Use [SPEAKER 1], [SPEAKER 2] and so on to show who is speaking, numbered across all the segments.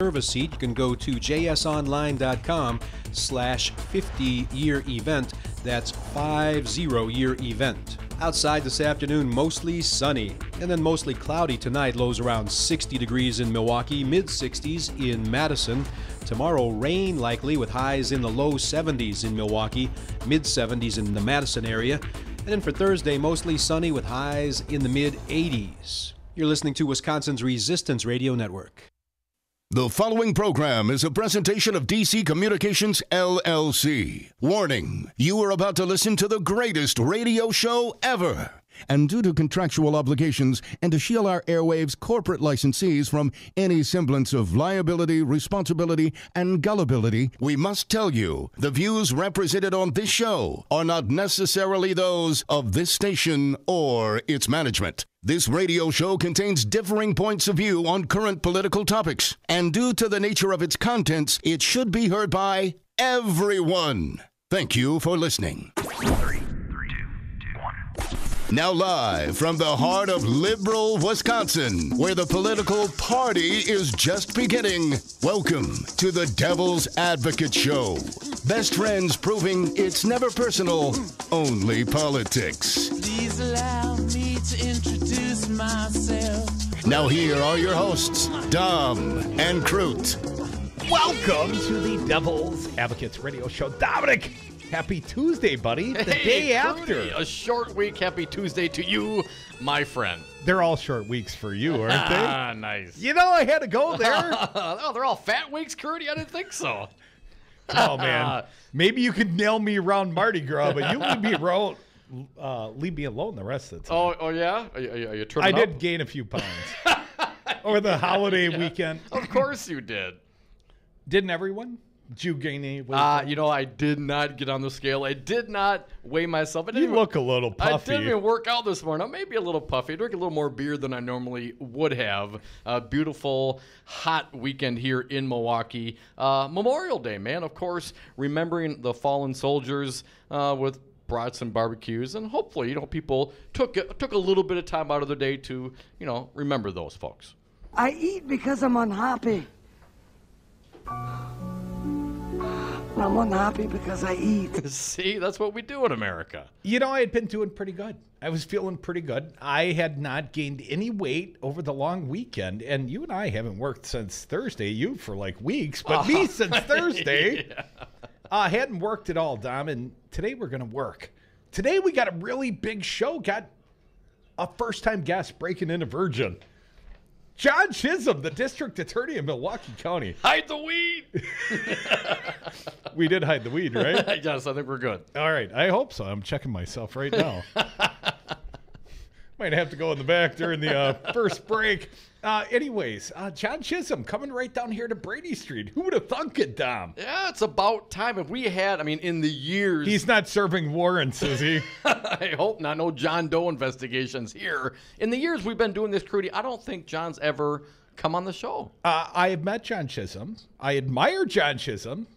[SPEAKER 1] a seat, you can go to jsonline.com/50-year event. That's 50-year event. Outside this afternoon, mostly sunny, and then mostly cloudy tonight. Lows around 60 degrees in Milwaukee, mid-60s in Madison. Tomorrow, rain likely with highs in the low 70s in Milwaukee, mid-70s in the Madison area. And then for Thursday, mostly sunny with highs in the mid-80s. You're listening to Wisconsin's Resistance Radio Network.
[SPEAKER 2] The following program is a presentation of DC Communications, LLC. Warning, you are about to listen to the greatest radio show ever. And due to contractual obligations and to shield our airwaves corporate licensees from any semblance of liability, responsibility, and gullibility, we must tell you the views represented on this show are not necessarily those of this station or its management. This radio show contains differing points of view on current political topics, and due to the nature of its contents, it should be heard by everyone. Thank you for listening.
[SPEAKER 3] 3, 2, 1.
[SPEAKER 2] Now live from the heart of liberal Wisconsin, where the political party is just beginning, welcome to the Devil's Advocate Show. Best friends proving it's never personal, only politics.
[SPEAKER 4] Please allow me to introduce myself.
[SPEAKER 2] Now here are your hosts, Dom and Crute.
[SPEAKER 5] Welcome to the Devil's Advocates Radio Show. Dominic, happy Tuesday, buddy. The day after.
[SPEAKER 6] A short week. Happy Tuesday to you, my friend.
[SPEAKER 5] They're all short weeks for you, aren't they?
[SPEAKER 6] Ah, nice.
[SPEAKER 5] You know, I had to go there.
[SPEAKER 6] Oh, they're all fat weeks, Crudy? I didn't think so.
[SPEAKER 5] Oh, man. Maybe you could nail me around Mardi Gras, but you leave me alone the rest of the time.
[SPEAKER 6] Oh yeah? Are you trimming
[SPEAKER 5] I
[SPEAKER 6] up?
[SPEAKER 5] did gain a few pounds over the holiday weekend.
[SPEAKER 6] Of course you did.
[SPEAKER 5] Didn't everyone? Did you gain any weight?
[SPEAKER 6] I did not get on the scale. I did not weigh myself.
[SPEAKER 5] You look a little puffy.
[SPEAKER 6] I didn't even work out this morning. Maybe a little puffy. I drink a little more beer than I normally would have. A beautiful, hot weekend here in Milwaukee. Memorial Day, man. Of course, remembering the fallen soldiers with brats and barbecues, and hopefully, people took a little bit of time out of their day to, remember those folks.
[SPEAKER 7] I eat because I'm unhappy. I'm unhappy because I eat.
[SPEAKER 6] See, that's what we do in America.
[SPEAKER 5] I had been doing pretty good. I was feeling pretty good. I had not gained any weight over the long weekend, and you and I haven't worked since Thursday. You for like weeks, but me since Thursday.
[SPEAKER 6] Yeah.
[SPEAKER 5] Hadn't worked at all, Dom, and today we're going to work. Today we got a really big show. Got a first-time guest breaking into Virgin. John Chisholm, the district attorney of Milwaukee County.
[SPEAKER 6] Hide the weed.
[SPEAKER 5] We did hide the weed, right?
[SPEAKER 6] Yes, I think we're good.
[SPEAKER 5] All right, I hope so. I'm checking myself right now. Might have to go in the back during the first break. Anyways, John Chisholm coming right down here to Brady Street. Who would have thunk it, Dom?
[SPEAKER 6] Yeah, it's about time. If we had, in the years...
[SPEAKER 5] He's not serving warrants, is he?
[SPEAKER 6] I hope not. No John Doe investigations here. In the years we've been doing this, Crudy, I don't think John's ever come on the show.
[SPEAKER 5] I have met John Chisholm. I admire John Chisholm.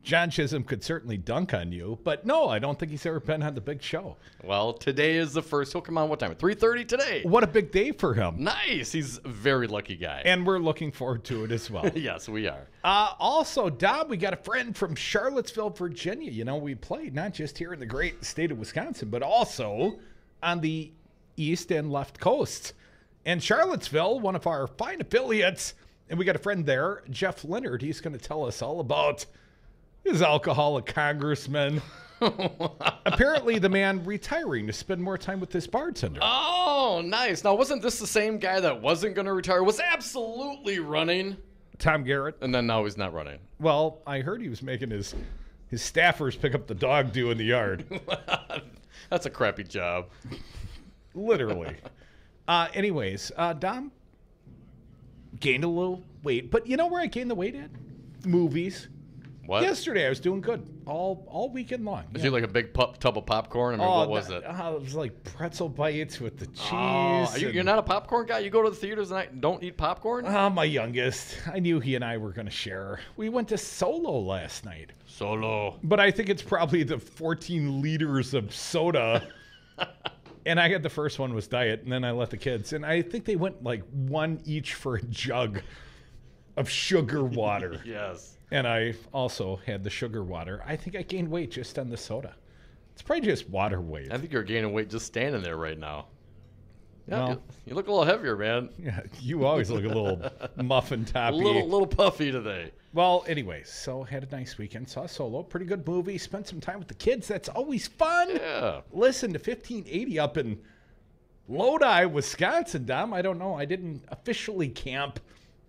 [SPEAKER 5] John Chisholm could certainly dunk on you, but no, I don't think he's ever been on the big show.
[SPEAKER 6] Well, today is the first. He'll come on what time? 3:30 today.
[SPEAKER 5] What a big day for him.
[SPEAKER 6] Nice. He's a very lucky guy.
[SPEAKER 5] And we're looking forward to it as well.
[SPEAKER 6] Yes, we are.
[SPEAKER 5] Also, Dom, we got a friend from Charlottesville, Virginia. We played not just here in the great state of Wisconsin, but also on the east and left coasts. And Charlottesville, one of our fine affiliates, and we got a friend there, Jeff Lenert. He's going to tell us all about his alcoholic congressman. Apparently the man retiring to spend more time with this bartender.
[SPEAKER 6] Oh, nice. Now, wasn't this the same guy that wasn't going to retire? Was absolutely running?
[SPEAKER 5] Tom Garrett.
[SPEAKER 6] And then now he's not running.
[SPEAKER 5] Well, I heard he was making his staffers pick up the dog do in the yard.
[SPEAKER 6] That's a crappy job.
[SPEAKER 5] Literally. Anyways, Dom gained a little weight. But you know where I gained the weight at? Movies.
[SPEAKER 6] What?
[SPEAKER 5] Yesterday I was doing good all weekend long.
[SPEAKER 6] Was you like a big tub of popcorn? What was it?
[SPEAKER 5] It was like pretzel bites with the cheese.
[SPEAKER 6] Oh, you're not a popcorn guy? You go to the theaters and don't eat popcorn?
[SPEAKER 5] My youngest. I knew he and I were going to share. We went to Solo last night.
[SPEAKER 6] Solo.
[SPEAKER 5] But I think it's probably the 14 liters of soda. And I got the first one was diet, and then I let the kids. And I think they went like one each for a jug of sugar water.
[SPEAKER 6] Yes.
[SPEAKER 5] And I also had the sugar water. I think I gained weight just on the soda. It's probably just water weight.
[SPEAKER 6] I think you're gaining weight just standing there right now. Yeah,
[SPEAKER 5] Well,
[SPEAKER 6] you look a little heavier, man.
[SPEAKER 5] yeah, you always look a little muffin
[SPEAKER 6] A
[SPEAKER 5] toppy.
[SPEAKER 6] little puffy today.
[SPEAKER 5] Well, anyway, so had a nice weekend. Saw Solo, pretty good movie. Spent some time with the kids. That's always fun.
[SPEAKER 6] Yeah.
[SPEAKER 5] Listen to 1580 up in Lodi, Wisconsin, Dom. I don't know. I didn't officially camp,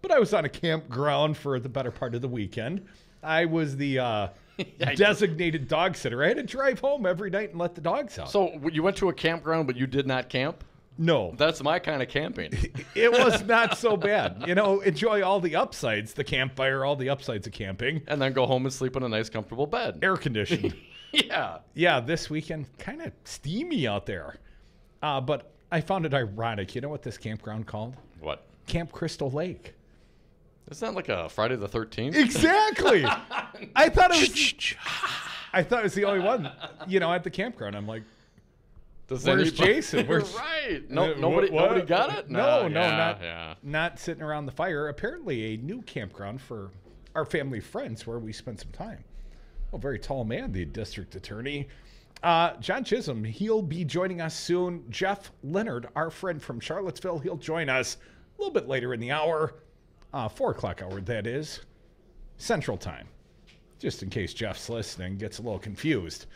[SPEAKER 5] but I was on a campground for the better part of the weekend. I was the designated dog sitter. I had to drive home every night and let the dogs out.
[SPEAKER 6] So you went to a campground, but you did not camp?
[SPEAKER 5] No.
[SPEAKER 6] That's my kind of camping.
[SPEAKER 5] It was not so bad. You know, enjoy all the upsides, the campfire, all the upsides of camping.
[SPEAKER 6] And then go home and sleep in a nice, comfortable bed.
[SPEAKER 5] Air conditioned.
[SPEAKER 6] Yeah.
[SPEAKER 5] Yeah, this weekend, kind of steamy out there. But I found it ironic. You know what this campground called?
[SPEAKER 6] What?
[SPEAKER 5] Camp Crystal Lake.
[SPEAKER 6] Isn't that like a Friday the 13th?
[SPEAKER 5] Exactly. I thought it was the only one, you know, at the campground. I'm like, where's Jason? Where's
[SPEAKER 6] right? No, nobody got it.
[SPEAKER 5] Not sitting around the fire. Apparently, a new campground for our family friends where we spent some time. Oh, very tall man, the district attorney, John Chisholm. He'll be joining us soon. Jeff Lenert, our friend from Charlottesville, he'll join us a little bit later in the hour, 4 o'clock hour. That is Central Time. Just in case Jeff's listening, gets a little confused.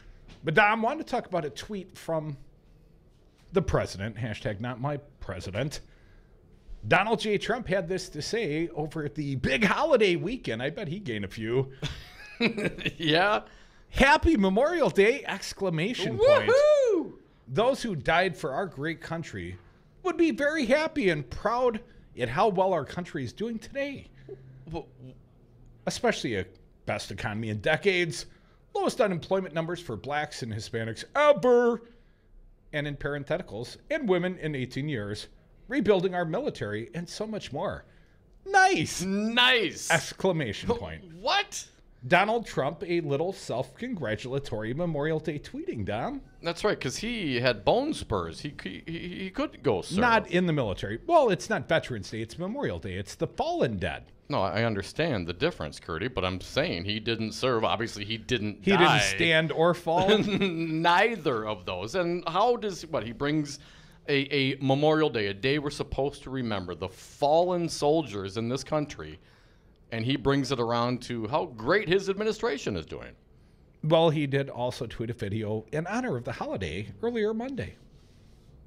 [SPEAKER 5] But Dom wanted to talk about a tweet from the president, hashtag not my president. Donald J. Trump had this to say over at the big holiday weekend. I bet he gained a few.
[SPEAKER 6] Yeah.
[SPEAKER 5] Happy Memorial Day, exclamation point.
[SPEAKER 6] Woohoo!
[SPEAKER 5] Those who died for our great country would be very happy and proud at how well our country is doing today. Especially a best economy in decades, lowest unemployment numbers for blacks and Hispanics ever, and in parentheticals, and women in 18 years, rebuilding our military, and so much more. Nice!
[SPEAKER 6] Nice!
[SPEAKER 5] Exclamation point.
[SPEAKER 6] What?
[SPEAKER 5] Donald Trump, a little self-congratulatory Memorial Day tweeting, Dom.
[SPEAKER 6] That's right, because he had bone spurs. He could go serve.
[SPEAKER 5] Not in the military. Well, it's not Veterans Day, it's Memorial Day. It's the fallen dead.
[SPEAKER 6] No, I understand the difference, Curdy, but I'm saying he didn't serve. Obviously, he didn't
[SPEAKER 5] He
[SPEAKER 6] die.
[SPEAKER 5] didn't stand or fall.
[SPEAKER 6] Neither of those. And how does, he brings a Memorial Day, a day we're supposed to remember the fallen soldiers in this country, and he brings it around to how great his administration is doing.
[SPEAKER 5] Well, he did also tweet a video in honor of the holiday earlier Monday.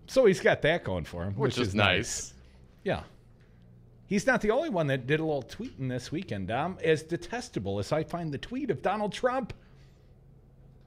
[SPEAKER 5] So he's got that going for him, which is nice. Yeah. He's not the only one that did a little tweeting this weekend, Dom. As detestable as I find the tweet of Donald Trump,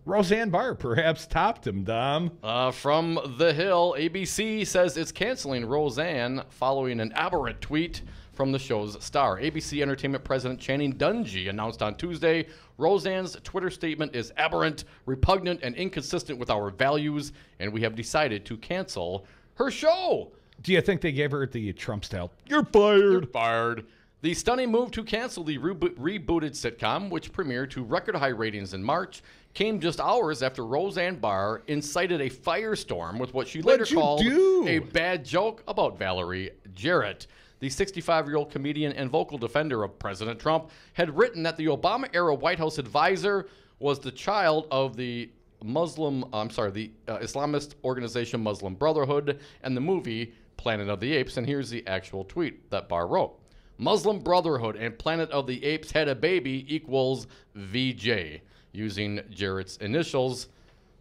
[SPEAKER 5] Roseanne Barr perhaps topped him, Dom.
[SPEAKER 6] From The Hill, ABC says it's canceling Roseanne following an aberrant tweet from the show's star. ABC Entertainment President Channing Dungey announced on Tuesday, Roseanne's Twitter statement is aberrant, repugnant, and inconsistent with our values, and we have decided to cancel her show.
[SPEAKER 5] Do you think they gave her the Trump style? You're fired.
[SPEAKER 6] You're fired. The stunning move to cancel the rebooted sitcom, which premiered to record-high ratings in March, came just hours after Roseanne Barr incited a firestorm with what she later called a bad joke about Valerie Jarrett. The 65-year-old comedian and vocal defender of President Trump had written that the Obama-era White House advisor was the child of the Islamist organization Muslim Brotherhood and the movie Planet of the Apes. And here's the actual tweet that Barr wrote. Muslim Brotherhood and Planet of the Apes had a baby equals VJ, using Jarrett's initials.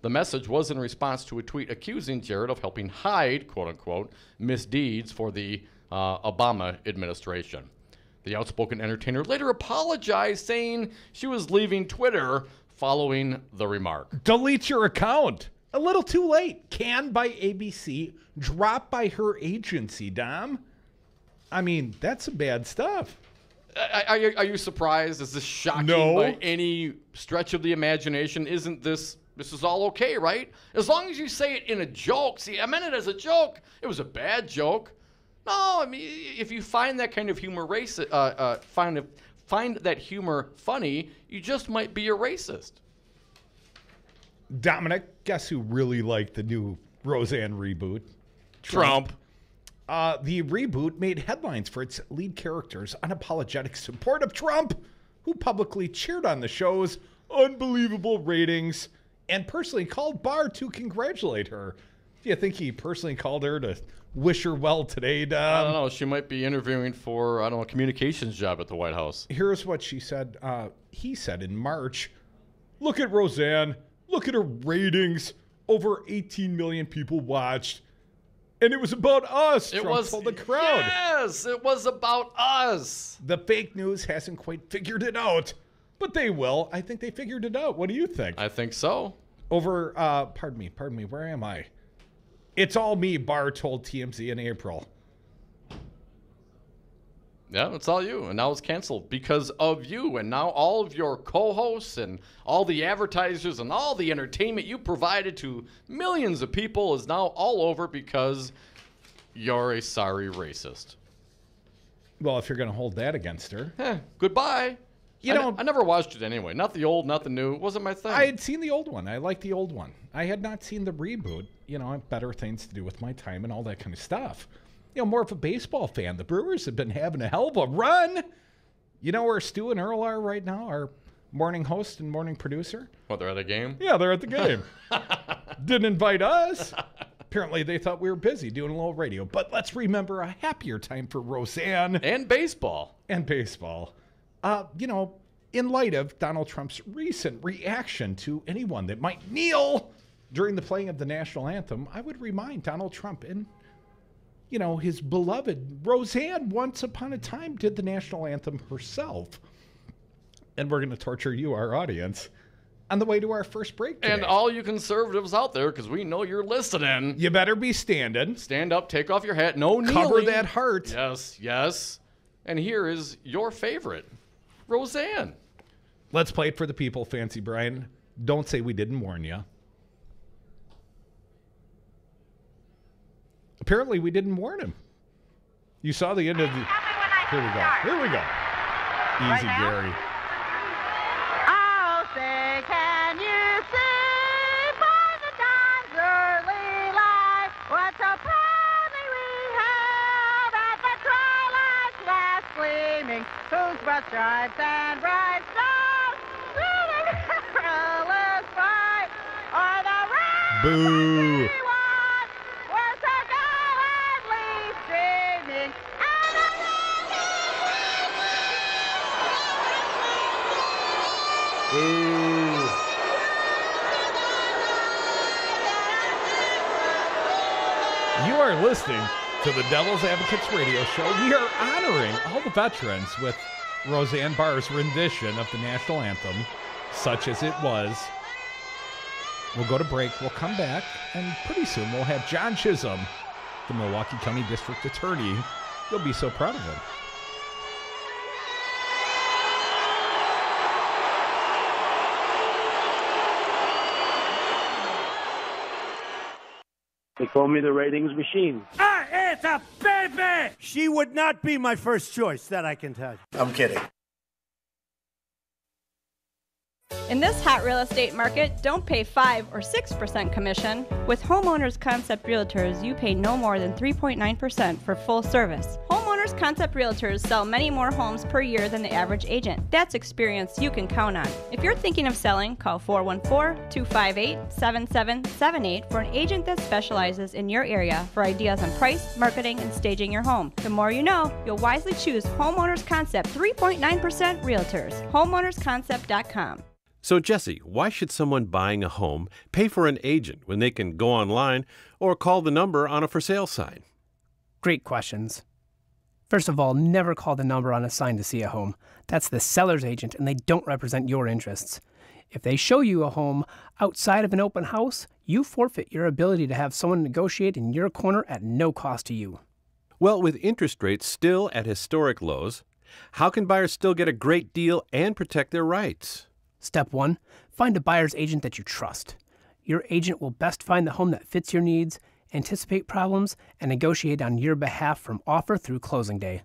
[SPEAKER 6] The message was in response to a tweet accusing Jarrett of helping hide, quote-unquote, misdeeds for the Obama administration. The outspoken entertainer later apologized, saying she was leaving Twitter following the remark.
[SPEAKER 5] Delete your account. A little too late. Canned by ABC, dropped by her agency, Dom. I mean, that's some bad stuff.
[SPEAKER 6] Are you surprised? Is this shocking by any stretch of the imagination? Isn't this is all okay, right? As long as you say it in a joke. See, I meant it as a joke. It was a bad joke. No, I mean, if you find that kind of humor find that humor funny, you just might be a racist.
[SPEAKER 5] Dominic, guess who really liked the new Roseanne reboot?
[SPEAKER 6] Trump.
[SPEAKER 5] The reboot made headlines for its lead character's unapologetic support of Trump, who publicly cheered on the show's unbelievable ratings and personally called Barr to congratulate her. Do you think he personally called her to wish her well today, Dom?
[SPEAKER 6] I don't know. She might be interviewing for, I don't know, a communications job at the White House.
[SPEAKER 5] Here's what she said. He said in March, "Look at Roseanne. Look at her ratings. Over 18 million people watched. And it was about us," Trump told the crowd.
[SPEAKER 6] Yes, it was about us.
[SPEAKER 5] The fake news hasn't quite figured it out, but they will. I think they figured it out. What do you think?
[SPEAKER 6] I think so.
[SPEAKER 5] Over, pardon me, where am I? "It's all me," Barr told TMZ in April.
[SPEAKER 6] Yeah, it's all you. And now it's canceled because of you. And now all of your co-hosts and all the advertisers and all the entertainment you provided to millions of people is now all over because you're a sorry racist.
[SPEAKER 5] Well, if you're going to hold that against her.
[SPEAKER 6] Goodbye.
[SPEAKER 5] I
[SPEAKER 6] never watched it anyway. Not the old, not the new. It wasn't my thing.
[SPEAKER 5] I had seen the old one. I liked the old one. I had not seen the reboot. I have better things to do with my time and all that kind of stuff. More of a baseball fan. The Brewers have been having a hell of a run. You know where Stu and Earl are right now, our morning host and morning producer?
[SPEAKER 6] What, they're at a game?
[SPEAKER 5] Yeah, they're at the game. Didn't invite us. Apparently they thought we were busy doing a little radio. But let's remember a happier time for Roseanne.
[SPEAKER 6] And baseball.
[SPEAKER 5] In light of Donald Trump's recent reaction to anyone that might kneel during the playing of the national anthem, I would remind Donald Trump and his beloved Roseanne once upon a time did the national anthem herself. And we're going to torture you, our audience, on the way to our first break today.
[SPEAKER 6] And all you conservatives out there, because we know you're listening.
[SPEAKER 5] You better be standing.
[SPEAKER 6] Stand up, take off your hat, no kneeling.
[SPEAKER 5] Cover that heart.
[SPEAKER 6] Yes. And here is your favorite, Roseanne.
[SPEAKER 5] Let's play it for the people, Fancy Brian. Don't say we didn't warn you. Apparently, we didn't warn him. You saw the end of the... Here we go. Easy, Gary.
[SPEAKER 3] Oh, say, can you see by the dawn's early light what so proudly we have at the twilight's last gleaming, whose broad stripes and bright stars through the perilous fight are the
[SPEAKER 5] Boo! You are listening to the Devil's Advocates radio show. We are honoring all the veterans with Roseanne Barr's rendition of the national anthem, Such As It Was. We'll go to break. We'll come back, and pretty soon we'll have John Chisholm, the Milwaukee County District Attorney. You'll be so proud of him.
[SPEAKER 8] They call me the ratings machine.
[SPEAKER 9] It's a baby! She would not be my first choice, that I can tell you.
[SPEAKER 8] I'm kidding.
[SPEAKER 10] In this hot real estate market, don't pay 5 or 6% commission. With Homeowners Concept Realtors, you pay no more than 3.9% for full service. Homeowners Concept Realtors sell many more homes per year than the average agent. That's experience you can count on. If you're thinking of selling, call 414-258-7778 for an agent that specializes in your area for ideas on price, marketing, and staging your home. The more you know, you'll wisely choose Homeowners Concept 3.9% Realtors. HomeownersConcept.com.
[SPEAKER 11] So, Jesse, why should someone buying a home pay for an agent when they can go online or call the number on a for sale sign?
[SPEAKER 12] Great questions. First of all, never call the number on a sign to see a home. That's the seller's agent, and they don't represent your interests. If they show you a home outside of an open house, you forfeit your ability to have someone negotiate in your corner at no cost to you.
[SPEAKER 11] Well, with interest rates still at historic lows, how can buyers still get a great deal and protect their rights?
[SPEAKER 12] Step 1, find a buyer's agent that you trust. Your agent will best find the home that fits your needs, anticipate problems, and negotiate on your behalf from offer through closing day.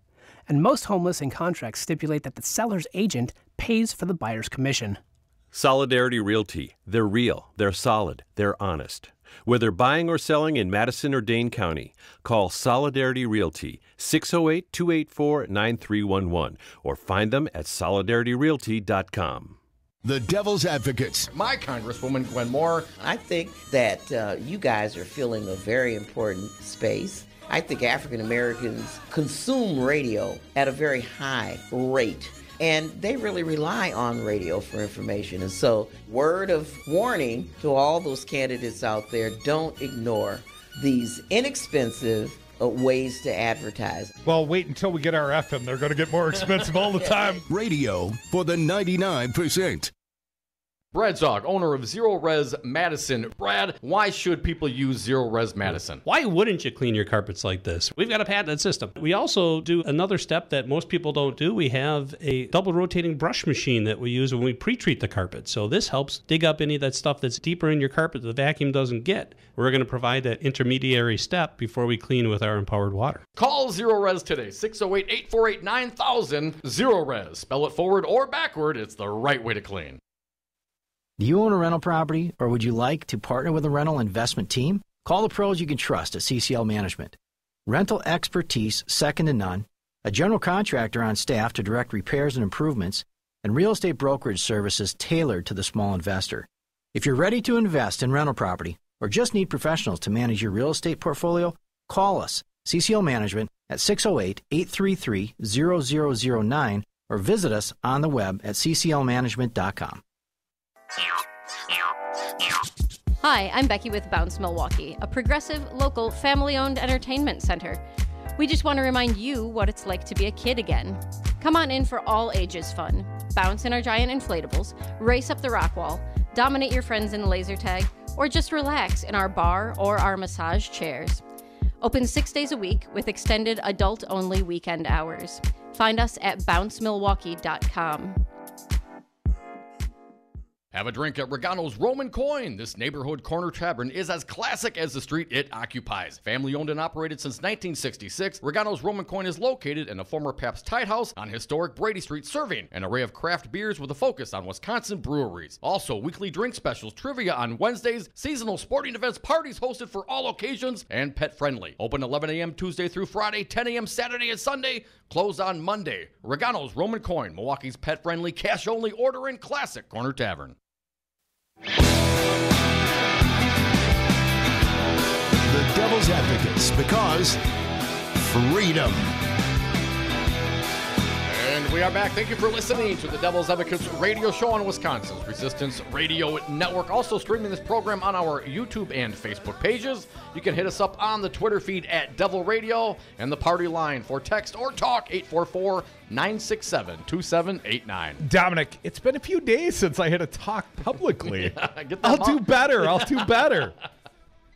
[SPEAKER 12] And most home listing contracts stipulate that the seller's agent pays for the buyer's commission.
[SPEAKER 11] Solidarity Realty. They're real, they're solid, they're honest. Whether buying or selling in Madison or Dane County, call Solidarity Realty, 608-284-9311, or find them at solidarityrealty.com.
[SPEAKER 2] The Devil's Advocates.
[SPEAKER 6] My Congresswoman Gwen Moore.
[SPEAKER 13] I think that you guys are filling a very important space. I think African Americans consume radio at a very high rate, and they really rely on radio for information. And so, word of warning to all those candidates out there, don't ignore these inexpensive ways to advertise.
[SPEAKER 5] Well, wait until we get our FM. They're going to get more expensive all the time.
[SPEAKER 2] Radio for the 99%.
[SPEAKER 6] Brad Zog, owner of Zero Res Madison. Brad, why should people use Zero Res Madison?
[SPEAKER 14] Why wouldn't you clean your carpets like this? We've got a patented system. We also do another step that most people don't do. We have a double rotating brush machine that we use when we pre-treat the carpet. So this helps dig up any of that stuff that's deeper in your carpet that the vacuum doesn't get. We're going to provide that intermediary step before we clean with our empowered water.
[SPEAKER 6] Call Zero Res today, 608-848-9000. Zero Res. Spell it forward or backward. It's the right way to clean.
[SPEAKER 15] Do you own a rental property, or would you like to partner with a rental investment team? Call the pros you can trust at CCL Management. Rental expertise second to none, a general contractor on staff to direct repairs and improvements, and real estate brokerage services tailored to the small investor. If you're ready to invest in rental property or just need professionals to manage your real estate portfolio, call us, CCL Management, at 608-833-0009 or visit us on the web at cclmanagement.com.
[SPEAKER 16] Hi, I'm Becky with Bounce Milwaukee, a progressive, local, family-owned entertainment center. We just want to remind you what it's like to be a kid again. Come on in for all ages fun. Bounce in our giant inflatables, race up the rock wall, dominate your friends in laser tag, or just relax in our bar or our massage chairs. Open 6 days a week with extended adult-only weekend hours. Find us at bouncemilwaukee.com.
[SPEAKER 6] Have a drink at Regano's Roman Coin. This neighborhood corner tavern is as classic as the street it occupies. Family owned and operated since 1966, Regano's Roman Coin is located in a former Pabst Tide House on historic Brady Street, serving an array of craft beers with a focus on Wisconsin breweries. Also, weekly drink specials, trivia on Wednesdays, seasonal sporting events, parties hosted for all occasions, and pet friendly. Open 11 a.m. Tuesday through Friday, 10 a.m. Saturday and Sunday, closed on Monday. Regano's Roman Coin, Milwaukee's pet friendly, cash only order and classic corner tavern.
[SPEAKER 2] The Devil's Advocates, because freedom.
[SPEAKER 6] And we are back. Thank you for listening to the Devil's Advocates radio show on Wisconsin's Resistance Radio Network. Also streaming this program on our YouTube and Facebook pages. You can hit us up on the Twitter feed at Devil Radio, and the party line for text or talk, 844-967-2789.
[SPEAKER 5] Dominic, it's been a few days since I had to talk publicly. I'll do better.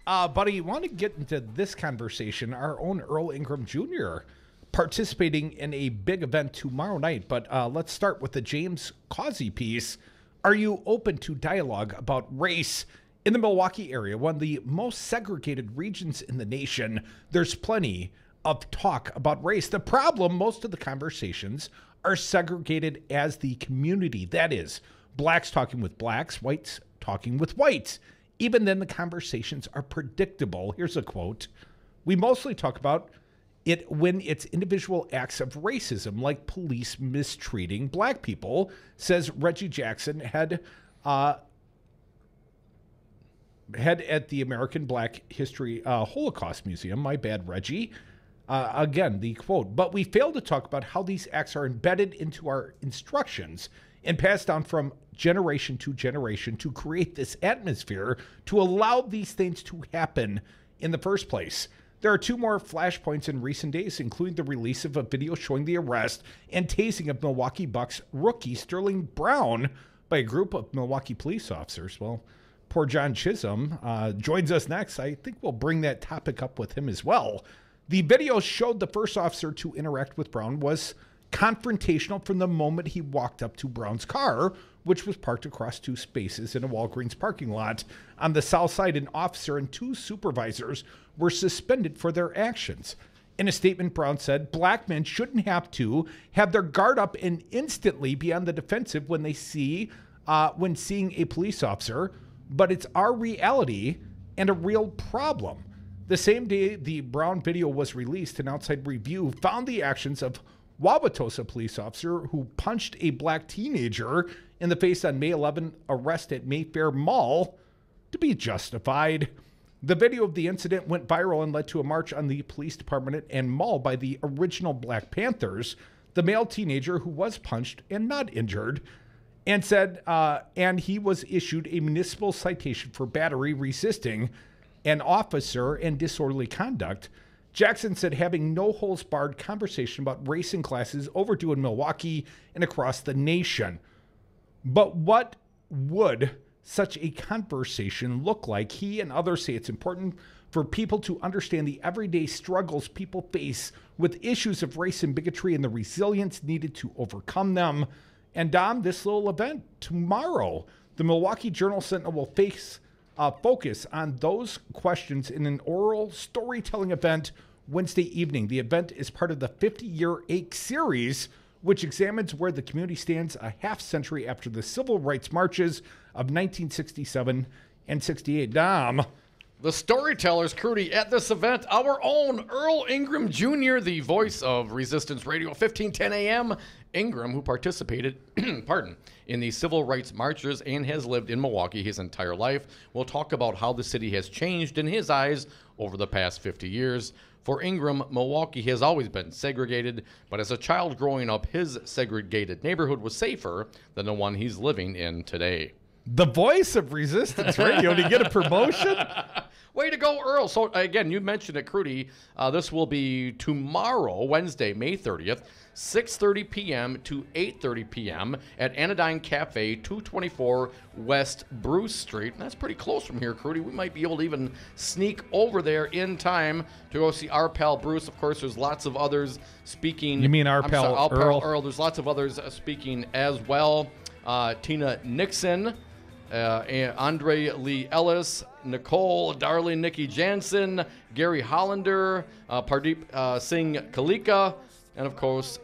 [SPEAKER 5] Buddy, want to get into this conversation? Our own Earl Ingram Jr. participating in a big event tomorrow night. But let's start with the James Causey piece. Are you open to dialogue about race in the Milwaukee area, one of the most segregated regions in the nation? There's plenty of talk about race. The problem, most of the conversations are segregated as the community. That is, blacks talking with blacks, whites talking with whites. Even then, the conversations are predictable. Here's a quote. We mostly talk about it when it's individual acts of racism, like police mistreating black people, says Reggie Jackson, head at the American Black History Holocaust Museum. My bad, Reggie. Again, the quote. But we fail to talk about how these acts are embedded into our instructions and passed down from generation to generation to create this atmosphere to allow these things to happen in the first place. There are two more flashpoints in recent days, including the release of a video showing the arrest and tasing of Milwaukee Bucks rookie Sterling Brown by a group of Milwaukee police officers. Well, poor John Chisholm joins us next. I think we'll bring that topic up with him as well. The video showed the first officer to interact with Brown was confrontational from the moment he walked up to Brown's car, which was parked across two spaces in a Walgreens parking lot on the south side. An officer and two supervisors were suspended for their actions. In a statement, Brown said, black men shouldn't have to have their guard up and instantly be on the defensive when they see when seeing a police officer, but it's our reality and a real problem. The same day the Brown video was released, an outside review found the actions of Wauwatosa police officer who punched a black teenager in the face on May 11 arrest at Mayfair Mall to be justified. The video of the incident went viral and led to a march on the police department and mall by the original Black Panthers. The male teenager who was punched and not injured and said, and he was issued a municipal citation for battery, resisting an officer, and disorderly conduct. Jackson said having no holds barred conversation about race and class is overdue in Milwaukee and across the nation. But what would such a conversation look like? He and others say it's important for people to understand the everyday struggles people face with issues of race and bigotry and the resilience needed to overcome them. And Dom, this little event tomorrow, the Milwaukee Journal-Sentinel will focus on those questions in an oral storytelling event Wednesday evening. The event is part of the 50-year Ache series, which examines where the community stands a half century after the civil rights marches of 1967 and 68. Dom.
[SPEAKER 6] The storytellers, Crudy, at this event, our own Earl Ingram Jr., the voice of Resistance Radio, 1510 a.m. Ingram, who participated in the civil rights marches and has lived in Milwaukee his entire life, will talk about how the city has changed in his eyes over the past 50 years. For Ingram, Milwaukee has always been segregated, but as a child growing up, his segregated neighborhood was safer than the one he's living in today.
[SPEAKER 5] The voice of Resistance Radio to get a promotion?
[SPEAKER 6] Way to go, Earl. So, again, you mentioned it, Crudy. This will be tomorrow, Wednesday, May 30th, 6:30 p.m. to 8:30 p.m. at Anodyne Cafe, 224 West Bruce Street. And that's pretty close from here, Crudy. We might be able to even sneak over there in time to go see our pal Bruce. Of course, there's lots of others speaking.
[SPEAKER 5] You mean our pal Earl?
[SPEAKER 6] There's lots of others speaking as well. Tina Nixon, Andre Lee Ellis, Nicole, Darling Nikki Jansen, Gary Hollander, Pardeep Singh Kalika, and of course,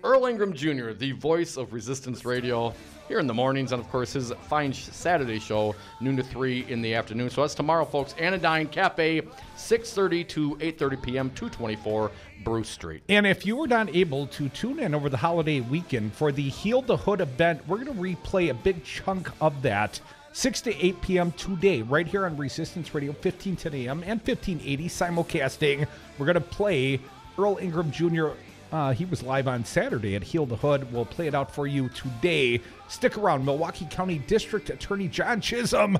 [SPEAKER 6] Earl Ingram Jr., the voice of Resistance Radio, here in the mornings, and of course his fine Saturday show, noon to 3 in the afternoon. So that's tomorrow, folks. Anodyne Cafe, 6:30 to 8:30 p.m., 224 Bruce Street.
[SPEAKER 5] And if you were not able to tune in over the holiday weekend for the Heal the Hood event, we're going to replay a big chunk of that 6 to 8 p.m. today, right here on Resistance Radio, 1510 a.m. and 1580 simulcasting. We're going to play Earl Ingram Jr. He was live on Saturday at Heal the Hood. We'll play it out for you today. Stick around. Milwaukee County District Attorney John Chisholm.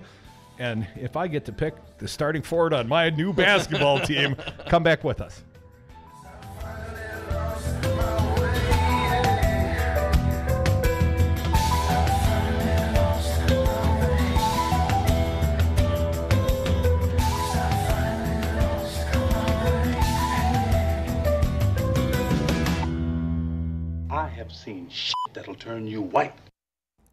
[SPEAKER 5] And if I get to pick the starting forward on my new basketball team, come back with us.
[SPEAKER 17] I have seen shit that'll turn you white.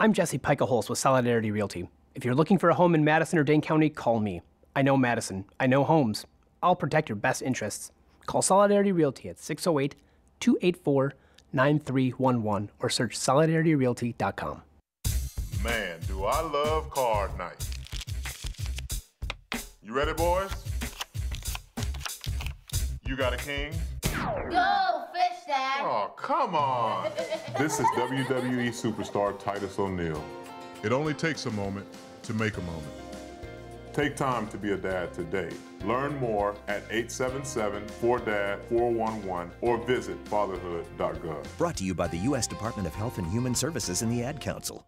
[SPEAKER 12] I'm Jesse Picaholes with Solidarity Realty. If you're looking for a home in Madison or Dane County, call me. I know Madison. I know homes. I'll protect your best interests. Call Solidarity Realty at 608-284-9311 or search solidarityrealty.com.
[SPEAKER 18] Man, do I love card night. You ready, boys? You got a king?
[SPEAKER 3] Go fish, Dad.
[SPEAKER 18] Oh, come on. This is WWE superstar Titus O'Neil. It only takes a moment to make a moment. Take time to be a dad today. Learn more at 877-4DAD-411 or visit fatherhood.gov.
[SPEAKER 19] Brought to you by the U.S. Department of Health and Human Services and the Ad Council.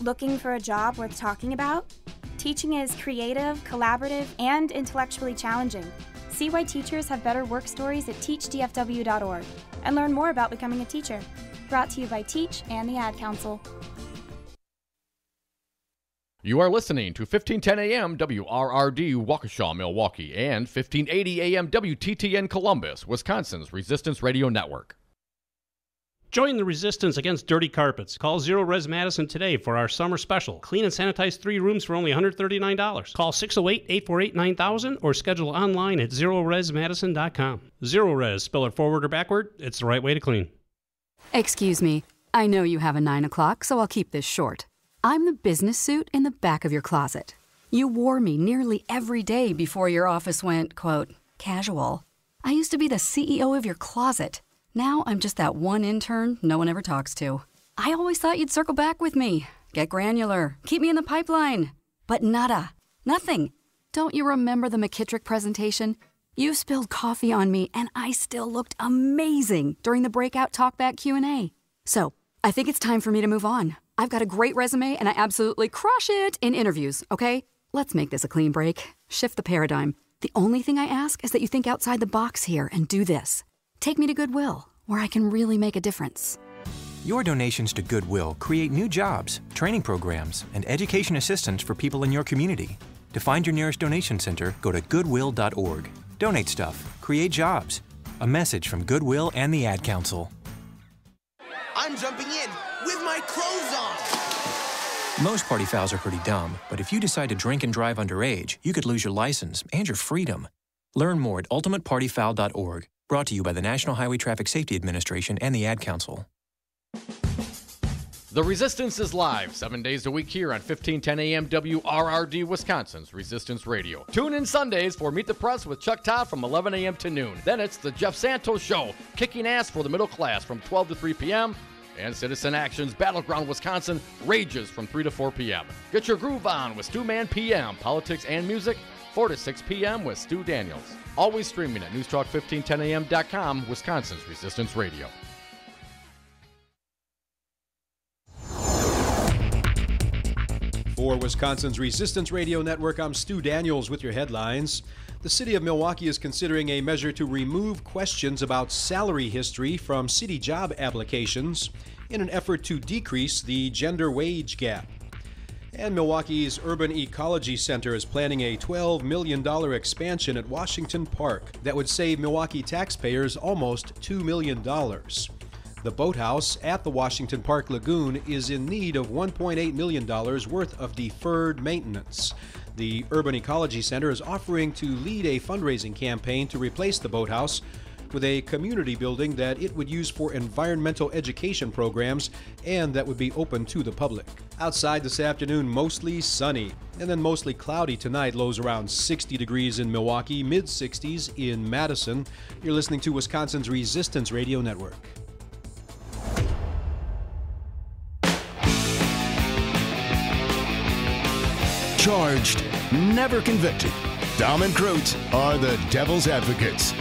[SPEAKER 20] Looking for a job worth talking about? Teaching is creative, collaborative, and intellectually challenging. See why teachers have better work stories at teachdfw.org and learn more about becoming a teacher. Brought to you by Teach and the Ad Council.
[SPEAKER 6] You are listening to 1510 a.m. WRRD Waukesha, Milwaukee, and 1580 a.m. WTTN Columbus, Wisconsin's Resistance Radio Network.
[SPEAKER 14] Join the resistance against dirty carpets. Call Zero Res Madison today for our summer special. Clean and sanitize 3 rooms for only $139. Call 608-848-9000 or schedule online at zeroresmadison.com. Zero Res, spell it forward or backward, it's the right way to clean.
[SPEAKER 21] Excuse me, I know you have a 9 o'clock, so I'll keep this short. I'm the business suit in the back of your closet. You wore me nearly every day before your office went, quote, casual. I used to be the CEO of your closet. Now I'm just that one intern no one ever talks to. I always thought you'd circle back with me, get granular, keep me in the pipeline. But nada. Nothing. Don't you remember the McKittrick presentation? You spilled coffee on me, and I still looked amazing during the breakout talkback Q&A. So, I think it's time for me to move on. I've got a great resume, and I absolutely crush it in interviews, okay? Let's make this a clean break. Shift the paradigm. The only thing I ask is that you think outside the box here and do this. Take me to Goodwill, where I can really make a difference.
[SPEAKER 22] Your donations to Goodwill create new jobs, training programs, and education assistance for people in your community. To find your nearest donation center, go to goodwill.org. Donate stuff, create jobs. A message from Goodwill and the Ad Council.
[SPEAKER 23] I'm jumping in with my clothes on.
[SPEAKER 22] Most party fouls are pretty dumb, but if you decide to drink and drive underage, you could lose your license and your freedom. Learn more at ultimatepartyfoul.org. Brought to you by the National Highway Traffic Safety Administration and the Ad Council.
[SPEAKER 6] The Resistance is live 7 days a week here on 1510 AM WRRD, Wisconsin's Resistance Radio. Tune in Sundays for Meet the Press with Chuck Todd from 11 a.m. to noon. Then it's the Jeff Santos Show, kicking ass for the middle class from 12 to 3 p.m. And Citizen Action's Battleground Wisconsin rages from 3 to 4 p.m. Get your groove on with Stu Man PM, politics and music, 4 to 6 p.m. with Stu Daniels. Always streaming at newstalk1510am.com, Wisconsin's Resistance Radio.
[SPEAKER 1] For Wisconsin's Resistance Radio Network, I'm Stu Daniels with your headlines. The city of Milwaukee is considering a measure to remove questions about salary history from city job applications in an effort to decrease the gender wage gap. And Milwaukee's Urban Ecology Center is planning a $12 million expansion at Washington Park that would save Milwaukee taxpayers almost $2 million. The boathouse at the Washington Park Lagoon is in need of $1.8 million worth of deferred maintenance. The Urban Ecology Center is offering to lead a fundraising campaign to replace the boathouse with a community building that it would use for environmental education programs and that would be open to the public. Outside this afternoon, mostly sunny, and then mostly cloudy tonight, lows around 60 degrees in Milwaukee, mid-60s in Madison. You're listening to Wisconsin's Resistance Radio Network.
[SPEAKER 2] Charged, never convicted. Dom and Kreutz are the devil's advocates.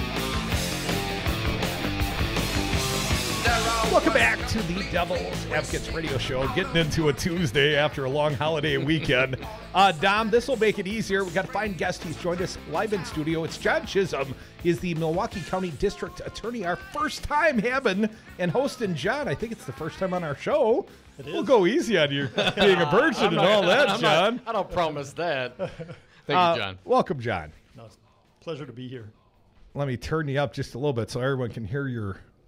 [SPEAKER 5] Welcome back to the Devil's Advocates Radio Show. Getting into a Tuesday after a long holiday weekend. Dom, this will make it easier. We've got a fine guest. He's joined us live in studio. It's John Chisholm. He's the Milwaukee County District Attorney. Our first time having and hosting John. I think it's the first time on our show. We'll go easy on you being a virgin and all that, John.
[SPEAKER 6] I don't promise that. Thank you, John.
[SPEAKER 5] Welcome, John.
[SPEAKER 24] No, it's a pleasure to be here.
[SPEAKER 5] Let me turn you up just a little bit so everyone can hear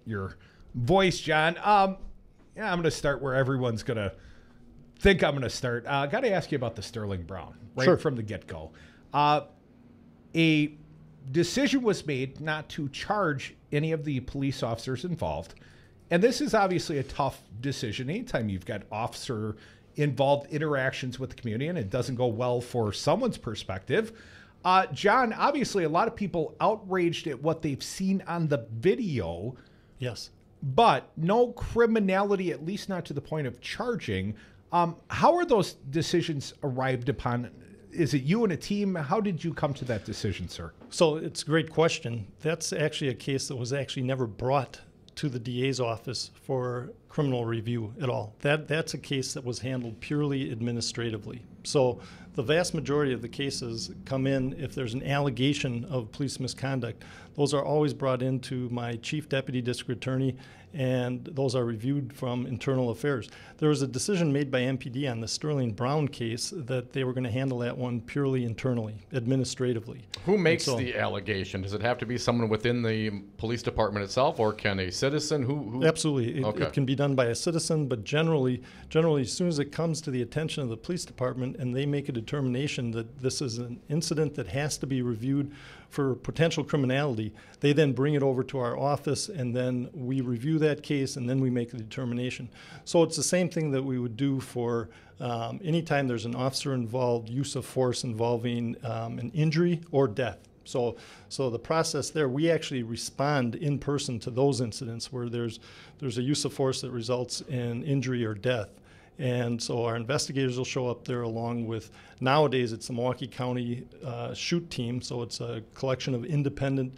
[SPEAKER 5] your voice, John. I'm going to start where everyone's going to think I'm going to start. Got to ask you about the Sterling Brown right from the get-go. A decision was made not to charge any of the police officers involved. And this is obviously a tough decision. Anytime you've got officer-involved interactions with the community and it doesn't go well for someone's perspective. John, obviously a lot of people outraged at what they've seen on the video.
[SPEAKER 24] Yes.
[SPEAKER 5] But no criminality, at least not to the point of charging. How are those decisions arrived upon? Is it you and a team? How did you come to that decision, sir?
[SPEAKER 24] So it's a great question. That's actually a case that was actually never brought to the DA's office for criminal review at all. That's a case that was handled purely administratively. So the vast majority of the cases come in if there's an allegation of police misconduct. Those are always brought into my chief deputy district attorney, and those are reviewed from internal affairs. There was a decision made by MPD on the Sterling Brown case that they were going to handle that one purely internally, administratively.
[SPEAKER 6] Who makes the allegation? Does it have to be someone within the police department itself, or can a citizen who
[SPEAKER 24] Absolutely. It can be done done by a citizen, but generally, as soon as it comes to the attention of the police department and they make a determination that this is an incident that has to be reviewed for potential criminality, they then bring it over to our office, and then we review that case, and then we make a determination. So it's the same thing that we would do for anytime there's an officer-involved use of force involving an injury or death. So the process there, we actually respond in person to those incidents where there's a use of force that results in injury or death. And so our investigators will show up there along with, nowadays it's the Milwaukee County shoot team, so it's a collection of independent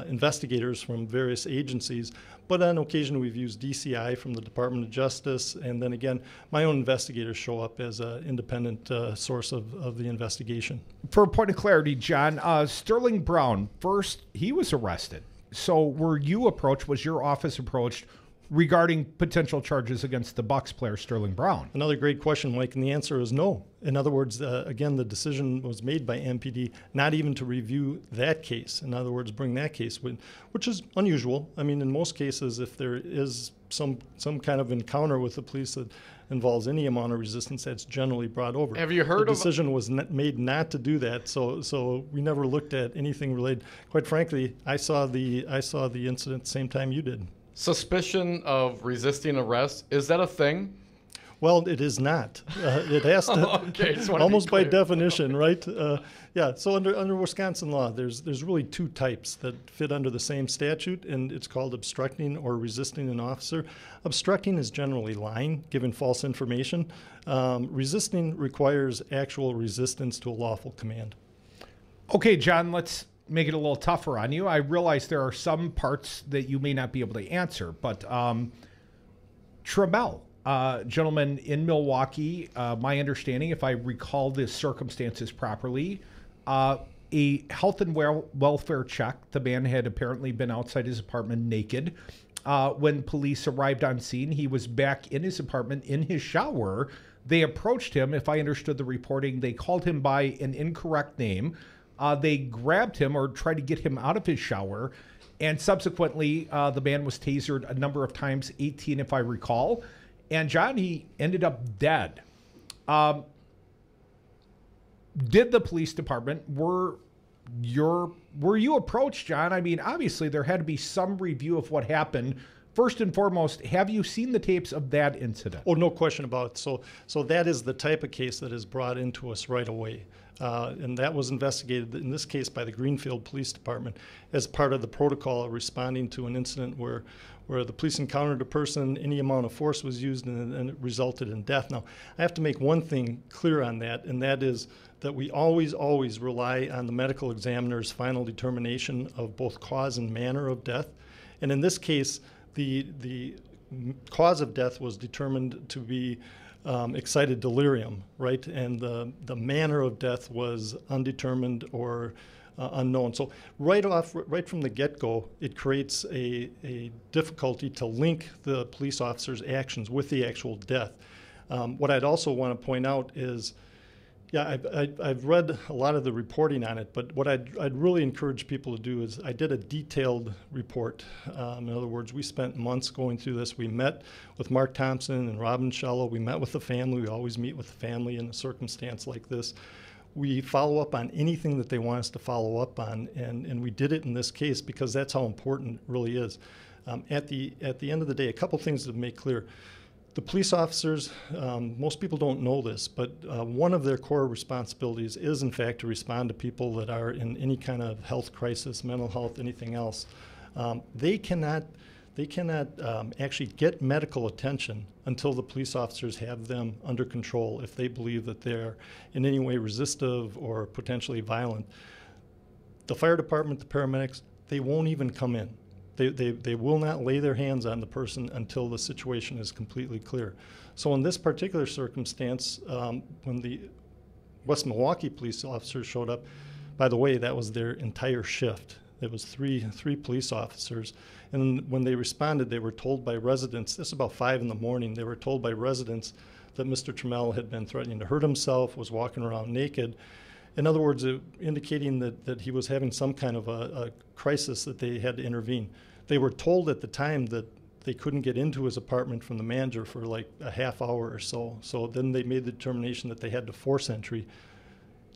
[SPEAKER 24] investigators from various agencies. But on occasion we've used DCI from the Department of Justice, and then again, my own investigators show up as an independent source of the investigation.
[SPEAKER 5] For a point of clarity, John, Sterling Brown, first, he was arrested. So was your office approached regarding potential charges against the Bucks player Sterling Brown?
[SPEAKER 24] Another great question, Mike, and the answer is no. In other words, again, the decision was made by MPD not even to review that case. In other words, bring that case, which is unusual. I mean, in most cases, if there is some kind of encounter with the police that involves any amount of resistance, that's generally brought over.
[SPEAKER 6] Have you heard
[SPEAKER 24] the decision was made not to do that, so we never looked at anything related. Quite frankly, I saw the incident at the same time you did.
[SPEAKER 6] Suspicion of resisting arrest, is that a thing?
[SPEAKER 24] Well, it is not. It has to,
[SPEAKER 6] okay,
[SPEAKER 24] almost by definition, right? Yeah, so under Wisconsin law, there's really two types that fit under the same statute, and it's called obstructing or resisting an officer. Obstructing is generally lying, giving false information. Resisting requires actual resistance to a lawful command.
[SPEAKER 5] Okay, John, let's make it a little tougher on you. I realize there are some parts that you may not be able to answer, but Trammell, gentleman in Milwaukee, my understanding, if I recall the circumstances properly, a health and welfare check. The man had apparently been outside his apartment naked. When police arrived on scene, he was back in his apartment in his shower. They approached him. If I understood the reporting, they called him by an incorrect name. They grabbed him or tried to get him out of his shower, and subsequently the man was tasered a number of times, 18 if I recall. And John, he ended up dead. Did the police department, were you approached, John? I mean, obviously there had to be some review of what happened. First and foremost, have you seen the tapes of that incident?
[SPEAKER 24] Oh, no question about it. So that is the type of case that is brought into us right away. And that was investigated, in this case, by the Greenfield Police Department as part of the protocol of responding to an incident where the police encountered a person, any amount of force was used, and it resulted in death. Now, I have to make one thing clear on that, and that is that we always rely on the medical examiner's final determination of both cause and manner of death. And in this case, the cause of death was determined to be excited delirium, right? And the manner of death was undetermined or unknown. So right from the get-go, it creates a difficulty to link the police officer's actions with the actual death. What I'd also want to point out is, yeah, I've read a lot of the reporting on it, but what I'd really encourage people to do is I did a detailed report. In other words, we spent months going through this. We met with Mark Thompson and Robin Schello. We met with the family. We always meet with the family in a circumstance like this. We follow up on anything that they want us to follow up on, and we did it in this case because that's how important it really is. At the end of the day, a couple things to make clear. The police officers, most people don't know this, but one of their core responsibilities is, in fact, to respond to people that are in any kind of health crisis, mental health, anything else. They cannot actually get medical attention until the police officers have them under control if they believe that they're in any way resistive or potentially violent. The fire department, the paramedics, they won't even come in. They will not lay their hands on the person until the situation is completely clear. So in this particular circumstance, when the West Milwaukee police officers showed up, by the way, that was their entire shift. It was three police officers. And when they responded, they were told by residents, this is about 5 in the morning, they were told by residents that Mr. Trammell had been threatening to hurt himself, was walking around naked. In other words, indicating that he was having some kind of a crisis that they had to intervene. They were told at the time that they couldn't get into his apartment from the manager for like a half hour or so. So then they made the determination that they had to force entry.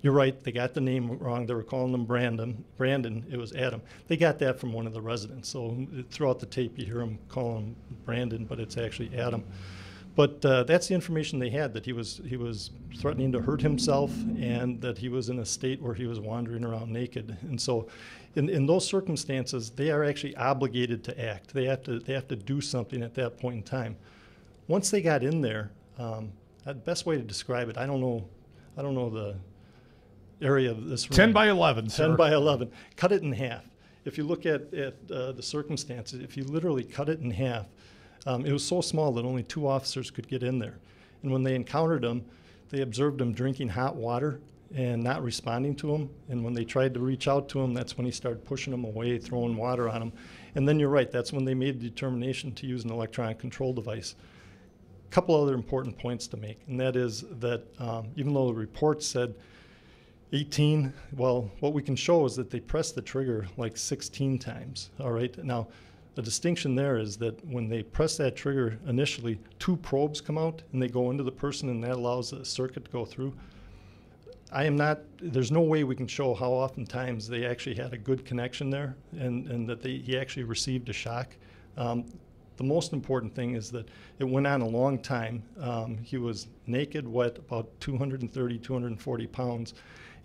[SPEAKER 24] You're right, they got the name wrong. They were calling him Brandon, it was Adam. They got that from one of the residents. So throughout the tape you hear him call him Brandon, but it's actually Adam. But that's the information they had, that he was threatening to hurt himself and that he was in a state where he was wandering around naked. And so in those circumstances, they are actually obligated to act. They have to do something at that point in time. Once they got in there, the best way to describe it, I don't know the area of this room.
[SPEAKER 5] 10 by 11, sir.
[SPEAKER 24] 10 by 11. Cut it in half. If you look at the circumstances, if you literally cut it in half, it was so small that only 2 officers could get in there. And when they encountered him, they observed him drinking hot water and not responding to him. And when they tried to reach out to him, that's when he started pushing them away, throwing water on him. And then you're right, that's when they made the determination to use an electronic control device. A couple other important points to make, and that is that even though the report said 18, well, what we can show is that they pressed the trigger like 16 times, all right? Now, the distinction there is that when they press that trigger initially, 2 probes come out and they go into the person, and that allows the circuit to go through. There's no way we can show how oftentimes they actually had a good connection there and that he actually received a shock. The most important thing is that it went on a long time. He was naked, wet, about 230, 240 pounds,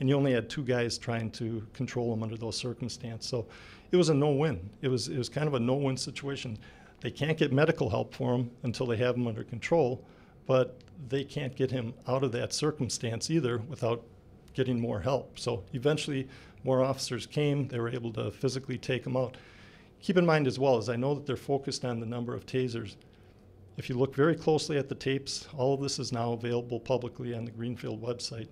[SPEAKER 24] and you only had 2 guys trying to control him under those circumstances. So it was a no-win. It was kind of a no-win situation. They can't get medical help for him until they have him under control, but they can't get him out of that circumstance either without getting more help. So eventually more officers came. They were able to physically take him out. Keep in mind as well, as I know that they're focused on the number of tasers, if you look very closely at the tapes, all of this is now available publicly on the Greenfield website.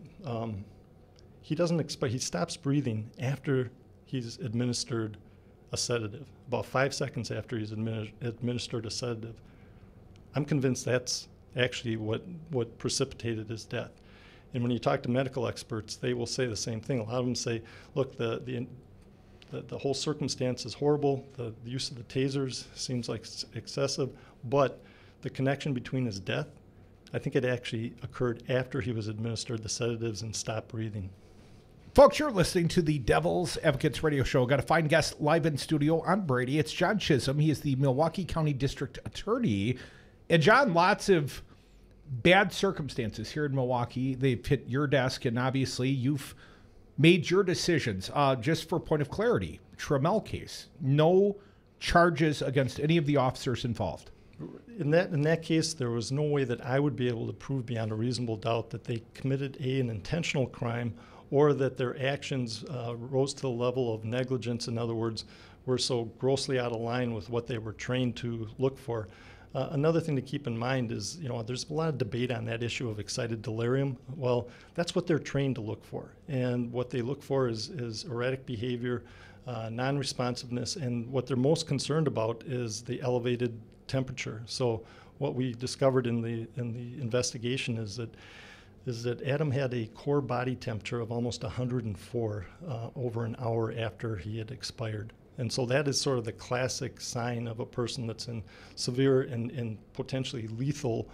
[SPEAKER 24] He stops breathing after he's administered a sedative, about 5 seconds after he's administered a sedative. I'm convinced that's actually what precipitated his death. And when you talk to medical experts, they will say the same thing. A lot of them say, look, the whole circumstance is horrible. The use of the tasers seems like excessive, but the connection between his death, I think it actually occurred after he was administered the sedatives and stopped breathing.
[SPEAKER 5] Folks, you're listening to the Devil's Advocates Radio Show. Got a fine guest live in studio on Brady. It's John Chisholm. He is the Milwaukee County District Attorney. And John, lots of bad circumstances here in Milwaukee. They've hit your desk, and obviously you've made your decisions. Just for point of clarity, Trammell case, no charges against any of the officers involved.
[SPEAKER 24] In that case, there was no way that I would be able to prove beyond a reasonable doubt that they committed an intentional crime or that their actions rose to the level of negligence. In other words, were so grossly out of line with what they were trained to look for. Another thing to keep in mind is, there's a lot of debate on that issue of excited delirium. Well, that's what they're trained to look for. And what they look for is erratic behavior, non-responsiveness, and what they're most concerned about is the elevated temperature. So what we discovered in the investigation is that Adam had a core body temperature of almost 104 over an hour after he had expired. And so that is sort of the classic sign of a person that's in severe and potentially lethal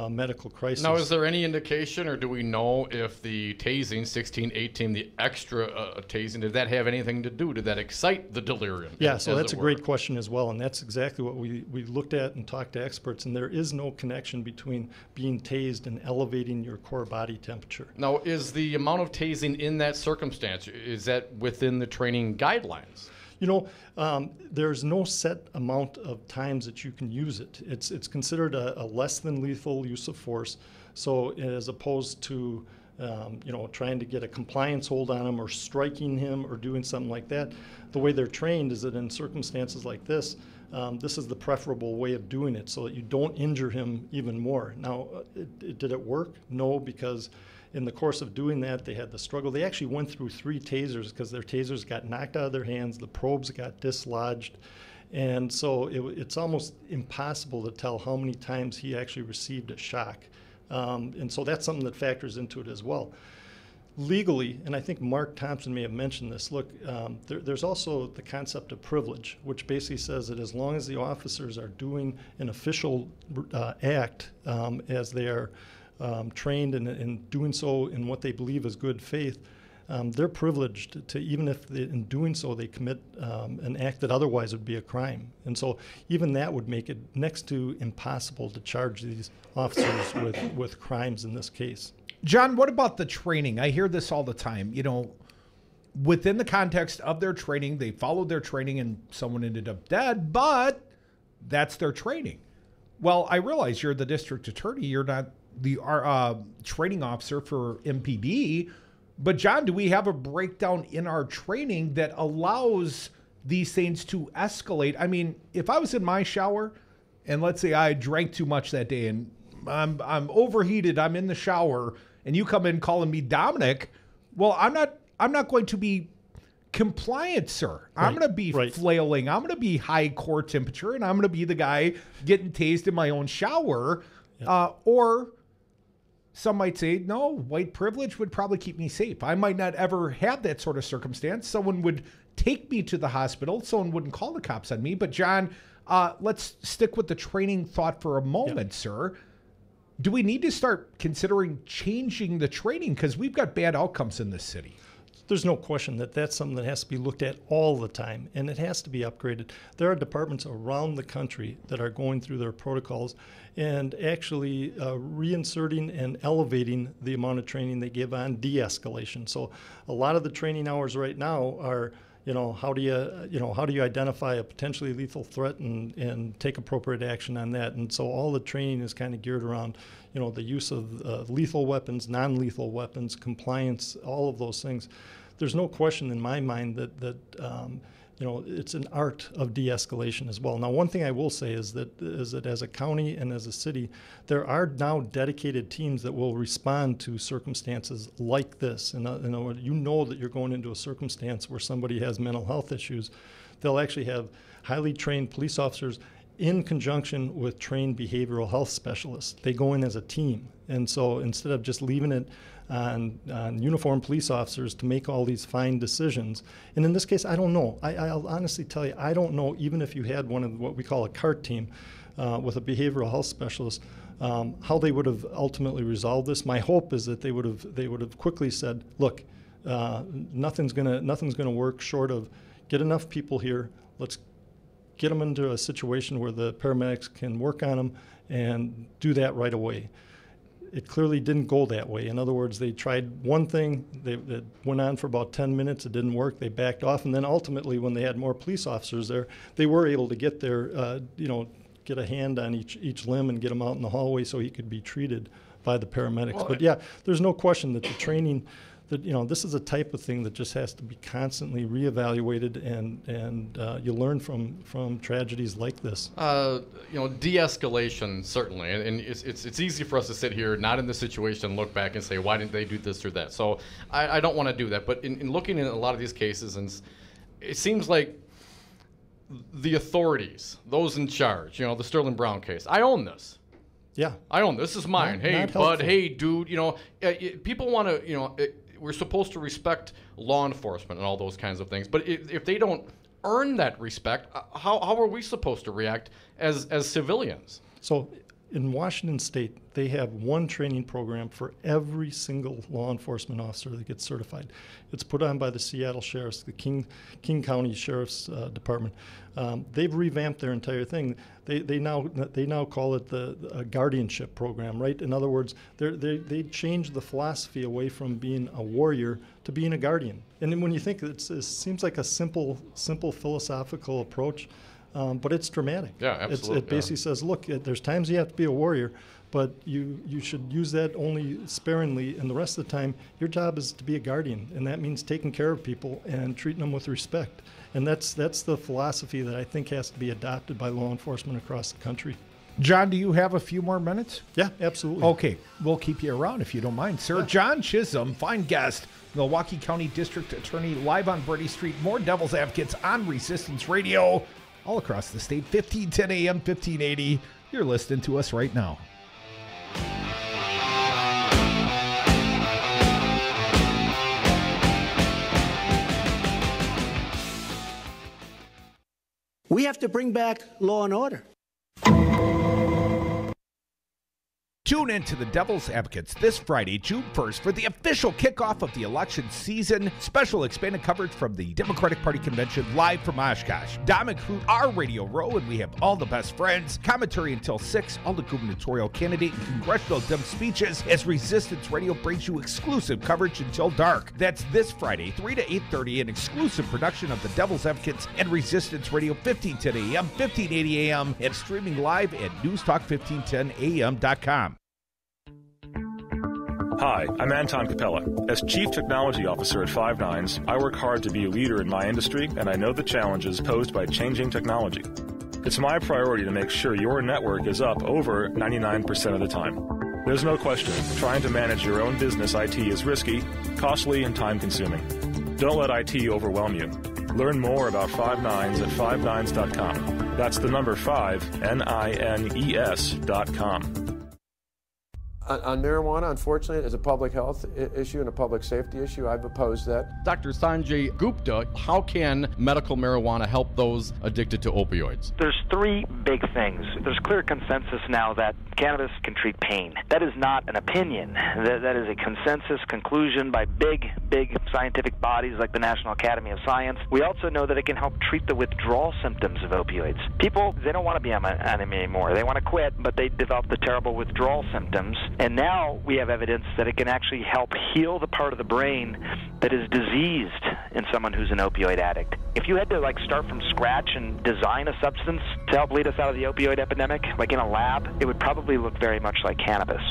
[SPEAKER 24] medical crisis.
[SPEAKER 6] Now, is there any indication, or do we know if the tasing, 16, 18, the extra tasing, did that have anything to do? Did that excite the delirium?
[SPEAKER 24] Yeah, so that's a great question as well, and that's exactly what we looked at and talked to experts, and there is no connection between being tased and elevating your core body temperature.
[SPEAKER 6] Now, is the amount of tasing in that circumstance, is that within the training guidelines?
[SPEAKER 24] There's no set amount of times that you can use it. It's considered a less than lethal use of force. So as opposed to, trying to get a compliance hold on him or striking him or doing something like that, the way they're trained is that in circumstances like this, this is the preferable way of doing it so that you don't injure him even more. Now, did it work? No, because in the course of doing that, they had the struggle. They actually went through 3 tasers because their tasers got knocked out of their hands, the probes got dislodged, and so it's almost impossible to tell how many times he actually received a shock. And so that's something that factors into it as well. legally, and I think Mark Thompson may have mentioned this, look, there's also the concept of privilege, which basically says that as long as the officers are doing an official act as they are trained and doing so in what they believe is good faith, they're privileged to, even if in doing so they commit an act that otherwise would be a crime. And so even that would make it next to impossible to charge these officers with crimes in this case.
[SPEAKER 5] John, what about the training? I hear this all the time. You know, within the context of their training, they followed their training and someone ended up dead, but that's their training. Well, I realize you're the district attorney. You're not the training officer for MPD. But John, do we have a breakdown in our training that allows these things to escalate? I mean, if I was in my shower and let's say I drank too much that day and I'm overheated, I'm in the shower, and you come in calling me Dominic, well, I'm not going to be compliant, sir. Right. I'm going to be flailing. I'm going to be high core temperature, and I'm going to be the guy getting tased in my own shower. Yeah. Or some might say, no, white privilege would probably keep me safe. I might not ever have that sort of circumstance. Someone would take me to the hospital. Someone wouldn't call the cops on me. But John, let's stick with the training thought for a moment, sir. Do we need to start considering changing the training? Because we've got bad outcomes in this city.
[SPEAKER 24] There's no question that that's something that has to be looked at all the time, and it has to be upgraded. There are departments around the country that are going through their protocols and actually reinserting and elevating the amount of training they give on de-escalation. So a lot of the training hours right now are, how do you identify a potentially lethal threat and take appropriate action on that? And so all the training is kind of geared around, the use of lethal weapons, non-lethal weapons, compliance, all of those things. There's no question in my mind that it's an art of de-escalation as well. Now, one thing I will say is that as a county and as a city, there are now dedicated teams that will respond to circumstances like this. And you know that you're going into a circumstance where somebody has mental health issues. They'll actually have highly trained police officers in conjunction with trained behavioral health specialists. They go in as a team. And so instead of just leaving it on uniformed police officers to make all these fine decisions, and in this case, I don't know. I'll honestly tell you, I don't know, even if you had one of what we call a CART team with a behavioral health specialist, how they would have ultimately resolved this. My hope is that they would have quickly said, look, nothing's gonna work short of get enough people here, let's get them into a situation where the paramedics can work on them and do that right away. It clearly didn't go that way. In other words, they tried one thing, it went on for about 10 minutes, it didn't work, they backed off, and then ultimately when they had more police officers there, they were able to get their, get a hand on each limb and get him out in the hallway so he could be treated by the paramedics. Well, but yeah, there's no question that the training, that this is a type of thing that just has to be constantly reevaluated, and you learn from tragedies like this.
[SPEAKER 6] De-escalation certainly, and it's easy for us to sit here not in the situation and look back and say, why didn't they do this or that? So I don't want to do that. But in looking at a lot of these cases, and it seems like the authorities, those in charge, the Sterling Brown case, I own this.
[SPEAKER 24] Yeah,
[SPEAKER 6] I own this. This is mine. Hey, bud. Hey, dude. People want to. We're supposed to respect law enforcement and all those kinds of things. But if they don't earn that respect, how are we supposed to react as civilians?
[SPEAKER 24] So in Washington State, they have one training program for every single law enforcement officer that gets certified. It's put on by the Seattle Sheriff's, the King County Sheriff's Department. They've revamped their entire thing. They now call it the guardianship program, right? In other words, they changed the philosophy away from being a warrior to being a guardian. And then when you think it seems like a simple philosophical approach, but it's dramatic.
[SPEAKER 6] Yeah, absolutely.
[SPEAKER 24] It basically says, look, there's times you have to be a warrior, but you should use that only sparingly, and the rest of the time, your job is to be a guardian, and that means taking care of people and treating them with respect. And that's the philosophy that I think has to be adopted by law enforcement across the country.
[SPEAKER 5] John, do you have a few more minutes?
[SPEAKER 24] Yeah, absolutely.
[SPEAKER 5] Okay, we'll keep you around if you don't mind, sir. Yeah. John Chisholm, fine guest, Milwaukee County District Attorney, live on Brady Street. More Devil's Advocates on Resistance Radio, all across the state, 1510 AM, 1580. You're listening to us right now.
[SPEAKER 4] We have to bring back law and order.
[SPEAKER 5] Tune in to the Devil's Advocates this Friday, June 1st, for the official kickoff of the election season. Special expanded coverage from the Democratic Party Convention live from Oshkosh. Dom and Crute are Radio Row, and we have all the best friends. Commentary until 6, all the gubernatorial candidate and congressional Dem speeches as Resistance Radio brings you exclusive coverage until dark. That's this Friday, 3 to 8:30, an exclusive production of the Devil's Advocates and Resistance Radio, 1510 a.m., 1580 a.m., and streaming live at newstalk1510am.com.
[SPEAKER 7] Hi, I'm Anton Capella. As Chief Technology Officer at Five Nines, I work hard to be a leader in my industry, and I know the challenges posed by changing technology. It's my priority to make sure your network is up over 99% of the time. There's no question, trying to manage your own business IT is risky, costly, and time-consuming. Don't let IT overwhelm you. Learn more about Five Nines at fivenines.com. That's the number 5, NINES.com.
[SPEAKER 8] On marijuana, unfortunately, as a public health issue and a public safety issue, I've opposed that.
[SPEAKER 6] Dr. Sanjay Gupta, how can medical marijuana help those addicted to opioids?
[SPEAKER 9] There's three big things. There's clear consensus now that cannabis can treat pain. That is not an opinion. That is a consensus conclusion by big scientific bodies like the National Academy of Science. We also know that it can help treat the withdrawal symptoms of opioids. People, they don't want to be on them anymore. They want to quit, but they develop the terrible withdrawal symptoms. And now we have evidence that it can actually help heal the part of the brain that is diseased in someone who's an opioid addict. If you had to start from scratch and design a substance to help lead us out of the opioid epidemic, like in a lab, it would probably look very much like cannabis.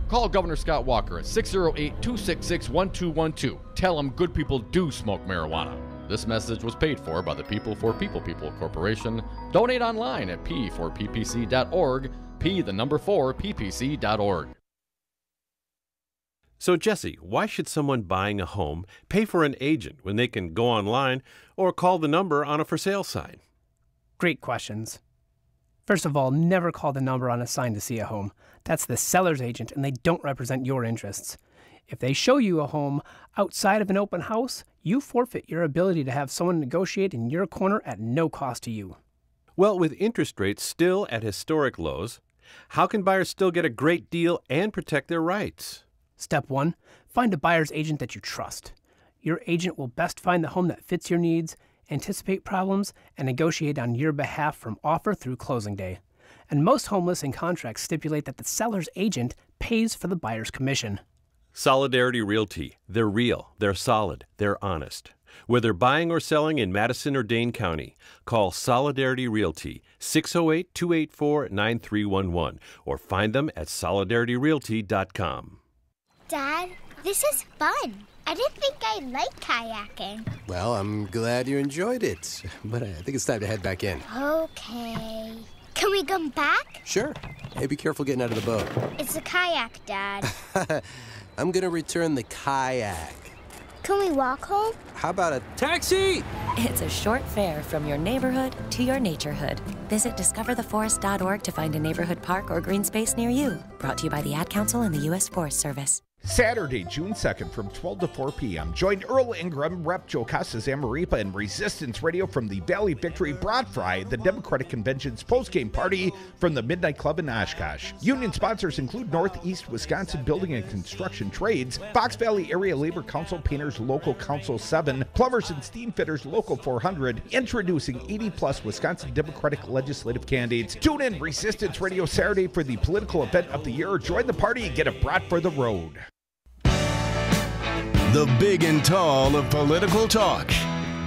[SPEAKER 6] Call Governor Scott Walker at 608-266-1212. Tell him good people do smoke marijuana. This message was paid for by the People for People Corporation. Donate online at p4ppc.org, p4ppc.org.
[SPEAKER 11] So, Jesse, why should someone buying a home pay for an agent when they can go online or call the number on a for sale sign?
[SPEAKER 12] Great questions. First of all, never call the number on a sign to see a home. That's the seller's agent, and they don't represent your interests. If they show you a home outside of an open house, you forfeit your ability to have someone negotiate in your corner at no cost to you.
[SPEAKER 11] Well, with interest rates still at historic lows, how can buyers still get a great deal and protect their rights?
[SPEAKER 12] Step 1, find a buyer's agent that you trust. Your agent will best find the home that fits your needs, anticipate problems, and negotiate on your behalf from offer through closing day. And most home listing contracts stipulate that the seller's agent pays for the buyer's commission.
[SPEAKER 11] Solidarity Realty. They're real, they're solid, they're honest. Whether buying or selling in Madison or Dane County, call Solidarity Realty, 608-284-9311, or find them at solidarityrealty.com.
[SPEAKER 25] Dad, this is fun. I didn't think I'd like kayaking.
[SPEAKER 26] Well, I'm glad you enjoyed it, but I think it's time to head back in.
[SPEAKER 25] Okay. Can we come back?
[SPEAKER 26] Sure. Hey, be careful getting out of the boat.
[SPEAKER 25] It's a kayak, Dad.
[SPEAKER 26] I'm gonna return the kayak.
[SPEAKER 25] Can we walk home?
[SPEAKER 26] How about a taxi?
[SPEAKER 27] It's a short fare from your neighborhood to your naturehood. Visit discovertheforest.org to find a neighborhood park or green space near you. Brought to you by the Ad Council and the U.S. Forest Service.
[SPEAKER 5] Saturday, June 2nd from 12 to 4 p.m. Join Earl Ingram, Rep. Joe Casas-Amaripa, and Resistance Radio from the Valley Victory Broad Fry, the Democratic Convention's postgame party from the Midnight Club in Oshkosh. Union sponsors include Northeast Wisconsin Building and Construction Trades, Fox Valley Area Labor Council Painters Local Council 7, Plumbers and Steam Fitters Local 400, introducing 80-plus Wisconsin Democratic legislative candidates. Tune in Resistance Radio Saturday for the political event of the year. Join the party and get a brat for the road.
[SPEAKER 2] The big and tall of political talk.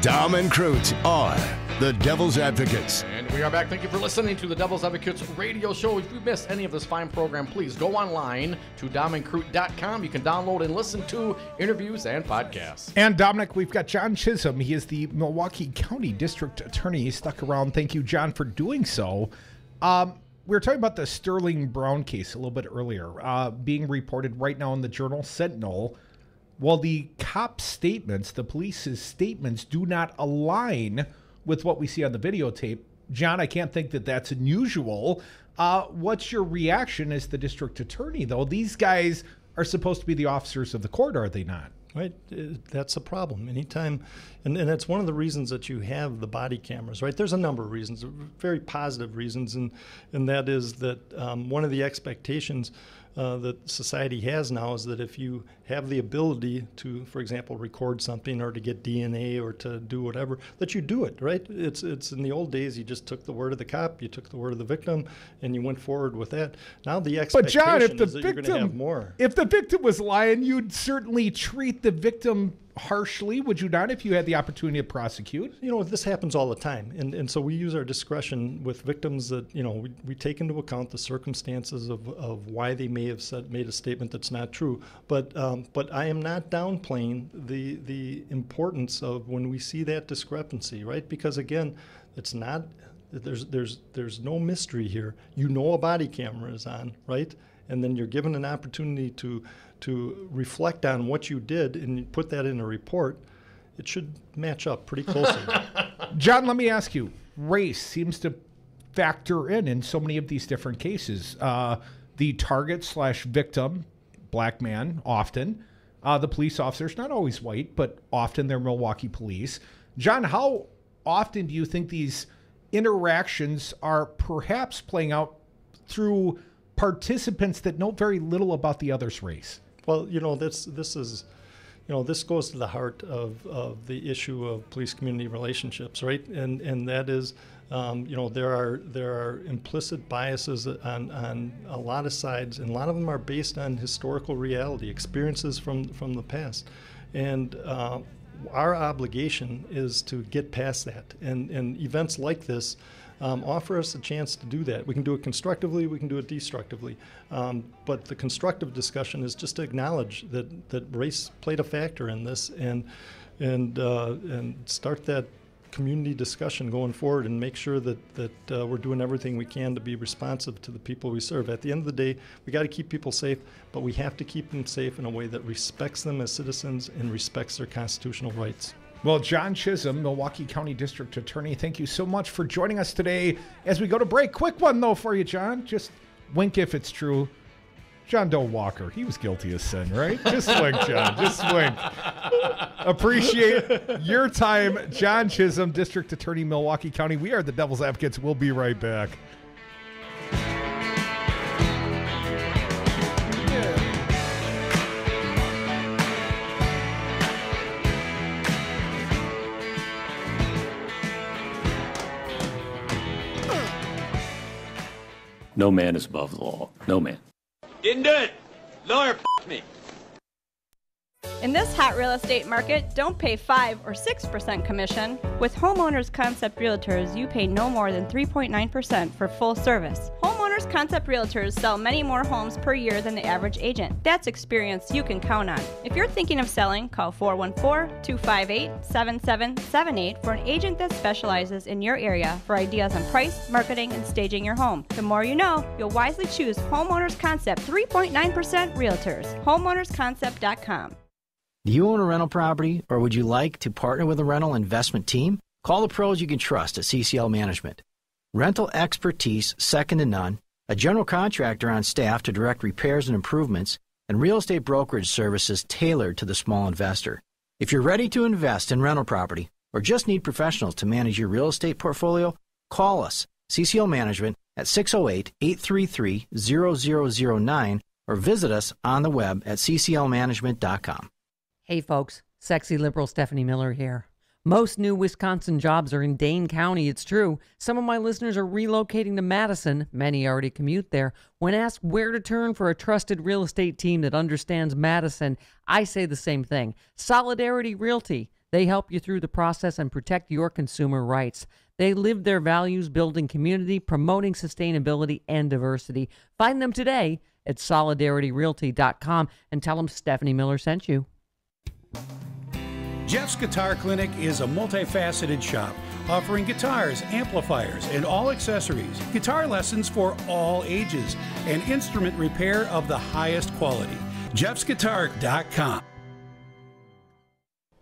[SPEAKER 2] Tom and Crute are the Devil's Advocates.
[SPEAKER 6] And we are back. Thank you for listening to the Devil's Advocates radio show. If you missed any of this fine program, please go online to domandcrute.com. You can download and listen to interviews and podcasts.
[SPEAKER 5] And Dominic, we've got John Chisholm. He is the Milwaukee County District Attorney. He stuck around. Thank you, John, for doing so. We were talking about the Sterling Brown case a little bit earlier, being reported right now in the Journal Sentinel. Well, the cops' statements, the police's statements, do not align with what we see on the videotape. John, I can't think that that's unusual. What's your reaction as the district attorney, though? These guys are supposed to be the officers of the court, are they not?
[SPEAKER 24] right? That's a problem. Anytime, and that's one of the reasons that you have the body cameras, right? There's a number of reasons, very positive reasons, and that is that one of the expectations that society has now is that if you have the ability to, for example, record something or to get DNA or to do whatever, that you do it, right? It's in the old days, you just took the word of the cop, you took the word of the victim, and you went forward with that. Now the expectation
[SPEAKER 5] But John, if the
[SPEAKER 24] is that you're going to have more.
[SPEAKER 5] If the victim was lying, you'd certainly treat the victim harshly, would you not, if you had the opportunity to prosecute?
[SPEAKER 24] You know, this happens all the time. And so we use our discretion with victims that, you know, we take into account the circumstances of why they may have made a statement that's not true. But I am not downplaying the importance of when we see that discrepancy, right? Because again, it's not, there's no mystery here. You know a body camera is on, right? And then you're given an opportunity to reflect on what you did and you put that in a report. It should match up pretty closely.
[SPEAKER 5] John, let me ask you, race seems to factor in so many of these different cases. The target/victim, black man, often. The police officers, not always white, but often they're Milwaukee police. John, how often do you think these interactions are perhaps playing out through participants that know very little about the other's race?
[SPEAKER 24] Well, you know, this is, you know, this goes to the heart of the issue of police-community relationships, right? And that is, you know, there are implicit biases on a lot of sides, and a lot of them are based on historical reality, experiences from the past, and our obligation is to get past that. And events like this offer us a chance to do that. We can do it constructively, we can do it destructively. But the constructive discussion is just to acknowledge that race played a factor in this and start that community discussion going forward and make sure that we're doing everything we can to be responsive to the people we serve. At the end of the day, we got to keep people safe, but we have to keep them safe in a way that respects them as citizens and respects their constitutional rights.
[SPEAKER 5] Well, John Chisholm, Milwaukee County District Attorney, thank you so much for joining us today as we go to break. Quick one, though, for you, John. Just wink if it's true. John Doe Walker, he was guilty of sin, right? Just wink, John. Just wink. Appreciate your time. John Chisholm, District Attorney, Milwaukee County. We are the Devil's Advocates. We'll be right back.
[SPEAKER 3] No man is above the law. No man.
[SPEAKER 10] Didn't do it. Lawyer f***ed me.
[SPEAKER 13] In this hot real estate market, don't pay 5 or 6% commission. With Homeowners Concept Realtors, you pay no more than 3.9% for full service. Homeowners Concept Realtors sell many more homes per year than the average agent. That's experience you can count on. If you're thinking of selling, call 414-258-7778 for an agent that specializes in your area for ideas on price, marketing, and staging your home. The more you know, you'll wisely choose Homeowners Concept 3.9% Realtors. HomeownersConcept.com.
[SPEAKER 15] Do you own a rental property, or would you like to partner with a rental investment team? Call the pros you can trust at CCL Management. Rental expertise second to none, a general contractor on staff to direct repairs and improvements, and real estate brokerage services tailored to the small investor. If you're ready to invest in rental property or just need professionals to manage your real estate portfolio, call us, CCL Management, at 608-833-0009 or visit us on the web at cclmanagement.com.
[SPEAKER 16] Hey folks, sexy liberal Stephanie Miller here. Most new Wisconsin jobs are in Dane County, it's true. Some of my listeners are relocating to Madison. Many already commute there. When asked where to turn for a trusted real estate team that understands Madison, I say the same thing. Solidarity Realty. They help you through the process and protect your consumer rights. They live their values building community, promoting sustainability and diversity. Find them today at solidarityrealty.com and tell them Stephanie Miller sent you.
[SPEAKER 17] Jeff's Guitar Clinic is a multifaceted shop offering guitars, amplifiers, and all accessories, guitar lessons for all ages, and instrument repair of the highest quality. Jeff'sGuitar.com.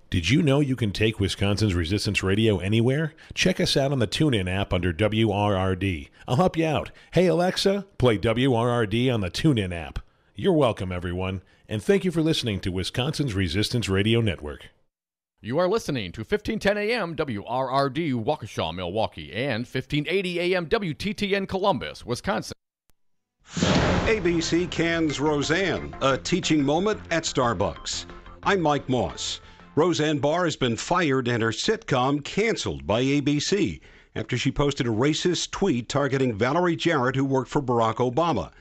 [SPEAKER 18] Did you know you can take Wisconsin's Resistance Radio anywhere? Check us out on the TuneIn app under WRRD. I'll help you out. Hey Alexa, play WRRD on the TuneIn app. You're welcome, everyone, and thank you for listening to Wisconsin's Resistance Radio Network.
[SPEAKER 6] You are listening to 1510 AM WRRD Waukesha, Milwaukee, and 1580 AM WTTN Columbus, Wisconsin.
[SPEAKER 1] ABC cans Roseanne, a teaching moment at Starbucks. I'm Mike Moss. Roseanne Barr has been fired and her sitcom canceled by ABC after she posted a racist tweet targeting Valerie Jarrett, who worked for Barack Obama.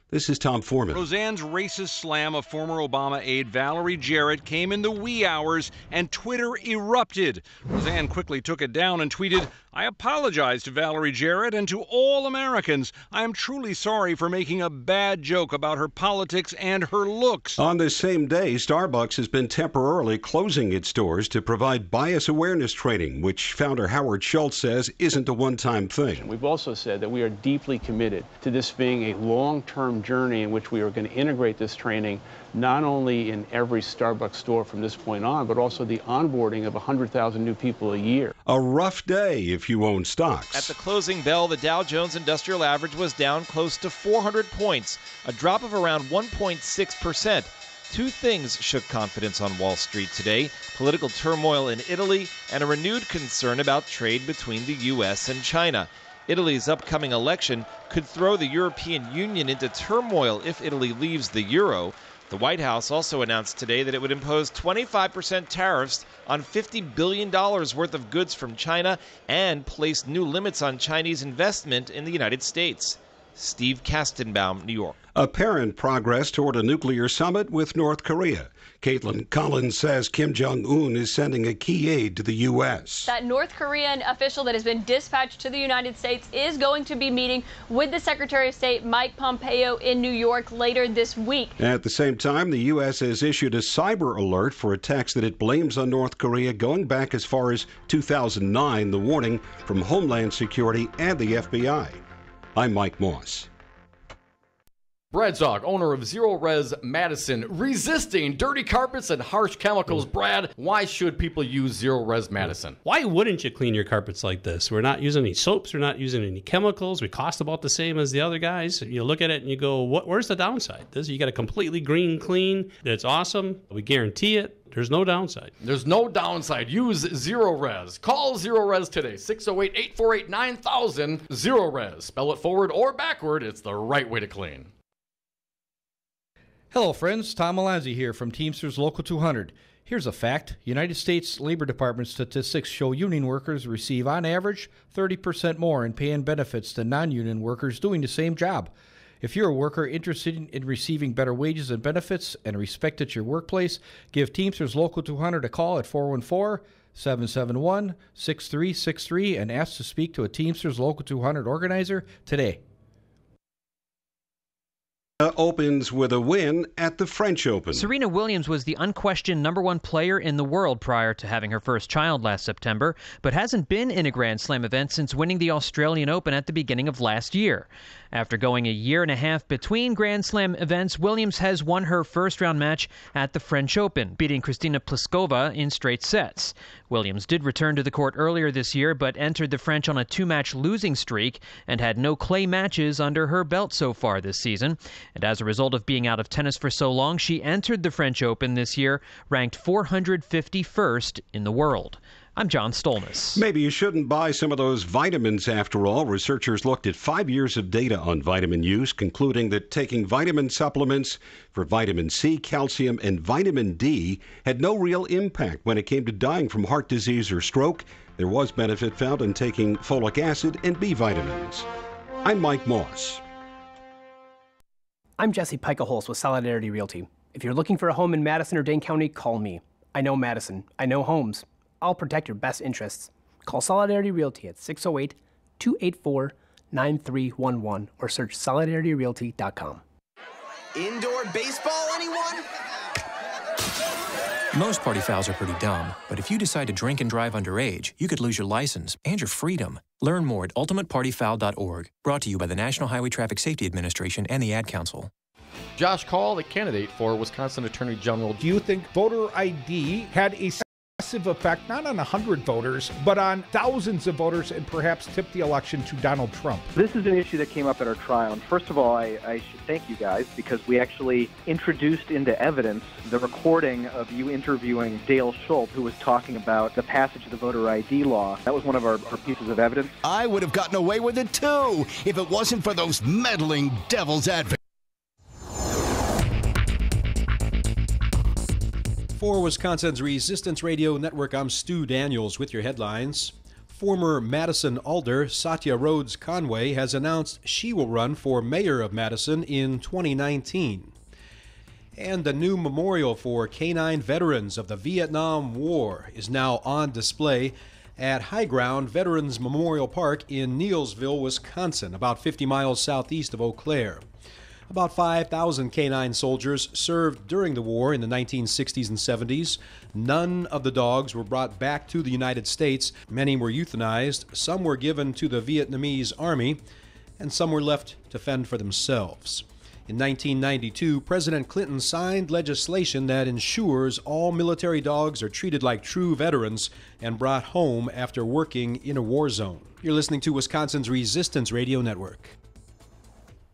[SPEAKER 1] This is Tom Foreman.
[SPEAKER 14] Roseanne's racist slam of former Obama aide Valerie Jarrett came in the wee hours, and Twitter erupted. Roseanne quickly took it down and tweeted, "I apologize to Valerie Jarrett and to all Americans. I am truly sorry for making a bad joke about her politics and her looks."
[SPEAKER 1] On this same day, Starbucks has been temporarily closing its doors to provide bias awareness training, which founder Howard Schultz says isn't a one-time thing.
[SPEAKER 19] We've also said that we are deeply committed to this being a long-term journey in which we are going to integrate this training not only in every Starbucks store from this point on, but also the onboarding of 100,000 new people a year.
[SPEAKER 1] A rough day if you own stocks.
[SPEAKER 20] At the closing bell, the Dow Jones Industrial Average was down close to 400 points, a drop of around 1.6%. Two things shook confidence on Wall Street today: political turmoil in Italy and a renewed concern about trade between the U.S. and China. Italy's upcoming election could throw the European Union into turmoil if Italy leaves the euro. The White House also announced today that it would impose 25% tariffs on $50 billion worth of goods from China and place new limits on Chinese investment in the United States. Steve Kastenbaum, New York.
[SPEAKER 1] Apparent progress toward a nuclear summit with North Korea. Caitlin Collins says Kim Jong-un is sending a key aid to the U.S.
[SPEAKER 21] That North Korean official that has been dispatched to the United States is going to be meeting with the Secretary of State Mike Pompeo in New York later this week.
[SPEAKER 1] At the same time, the U.S. has issued a cyber alert for attacks that it blames on North Korea going back as far as 2009, the warning from Homeland Security and the FBI. I'm Mike Moss.
[SPEAKER 6] Brad Zog, owner of Zero Res Madison, resisting dirty carpets and harsh chemicals. Brad, why should people use Zero Res Madison?
[SPEAKER 22] Why wouldn't you clean your carpets like this? We're not using any soaps. We're not using any chemicals. We cost about the same as the other guys. You look at it and you go, where's the downside? You got a completely green clean. It's awesome. We guarantee it. There's no downside.
[SPEAKER 6] There's no downside. Use Zero Res. Call Zero Res today. 608-848-9000. Zero Res. Spell it forward or backward. It's the right way to clean.
[SPEAKER 23] Hello, friends. Tom Alonzi here from Teamsters Local 200. Here's a fact. United States Labor Department statistics show union workers receive, on average, 30% more in pay and benefits than non-union workers doing the same job. If you're a worker interested in receiving better wages and benefits and respect at your workplace, give Teamsters Local 200 a call at 414-771-6363 and ask to speak to a Teamsters Local 200 organizer today.
[SPEAKER 1] Opens with a win at the French Open.
[SPEAKER 28] Serena Williams was the unquestioned #1 player in the world prior to having her first child last September, but hasn't been in a Grand Slam event since winning the Australian Open at the beginning of last year. After going a year and a half between Grand Slam events, Williams has won her first-round match at the French Open, beating Kristina Pliskova in straight sets. Williams did return to the court earlier this year, but entered the French on a 2-match losing streak and had no clay matches under her belt so far this season. And as a result of being out of tennis for so long, she entered the French Open this year ranked 451st in the world. I'm John Stolnis.
[SPEAKER 1] Maybe you shouldn't buy some of those vitamins after all. Researchers looked at 5 years of data on vitamin use, concluding that taking vitamin supplements for vitamin C, calcium, and vitamin D had no real impact when it came to dying from heart disease or stroke. There was benefit found in taking folic acid and B vitamins. I'm Mike Moss.
[SPEAKER 12] I'm Jesse Picaholes with Solidarity Realty. If you're looking for a home in Madison or Dane County, call me. I know Madison. I know homes. I'll protect your best interests. Call Solidarity Realty at 608-284-9311 or search solidarityrealty.com.
[SPEAKER 29] Indoor baseball, anyone?
[SPEAKER 30] Most party fouls are pretty dumb, but if you decide to drink and drive underage, you could lose your license and your freedom. Learn more at ultimatepartyfoul.org. Brought to you by the National Highway Traffic Safety Administration and the Ad Council.
[SPEAKER 6] Josh Call, the candidate for Wisconsin Attorney General.
[SPEAKER 5] Do you think voter ID had a massive effect, not on 100 voters, but on thousands of voters, and perhaps tip the election to Donald Trump?
[SPEAKER 2] This is an issue that came up at our trial. And first of all, I should thank you guys because we actually introduced into evidence the recording of you interviewing Dale Schultz, who was talking about the passage of the voter ID law. That was one of our pieces of evidence.
[SPEAKER 4] I would have gotten away with it, too, if it wasn't for those meddling devil's advocates.
[SPEAKER 7] For Wisconsin's Resistance Radio Network, I'm Stu Daniels with your headlines. Former Madison Alder Satya Rhodes Conway has announced she will run for mayor of Madison in 2019. And a new memorial for canine veterans of the Vietnam War is now on display at High Ground Veterans Memorial Park in Neillsville, Wisconsin, about 50 miles southeast of Eau Claire. About 5,000 canine soldiers served during the war in the 1960s and 70s. None of the dogs were brought back to the United States. Many were euthanized. Some were given to the Vietnamese army, and some were left to fend for themselves. In 1992, President Clinton signed legislation that ensures all military dogs are treated like true veterans and brought home after working in a war zone. You're listening to Wisconsin's Resistance Radio Network.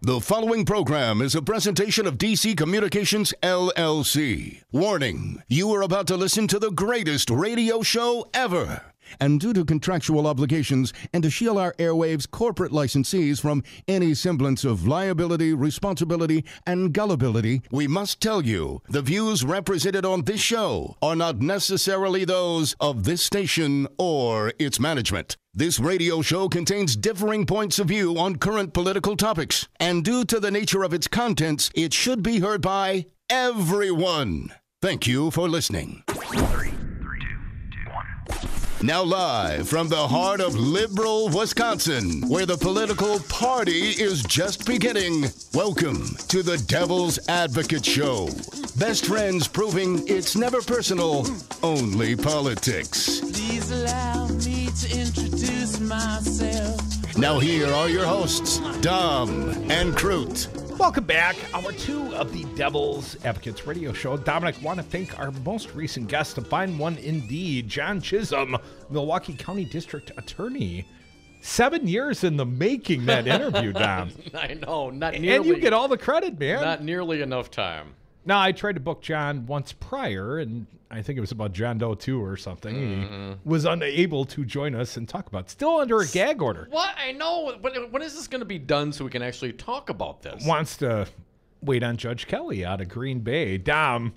[SPEAKER 4] The following program is a presentation of DC Communications, LLC. Warning, you are about to listen to the greatest radio show ever. And due to contractual obligations and to shield our airwaves' corporate licensees from any semblance of liability, responsibility, and gullibility, we must tell you the views represented on this show are not necessarily those of this station or its management. This radio show contains differing points of view on current political topics, and due to the nature of its contents, it should be heard by everyone. Thank you for listening.
[SPEAKER 8] 3, 2, 1.
[SPEAKER 4] Now live from the heart of liberal Wisconsin, where the political party is just beginning, welcome to the Devil's Advocate Show. Best friends proving it's never personal, only politics.
[SPEAKER 8] Please allow me to introduce myself.
[SPEAKER 4] Now here are your hosts, Dom and Crute.
[SPEAKER 5] Welcome back. Hour 2 of the Devil's Advocates Radio Show. Dominic, want to thank our most recent guest, a fine one indeed, John Chisholm, Milwaukee County District Attorney. 7 years in the making, that interview, Dom.
[SPEAKER 6] I know, not nearly.
[SPEAKER 5] And you get all the credit, man.
[SPEAKER 6] Not nearly enough time.
[SPEAKER 5] Now, I tried to book John once prior, and I think it was about John Doe 2 or something. He was unable to join us and talk about it. Still under a gag order.
[SPEAKER 6] What? I know. When is this going to be done so we can actually talk about this?
[SPEAKER 5] Wants to wait on Judge Kelly out of Green Bay. Dom,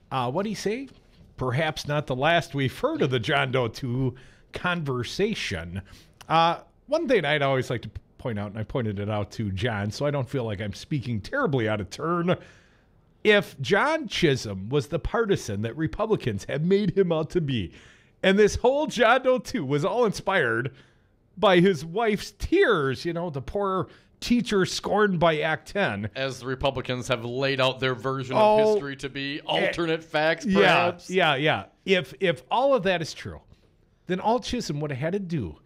[SPEAKER 5] what do you say? Perhaps not the last we've heard of the John Doe 2 conversation. One thing I'd always like to point out, and I pointed it out to John, so I don't feel like I'm speaking terribly out of turn. If John Chisholm was the partisan that Republicans have made him out to be, and this whole John Doe 2 was all inspired by his wife's tears, you know, the poor teacher scorned by Act 10.
[SPEAKER 6] As the Republicans have laid out their version of history to be alternate facts, perhaps.
[SPEAKER 5] Yeah. If all of that is true, then all Chisholm would have had to do,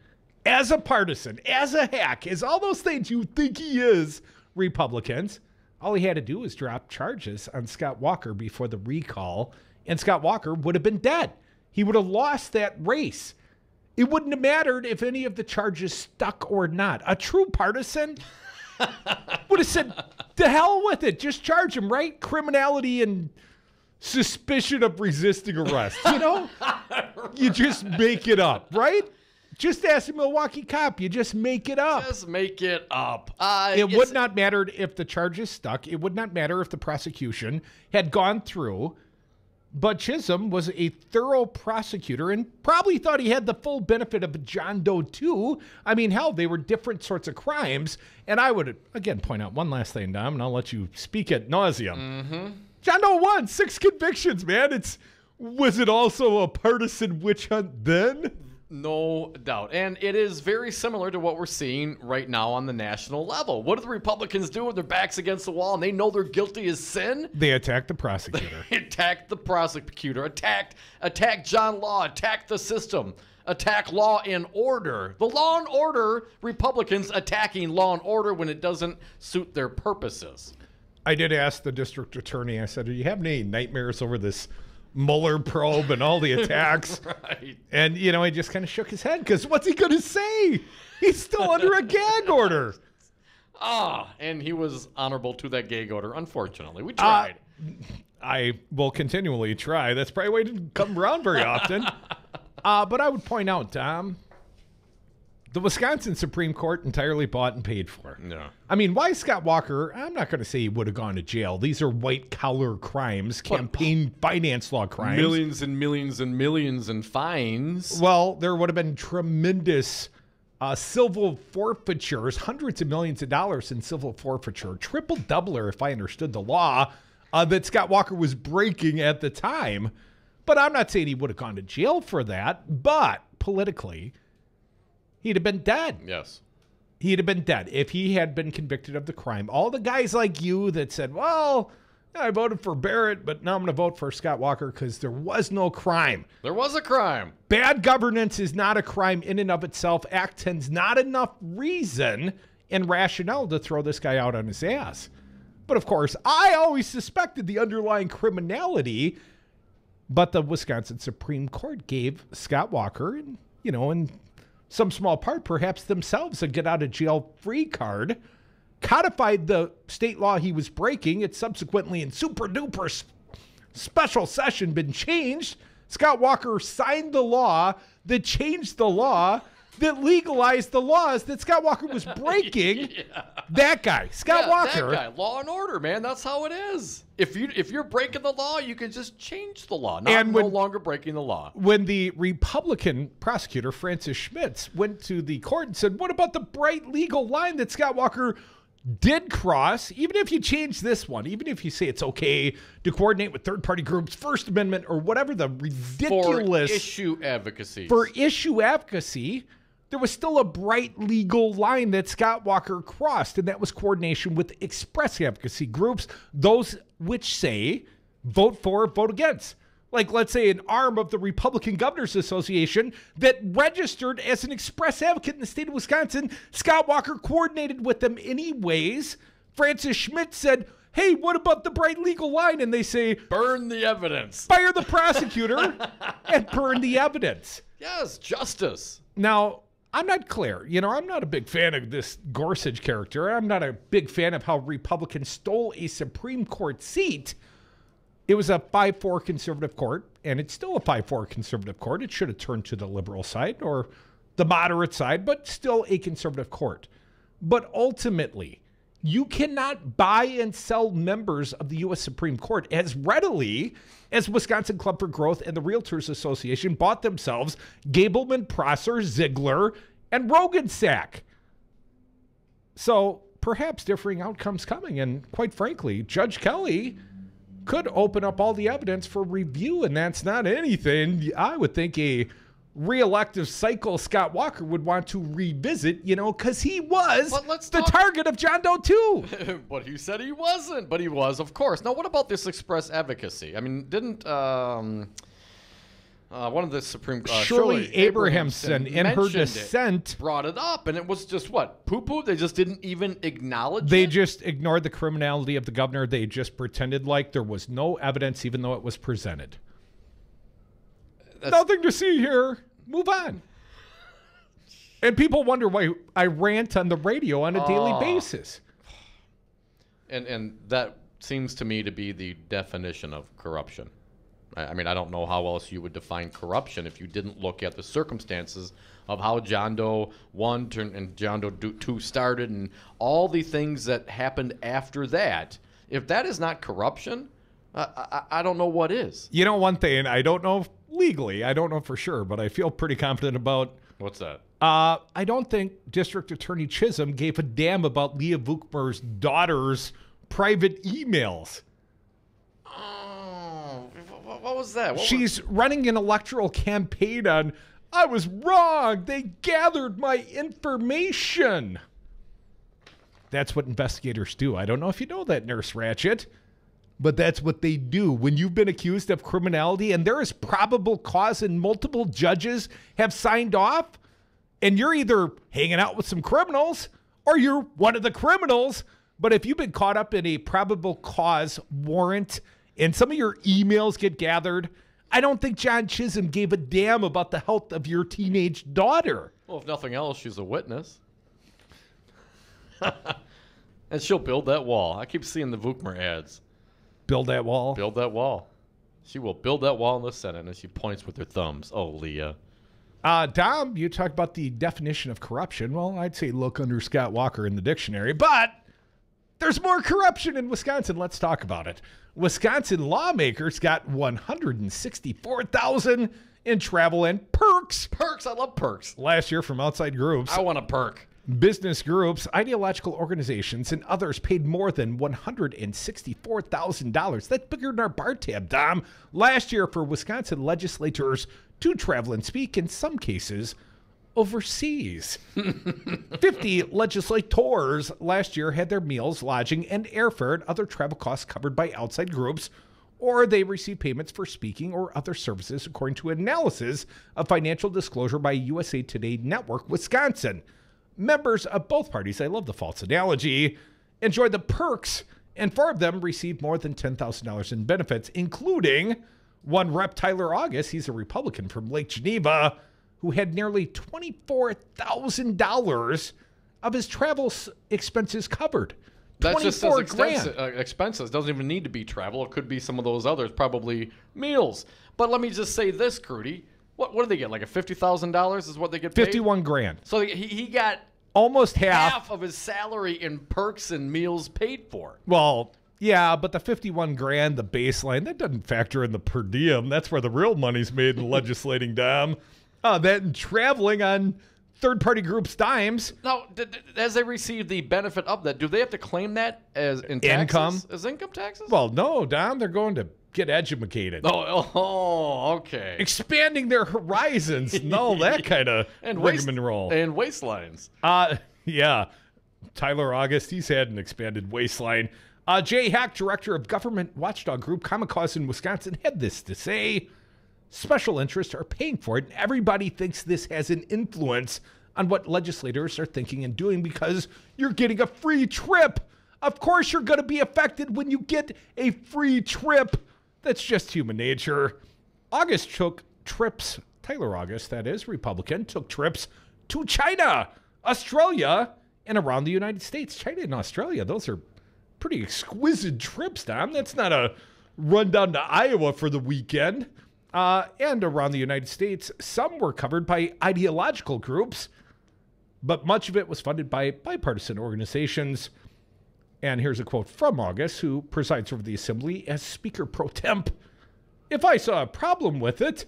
[SPEAKER 5] as a partisan, as a hack, as all those things you think he is, Republicans, all he had to do was drop charges on Scott Walker before the recall, and Scott Walker would have been dead. He would have lost that race. It wouldn't have mattered if any of the charges stuck or not. A true partisan would have said, to hell with it. Just charge him, right? Criminality and suspicion of resisting arrest. You know? You just make it up, right? Just ask a Milwaukee cop. You just make it up.
[SPEAKER 6] Just make it up.
[SPEAKER 5] It would not matter if the charges stuck. It would not matter if the prosecution had gone through. But Chisholm was a thorough prosecutor and probably thought he had the full benefit of John Doe 2. I mean, hell, they were different sorts of crimes. And I would, again, point out one last thing, Dom, and I'll let you speak ad nauseum. John Doe 1, 6 convictions, man. Was it also a partisan witch hunt then?
[SPEAKER 6] No doubt. And it is very similar to what we're seeing right now on the national level. What do the Republicans do with their backs against the wall and they know they're guilty as sin?
[SPEAKER 5] They attack the prosecutor.
[SPEAKER 6] They attack the prosecutor, attack John Law, attack the system, attack law and order. The law and order, Republicans attacking law and order when it doesn't suit their purposes.
[SPEAKER 5] I did ask the district attorney, I said, do you have any nightmares over this Mueller probe and all the attacks.
[SPEAKER 6] Right.
[SPEAKER 5] And, he just kind of shook his head because what's he going to say? He's still under a gag order.
[SPEAKER 6] And he was honorable to that gag order, unfortunately. We tried.
[SPEAKER 5] I will continually try. That's probably why it didn't come around very often. But I would point out, Tom, the Wisconsin Supreme Court entirely bought and paid for.
[SPEAKER 6] No.
[SPEAKER 5] I mean, why Scott Walker? I'm not going to say he would have gone to jail. These are white-collar crimes, campaign finance law crimes.
[SPEAKER 6] Millions and millions and millions in fines.
[SPEAKER 5] Well, there would have been tremendous civil forfeitures, hundreds of millions of dollars in civil forfeiture, triple-doubler, if I understood the law, that Scott Walker was breaking at the time. But I'm not saying he would have gone to jail for that, but politically, he'd have been dead.
[SPEAKER 6] Yes.
[SPEAKER 5] He'd have been dead if he had been convicted of the crime. All the guys like you that said, well, I voted for Barrett, but now I'm going to vote for Scott Walker because there was no crime.
[SPEAKER 6] There was a crime.
[SPEAKER 5] Bad governance is not a crime in and of itself. Act 10's not enough reason and rationale to throw this guy out on his ass. But of course, I always suspected the underlying criminality, but the Wisconsin Supreme Court gave Scott Walker, and, in some small part, perhaps themselves, a get-out-of-jail-free card, codified the state law he was breaking. It's subsequently in super-duper special session been changed. Scott Walker signed the law that changed the law that legalized the laws that Scott Walker was breaking.
[SPEAKER 6] Yeah.
[SPEAKER 5] That guy, Scott Walker.
[SPEAKER 6] That guy. Law and order, man. That's how it is. If you're breaking the law, you can just change the law. No longer breaking the law.
[SPEAKER 5] When the Republican prosecutor, Francis Schmitz, went to the court and said, what about the bright legal line that Scott Walker did cross? Even if you change this one, even if you say it's okay to coordinate with third-party groups, First Amendment, or whatever the ridiculous...
[SPEAKER 6] For issue advocacy.
[SPEAKER 5] There was still a bright legal line that Scott Walker crossed, and that was coordination with express advocacy groups, those which say vote for, vote against. Like, let's say, an arm of the Republican Governors Association that registered as an express advocate in the state of Wisconsin. Scott Walker coordinated with them anyways. Francis Schmidt said, hey, what about the bright legal line? And they say,
[SPEAKER 6] burn the evidence.
[SPEAKER 5] Fire the prosecutor and burn the evidence.
[SPEAKER 6] Yes, justice.
[SPEAKER 5] Now, I'm not clear. I'm not a big fan of this Gorsuch character. I'm not a big fan of how Republicans stole a Supreme Court seat. It was a 5-4 conservative court, and it's still a 5-4 conservative court. It should have turned to the liberal side or the moderate side, but still a conservative court. But ultimately, you cannot buy and sell members of the U.S. Supreme Court as readily as Wisconsin Club for Growth and the Realtors Association bought themselves Gableman, Prosser, Ziegler, and Rogensack. So perhaps differing outcomes coming. And quite frankly, Judge Kelly could open up all the evidence for review, and that's not anything I would think a re-elective cycle Scott Walker would want to revisit, because he was the target of John Doe too.
[SPEAKER 6] But he said he wasn't, but he was, of course. Now, what about this express advocacy? I mean, didn't one of the Supreme
[SPEAKER 5] Shirley Abrahamson in her dissent
[SPEAKER 6] brought it up, and it was just what? Poo-poo? They just didn't even acknowledge it?
[SPEAKER 5] They just ignored the criminality of the governor. They just pretended like there was no evidence, even though it was presented. Nothing to see here. Move on. And people wonder why I rant on the radio on a daily basis.
[SPEAKER 6] And that seems to me to be the definition of corruption. I mean, I don't know how else you would define corruption if you didn't look at the circumstances of how John Doe 1 and John Doe 2 started and all the things that happened after that. If that is not corruption, I don't know what is.
[SPEAKER 5] One thing, I don't know legally, I don't know for sure, but I feel pretty confident about.
[SPEAKER 6] What's that?
[SPEAKER 5] I don't think District Attorney Chisholm gave a damn about Leah Vukmer's daughter's private emails.
[SPEAKER 6] What was that?
[SPEAKER 5] She's running an electoral campaign on, I was wrong. They gathered my information. That's what investigators do. I don't know if you know that, Nurse Ratchet, but that's what they do. When you've been accused of criminality and there is probable cause and multiple judges have signed off, and you're either hanging out with some criminals or you're one of the criminals. But if you've been caught up in a probable cause warrant and some of your emails get gathered I don't think John Chisholm gave a damn about the health of your teenage daughter.
[SPEAKER 6] Well, if nothing else, she's a witness. And she'll build that wall. I keep seeing the Vukmer ads.
[SPEAKER 5] Build that wall?
[SPEAKER 6] Build that wall. She will build that wall in the Senate, and she points with her thumbs. Oh, Leah.
[SPEAKER 5] Dom, you talked about the definition of corruption. Well, I'd say look under Scott Walker in the dictionary, but there's more corruption in Wisconsin. Let's talk about it. Wisconsin lawmakers got $164,000 in travel and perks.
[SPEAKER 6] Perks, I love perks.
[SPEAKER 5] Last year from outside groups.
[SPEAKER 6] I want a perk.
[SPEAKER 5] Business groups, ideological organizations, and others paid more than $164,000. That's bigger than our bar tab, Dom. Last year for Wisconsin legislators to travel and speak, in some cases, overseas. 50 legislators last year had their meals, lodging, and airfare and other travel costs covered by outside groups, or they received payments for speaking or other services, according to analysis of financial disclosure by USA Today Network Wisconsin. Members of both parties, I love the false analogy, enjoyed the perks, and 4 of them received more than $10,000 in benefits, including one Rep. Tyler August, he's a Republican from Lake Geneva, who had nearly $24,000 of his travel expenses covered.
[SPEAKER 6] That's just as expenses. Doesn't even need to be travel. It could be some of those others, probably meals. But let me just say this, Crudy. What do they get? Like a $50,000 is what they get paid?
[SPEAKER 5] $51,000.
[SPEAKER 6] So he got
[SPEAKER 5] almost half
[SPEAKER 6] of his salary in perks and meals paid for.
[SPEAKER 5] Well, yeah, but the $51,000, the baseline, that doesn't factor in the per diem. That's where the real money's made in legislating, Dom. That and traveling on third-party groups' dimes.
[SPEAKER 6] Now, as they receive the benefit of that, do they have to claim that as in taxes?
[SPEAKER 5] Income?
[SPEAKER 6] As income taxes?
[SPEAKER 5] Well, no, Dom. They're going to get educated.
[SPEAKER 6] Oh, okay.
[SPEAKER 5] Expanding their horizons and all that kind of rigmarole.
[SPEAKER 6] And waistlines.
[SPEAKER 5] Yeah. Tyler August, he's had an expanded waistline. Jay Hack, director of government watchdog group Kamikaze in Wisconsin, had this to say. Special interests are paying for it, and everybody thinks this has an influence on what legislators are thinking and doing because you're getting a free trip. Of course you're going to be affected when you get a free trip. That's just human nature. August took trips, Tyler August, that is, Republican, took trips to China, Australia, and around the United States. China and Australia, those are pretty exquisite trips, Tom. That's not a run down to Iowa for the weekend. And around the United States, some were covered by ideological groups, but much of it was funded by bipartisan organizations. And here's a quote from August, who presides over the assembly as Speaker pro temp. If I saw a problem with it,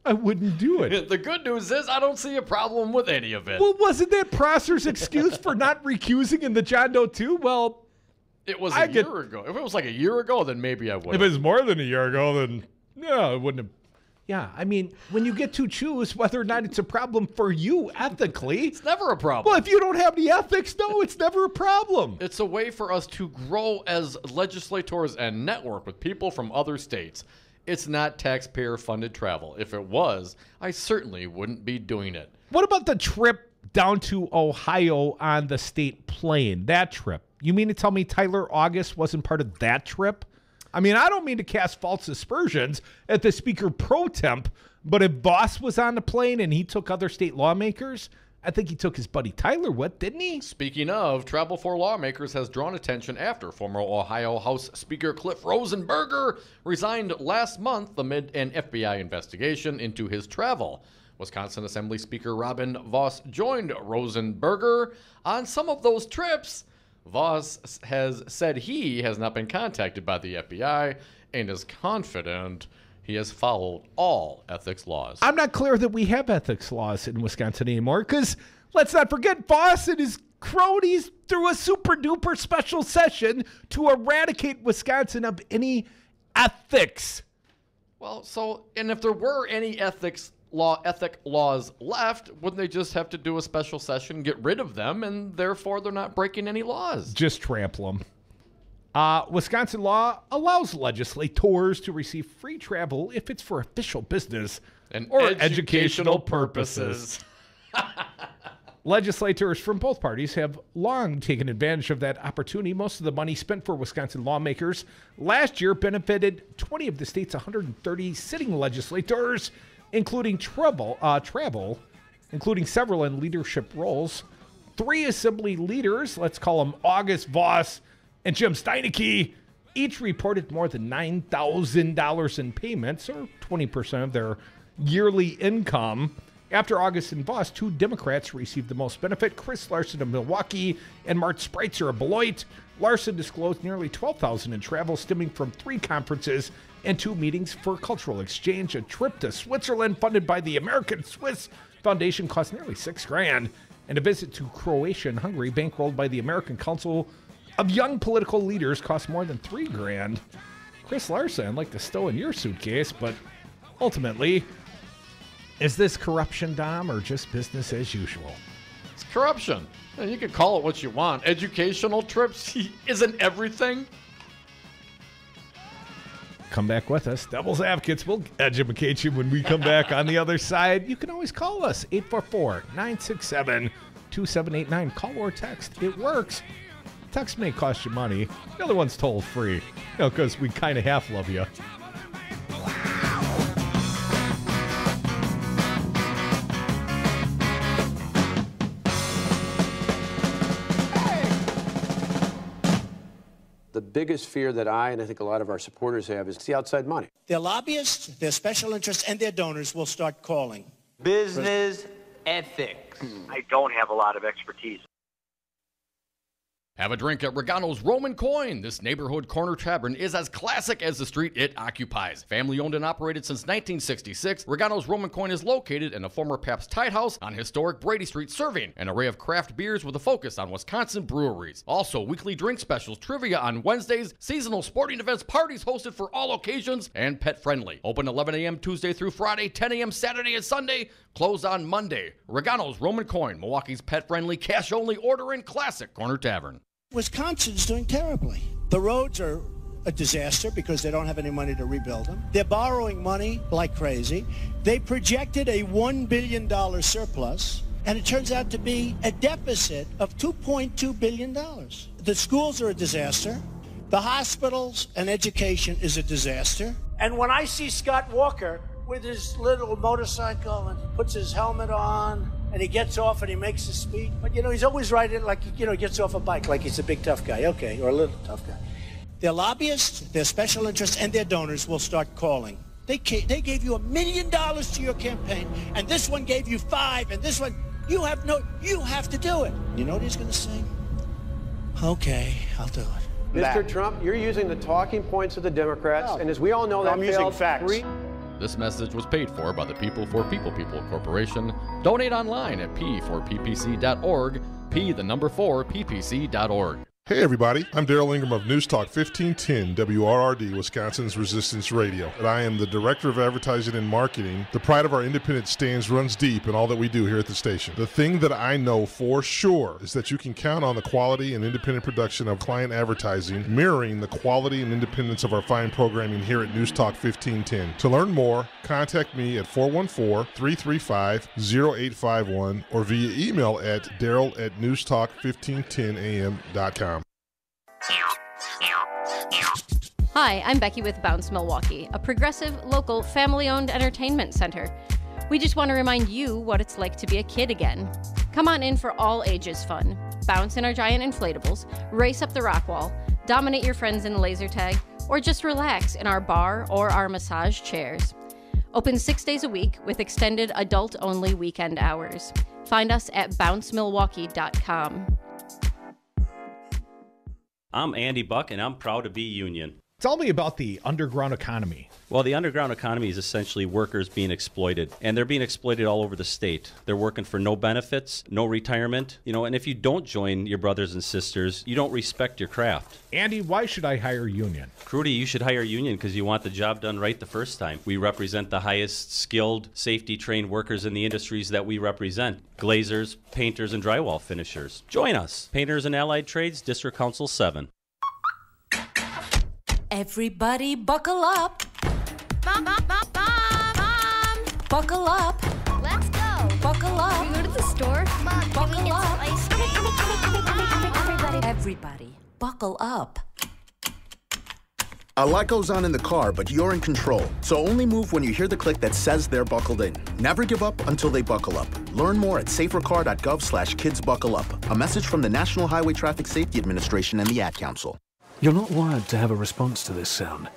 [SPEAKER 5] I wouldn't do it.
[SPEAKER 6] The good news is I don't see a problem with any of it.
[SPEAKER 5] Well, wasn't that Prosser's excuse for not recusing in the John Doe too? Well,
[SPEAKER 6] it was a year ago. If it was like a year ago, then maybe I would.
[SPEAKER 5] If it was more than a year ago, then no, it wouldn't have. Yeah, I mean, when you get to choose whether or not it's a problem for you ethically.
[SPEAKER 6] It's never a problem.
[SPEAKER 5] Well, if you don't have the ethics, no, it's never a problem.
[SPEAKER 6] It's a way for us to grow as legislators and network with people from other states. It's not taxpayer-funded travel. If it was, I certainly wouldn't be doing it.
[SPEAKER 5] What about the trip down to Ohio on the state plane? That trip. You mean to tell me Tyler August wasn't part of that trip? I mean, I don't mean to cast false aspersions at the Speaker pro temp, but if Voss was on the plane and he took other state lawmakers, I think he took his buddy Tyler with, didn't he?
[SPEAKER 6] Speaking of, travel for lawmakers has drawn attention after former Ohio House Speaker Cliff Rosenberger resigned last month amid an FBI investigation into his travel. Wisconsin Assembly Speaker Robin Voss joined Rosenberger on some of those trips. Voss has said he has not been contacted by the FBI and is confident he has followed all ethics laws.
[SPEAKER 5] I'm not clear that we have ethics laws in Wisconsin anymore because let's not forget Voss and his cronies threw a super-duper special session to eradicate Wisconsin of any ethics.
[SPEAKER 6] Well, and if there were any ethic laws left, wouldn't they just have to do a special session, get rid of them, and therefore they're not breaking any laws?
[SPEAKER 5] Just trample them. Wisconsin law allows legislators to receive free travel if it's for official business
[SPEAKER 6] and
[SPEAKER 5] or educational purposes. Legislators from both parties have long taken advantage of that opportunity. Most of the money spent for Wisconsin lawmakers last year benefited 20 of the state's 130 sitting legislators, including travel, including several in leadership roles. 3 assembly leaders, let's call them August Voss and Jim Steineke, each reported more than $9,000 in payments, or 20% of their yearly income. After August and Voss, 2 Democrats received the most benefit, Chris Larson of Milwaukee and Mart Spreitzer of Beloit. Larson disclosed nearly $12,000 in travel stemming from 3 conferences and 2 meetings for cultural exchange. A trip to Switzerland funded by the American Swiss Foundation cost nearly $6,000, and a visit to Croatia and Hungary, bankrolled by the American Council of Young Political Leaders, cost more than $3,000. Chris Larson, I'd like to stow in your suitcase, but ultimately, is this corruption, Dom, or just business as usual?
[SPEAKER 6] It's corruption. And you can call it what you want. Educational trips isn't everything.
[SPEAKER 5] Come back with us. Devil's Advocates will educate you when we come back on the other side. You can always call us, 844-967-2789. Call or text. It works. Text may cost you money. The other one's toll free, because we kind of half love you.
[SPEAKER 3] The biggest fear that I and I think a lot of our supporters have is the outside money.
[SPEAKER 9] Their lobbyists, their special interests, and their donors will start calling.
[SPEAKER 29] Business ethics.
[SPEAKER 10] I don't have a lot of expertise.
[SPEAKER 6] Have a drink at Regano's Roman Coin. This neighborhood corner tavern is as classic as the street it occupies. Family owned and operated since 1966, Regano's Roman Coin is located in a former Pabst Tide House on historic Brady Street, serving an array of craft beers with a focus on Wisconsin breweries. Also, weekly drink specials, trivia on Wednesdays, seasonal sporting events, parties hosted for all occasions, and pet friendly. Open 11 a.m. Tuesday through Friday, 10 a.m. Saturday and Sunday, closed on Monday. Regano's Roman Coin, Milwaukee's pet friendly, cash only order and classic corner tavern.
[SPEAKER 9] Wisconsin's doing terribly. The roads are a disaster because they don't have any money to rebuild them. They're borrowing money like crazy. They projected a $1 billion surplus, and it turns out to be a deficit of $2.2 billion. The schools are a disaster. The hospitals and education is a disaster. And when I see Scott Walker with his little motorcycle and puts his helmet on, and he gets off and he makes a speech. But, he's always riding like, he gets off a bike like he's a big tough guy. Okay, or a little tough guy. Their lobbyists, their special interests, and their donors will start calling. They gave you $1 million to your campaign, and this one gave you $5 million, and this one, you have to do it. You know what he's going to say? Okay, I'll do it.
[SPEAKER 3] Mr. Trump, you're using the talking points of the Democrats, and as we all know,
[SPEAKER 9] I'm using facts.
[SPEAKER 6] This message was paid for by the People for People Corporation. Donate online at p4ppc.org, p4ppc.org.
[SPEAKER 11] Hey everybody, I'm Daryl Ingram of News Talk 1510 WRRD, Wisconsin's Resistance Radio. And I am the Director of Advertising and Marketing. The pride of our independent stands runs deep in all that we do here at the station. The thing that I know for sure is that you can count on the quality and independent production of client advertising, mirroring the quality and independence of our fine programming here at News Talk 1510. To learn more, contact me at 414-335-0851 or via email at daryl@newstalk1510am.com.
[SPEAKER 13] Hi, I'm Becky with Bounce Milwaukee, a progressive, local, family-owned entertainment center. We just want to remind you what it's like to be a kid again. Come on in for all ages fun. Bounce in our giant inflatables, race up the rock wall, dominate your friends in laser tag, or just relax in our bar or our massage chairs. Open 6 days a week with extended adult-only weekend hours. Find us at bouncemilwaukee.com.
[SPEAKER 15] I'm Andy Buck, and I'm proud to be union.
[SPEAKER 5] Tell me about the underground economy.
[SPEAKER 15] Well, the underground economy is essentially workers being exploited, and they're being exploited all over the state. They're working for no benefits, no retirement, and if you don't join your brothers and sisters, you don't respect your craft.
[SPEAKER 5] Andy, why should I hire union?
[SPEAKER 15] Crudy, you should hire union because you want the job done right the first time. We represent the highest skilled, safety-trained workers in the industries that we represent. Glazers, painters, and drywall finishers. Join us. Painters and Allied Trades, District Council 7.
[SPEAKER 24] Everybody buckle up. Mom. Buckle up.
[SPEAKER 21] Let's go.
[SPEAKER 24] Buckle buckle up.
[SPEAKER 14] Can we go to the store? Mom, can we get some ice cream?
[SPEAKER 24] Everybody, buckle up.
[SPEAKER 16] A lot goes on in the car, but you're in control. So only move when you hear the click that says they're buckled in. Never give up until they buckle up. Learn more at safercar.gov/kidsbuckleup. A message from the National Highway Traffic Safety Administration and the Ad Council.
[SPEAKER 17] You're not wired to have a response to this sound.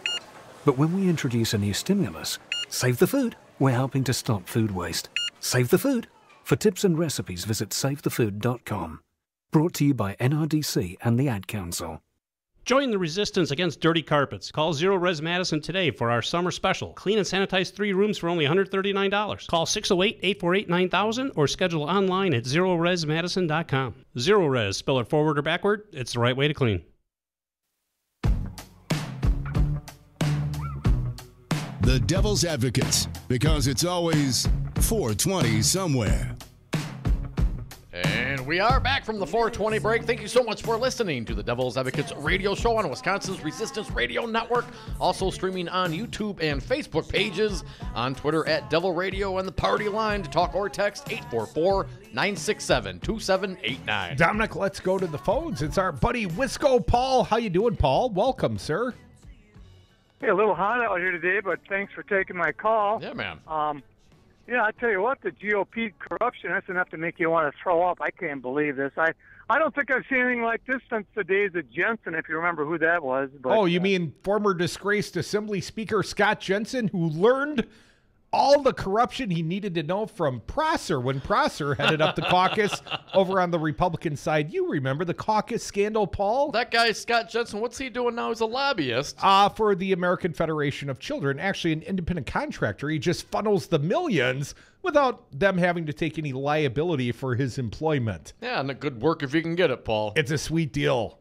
[SPEAKER 17] But when we introduce a new stimulus, save the food. We're helping to stop food waste. Save the food. For tips and recipes, visit savethefood.com. Brought to you by NRDC and the Ad Council.
[SPEAKER 18] Join the resistance against dirty carpets. Call Zero Res Madison today for our summer special. Clean and sanitize 3 rooms for only $139. Call 608-848-9000 or schedule online at zeroresmadison.com. Zero Res, spell it forward or backward, it's the right way to clean.
[SPEAKER 4] The Devil's Advocates, because it's always 420 somewhere.
[SPEAKER 6] And we are back from the 420 break. Thank you so much for listening to the Devil's Advocates radio show on Wisconsin's Resistance Radio Network. Also streaming on YouTube and Facebook pages, on Twitter at Devil Radio, and the party line to talk or text 844-967-2789.
[SPEAKER 5] Dominic, let's go to the phones. It's our buddy Wisco Paul. How you doing, Paul? Welcome, sir.
[SPEAKER 19] Hey, a little hot out here today, but thanks for taking my call.
[SPEAKER 6] Yeah, man.
[SPEAKER 19] Yeah, I tell you what, the GOP corruption, that's enough to make you want to throw up. I can't believe this. I don't think I've seen anything like this since the days of Jensen, if you remember who that was. But,
[SPEAKER 5] oh, you mean former disgraced Assembly Speaker Scott Jensen, who learned all the corruption he needed to know from Prosser when Prosser headed up the caucus over on the Republican side. You remember the caucus scandal, Paul?
[SPEAKER 6] That guy, Scott Jensen, what's he doing now? He's a lobbyist.
[SPEAKER 5] For the American Federation of Children, actually an independent contractor. He just funnels the millions without them having to take any liability for his employment.
[SPEAKER 6] Yeah, and a good work if you can get it, Paul.
[SPEAKER 5] It's a sweet deal.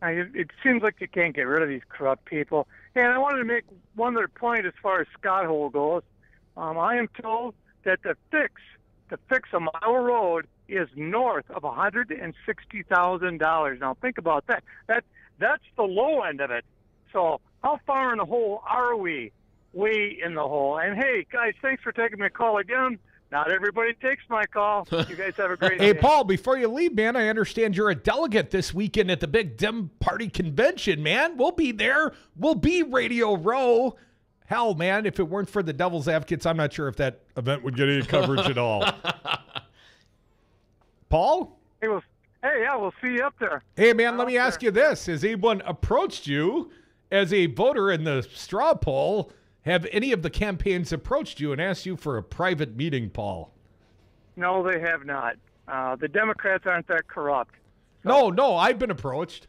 [SPEAKER 19] It seems like you can't get rid of these corrupt people. And I wanted to make one other point as far as Scott Hole goes. I am told that the fix a mile road is north of $160,000. Now think about that. That's the low end of it. So how far in the hole are we? Way in the hole. And hey, guys, thanks for taking my call again. Not everybody takes my call. You guys have a great day.
[SPEAKER 5] Hey, Paul, before you leave, man, I understand you're a delegate this weekend at the big Dem Party convention, man. We'll be there. We'll be Radio Row. Hell, man, if it weren't for the Devil's Advocates, I'm not sure if that event would get any coverage at all. Paul?
[SPEAKER 19] Hey, we'll see you up there.
[SPEAKER 5] Hey, man, let me ask you this. Has anyone approached you as a voter in the straw poll? Have any of the campaigns approached you and asked you for a private meeting, Paul?
[SPEAKER 19] No, they have not. The Democrats aren't that corrupt.
[SPEAKER 5] So. No, I've been approached.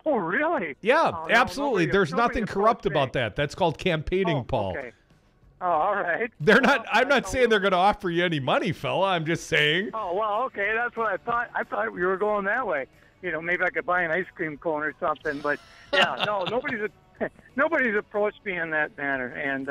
[SPEAKER 19] Oh, really?
[SPEAKER 5] Yeah, absolutely. There's nothing corrupt about that. That's called campaigning, Paul.
[SPEAKER 19] Okay. Oh, all right.
[SPEAKER 5] They're not. I'm not saying they're going to offer you any money, fella. I'm just saying.
[SPEAKER 19] Oh, well, okay. That's what I thought. I thought we were going that way. You know, maybe I could buy an ice cream cone or something. But yeah, no, nobody's approached me in that manner. And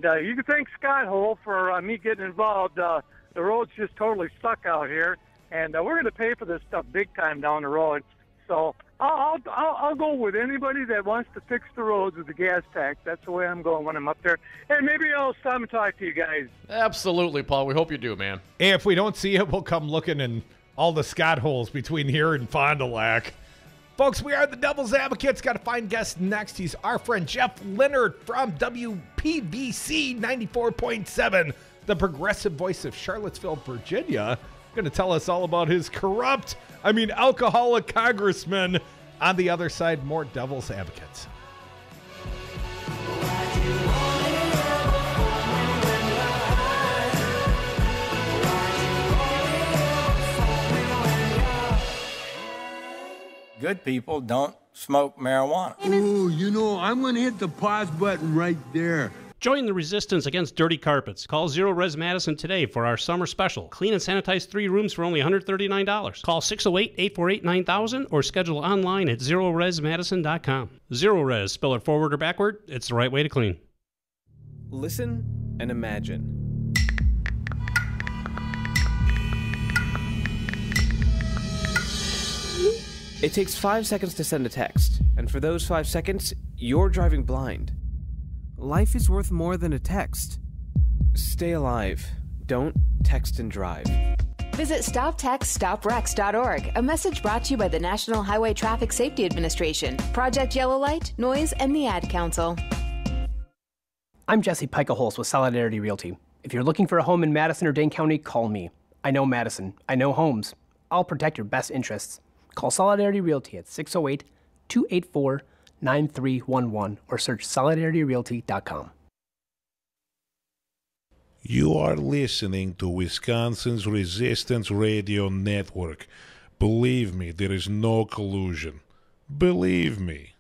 [SPEAKER 19] you can thank Scott Hole for me getting involved. The roads just totally suck out here, and we're going to pay for this stuff big time down the road. So I'll go with anybody that wants to fix the roads with the gas tax. That's the way I'm going when I'm up there. And maybe I'll stop and talk to you guys.
[SPEAKER 6] Absolutely, Paul. We hope you do, man.
[SPEAKER 5] Hey, if we don't see it, we'll come looking in all the Scott holes between here and Fond du Lac. Folks, we are the Devil's Advocates. Got a fine guest next. He's our friend Jeff Lenert from WPVC 94.7, the progressive voice of Charlottesville, Virginia. Going to tell us all about his alcoholic congressman. On the other side, more Devil's Advocates.
[SPEAKER 20] Good people don't smoke marijuana.
[SPEAKER 22] Ooh, I'm going to hit the pause button right there.
[SPEAKER 18] Join the resistance against dirty carpets. Call Zero Res Madison today for our summer special. Clean and sanitize 3 rooms for only $139. Call 608-848-9000 or schedule online at zeroresmadison.com. Zero Res, spell it forward or backward, it's the right way to clean.
[SPEAKER 25] Listen and imagine. It takes 5 seconds to send a text, and for those 5 seconds, you're driving blind. Life is worth more than a text. Stay alive. Don't text and drive.
[SPEAKER 1] Visit StopTextStopWrecks.org. A message brought to you by the National Highway Traffic Safety Administration, Project Yellow Light, Noise, and the Ad Council.
[SPEAKER 2] I'm Jesse Pica-Holz with Solidarity Realty. If you're looking for a home in Madison or Dane County, call me. I know Madison. I know homes. I'll protect your best interests. Call Solidarity Realty at 608-284-9311 or search solidarityrealty.com.
[SPEAKER 7] You are listening to Wisconsin's Resistance Radio Network. Believe me, there is no collusion. Believe me.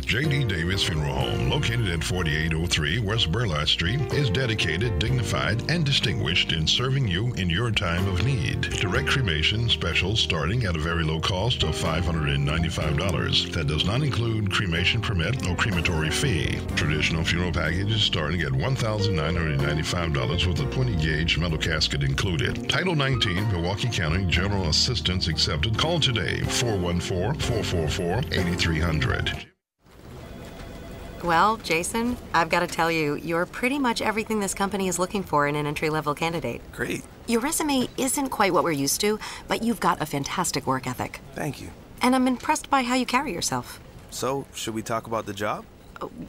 [SPEAKER 8] J.D. Davis Funeral Home, located at 4803 West Burlott Street, is dedicated, dignified, and distinguished in serving you in your time of need. Direct cremation specials starting at a very low cost of $595. That does not include cremation permit or crematory fee. Traditional funeral packages starting at $1,995 with a 20-gauge metal casket included. Title 19, Milwaukee County General Assistance accepted. Call today, 414-444-8300.
[SPEAKER 24] Well, Jason, I've got to tell you, you're pretty much everything this company is looking for in an entry-level candidate.
[SPEAKER 12] Great.
[SPEAKER 24] Your resume isn't quite what we're used to, but you've got a fantastic work ethic.
[SPEAKER 12] Thank you.
[SPEAKER 24] And I'm impressed by how you carry yourself.
[SPEAKER 12] So, should we talk about the job?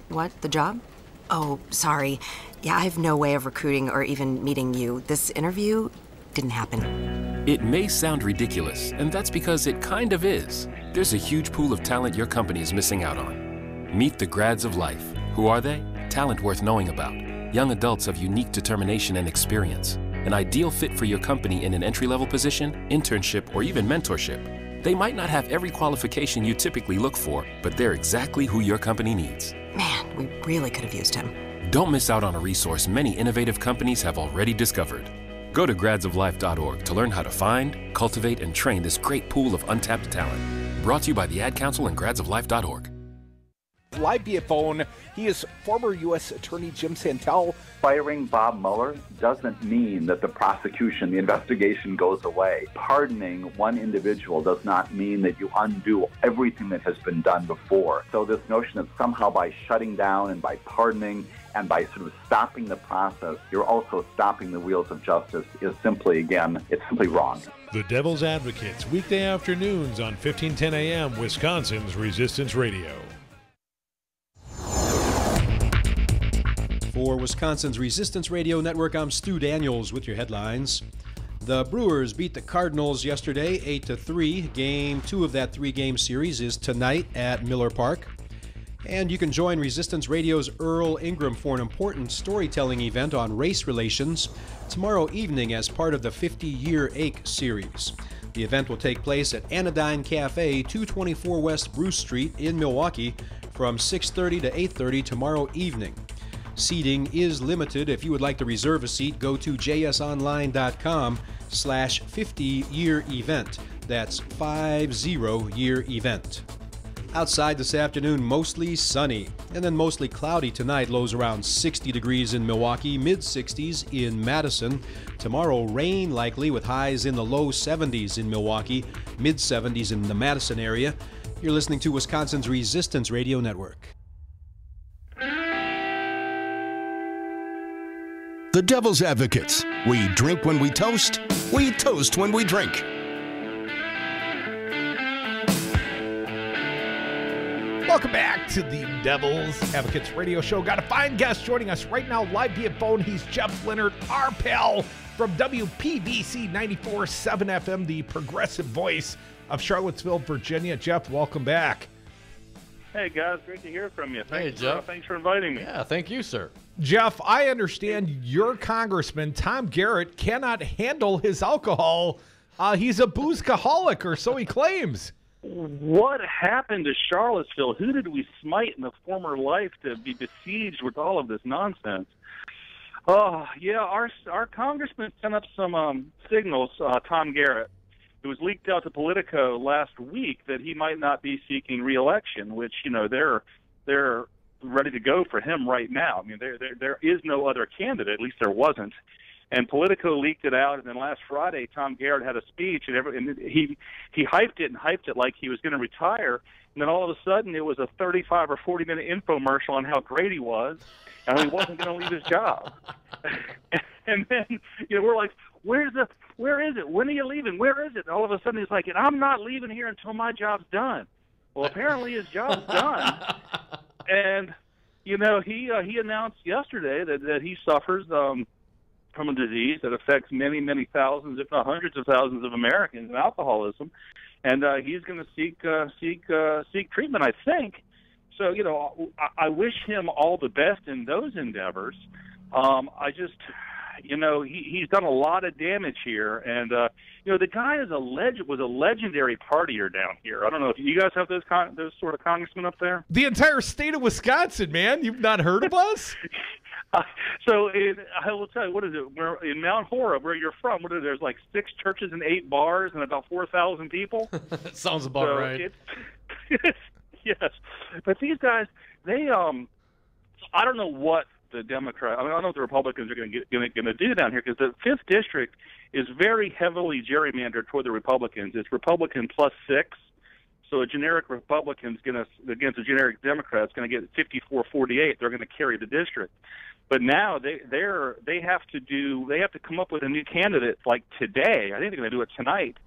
[SPEAKER 24] What? The job? Oh, sorry. Yeah, I have no way of recruiting or even meeting you. This interview didn't happen.
[SPEAKER 23] It may sound ridiculous, and that's because it kind of is. There's a huge pool of talent your company is missing out on. Meet the grads of life. Who are they? Talent worth knowing about. Young adults of unique determination and experience. An ideal fit for your company in an entry-level position, internship, or even mentorship. They might not have every qualification you typically look for, but they're exactly who your company needs.
[SPEAKER 24] Man, we really could have used him.
[SPEAKER 23] Don't miss out on a resource many innovative companies have already discovered. Go to gradsoflife.org to learn how to find, cultivate, and train this great pool of untapped talent. Brought to you by the Ad Council and gradsoflife.org.
[SPEAKER 26] Live via phone, he is former U.S. Attorney Jim Santel.
[SPEAKER 27] Firing Bob Mueller doesn't mean that the prosecution, the investigation goes away. Pardoning one individual does not mean that you undo everything that has been done before. So this notion that somehow by shutting down and by pardoning and by sort of stopping the process, you're also stopping the wheels of justice is simply, again, it's simply wrong.
[SPEAKER 7] The Devil's Advocates, weekday afternoons on 1510 a.m. Wisconsin's Resistance Radio.
[SPEAKER 28] For Wisconsin's Resistance Radio Network, I'm Stu Daniels with your headlines. The Brewers beat the Cardinals yesterday 8-3. Game 2 of that 3-game series is tonight at Miller Park. And you can join Resistance Radio's Earl Ingram for an important storytelling event on race relations tomorrow evening as part of the 50-Year Ache series. The event will take place at Anodyne Cafe, 224 West Bruce Street in Milwaukee from 6:30 to 8:30 tomorrow evening. Seating is limited. If you would like to reserve a seat, go to jsonline.com/50-year event. That's 50-year event. Outside this afternoon, mostly sunny, and then mostly cloudy tonight. Lows around 60 degrees in Milwaukee, mid-60s in Madison. Tomorrow, rain likely with highs in the low 70s in Milwaukee, mid-70s in the Madison area. You're listening to Wisconsin's Resistance Radio Network.
[SPEAKER 4] The Devil's Advocates. We drink when we toast when we drink.
[SPEAKER 5] Welcome back to the Devil's Advocates Radio Show. Got a fine guest joining us right now live via phone. He's Jeff Lenert, our pal from WPBC 94.7 FM, the progressive voice of Charlottesville, Virginia. Jeff, welcome back.
[SPEAKER 30] Hey, guys. Great to hear from you.
[SPEAKER 6] Hey, Jeff.
[SPEAKER 30] Thanks for inviting me.
[SPEAKER 6] Yeah, thank you, sir.
[SPEAKER 5] Jeff, I understand your congressman, Tom Garrett, cannot handle his alcohol. He's a boozaholic, or so he claims.
[SPEAKER 30] What happened to Charlottesville? Who did we smite in the former life to be besieged with all of this nonsense? Oh, yeah, our congressman sent up some signals, Tom Garrett. It was leaked out to Politico last week that he might not be seeking re-election, which, you know, they're ready to go for him right now. I mean, there is no other candidate, at least there wasn't. And Politico leaked it out, and then last Friday, Tom Garrett had a speech, and he hyped it like he was going to retire. And then all of a sudden, it was a 35 or 40-minute infomercial on how great he was, and he wasn't going to leave his job. And then, we're like, where is it? When are you leaving? Where is it? And all of a sudden he's like, and I'm not leaving here until my job's done. Well, apparently his job's done. And, he announced yesterday that he suffers from a disease that affects many, many thousands, if not hundreds of thousands of Americans, alcoholism. And he's going to seek treatment, I think. So, I wish him all the best in those endeavors. I just, he's done a lot of damage here. And, the guy was a legendary partier down here. I don't know if you guys have those sort of congressmen up there.
[SPEAKER 5] The entire state of Wisconsin, man. You've not heard of us?
[SPEAKER 30] I will tell you, what is it? We're in Mount Horeb, where you're from. There's like 6 churches and 8 bars and about 4,000 people.
[SPEAKER 6] Sounds about right.
[SPEAKER 30] Yes, but these guys, they I don't know what the Democrats. I don't know what the Republicans are going to do down here, because the 5th district is very heavily gerrymandered toward the Republicans. It's Republican plus 6. So a generic Republican's against a generic Democrat's going to get 54-48. They're going to carry the district. But now they have to come up with a new candidate like today. I think they're going to do it tonight,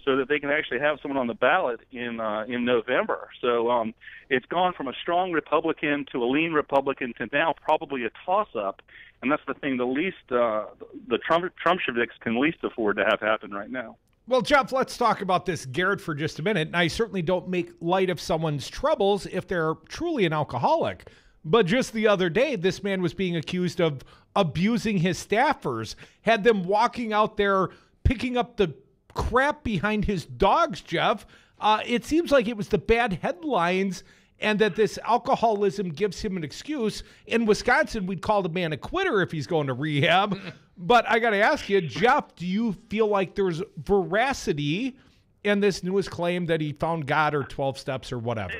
[SPEAKER 30] so that they can actually have someone on the ballot in November. So it's gone from a strong Republican to a lean Republican to now probably a toss-up, and that's the thing the Trump-sheviks can least afford to have happen right now.
[SPEAKER 5] Well, Jeff, let's talk about this Garrett for just a minute. And I certainly don't make light of someone's troubles if they're truly an alcoholic. But just the other day, this man was being accused of abusing his staffers, had them walking out there picking up the crap behind his dogs, Jeff. It seems like it was the bad headlines and that this alcoholism gives him an excuse. In Wisconsin, we'd call the man a quitter if he's going to rehab. But I got to ask you, Jeff, do you feel like there's veracity in this newest claim that he found God or 12 steps or whatever?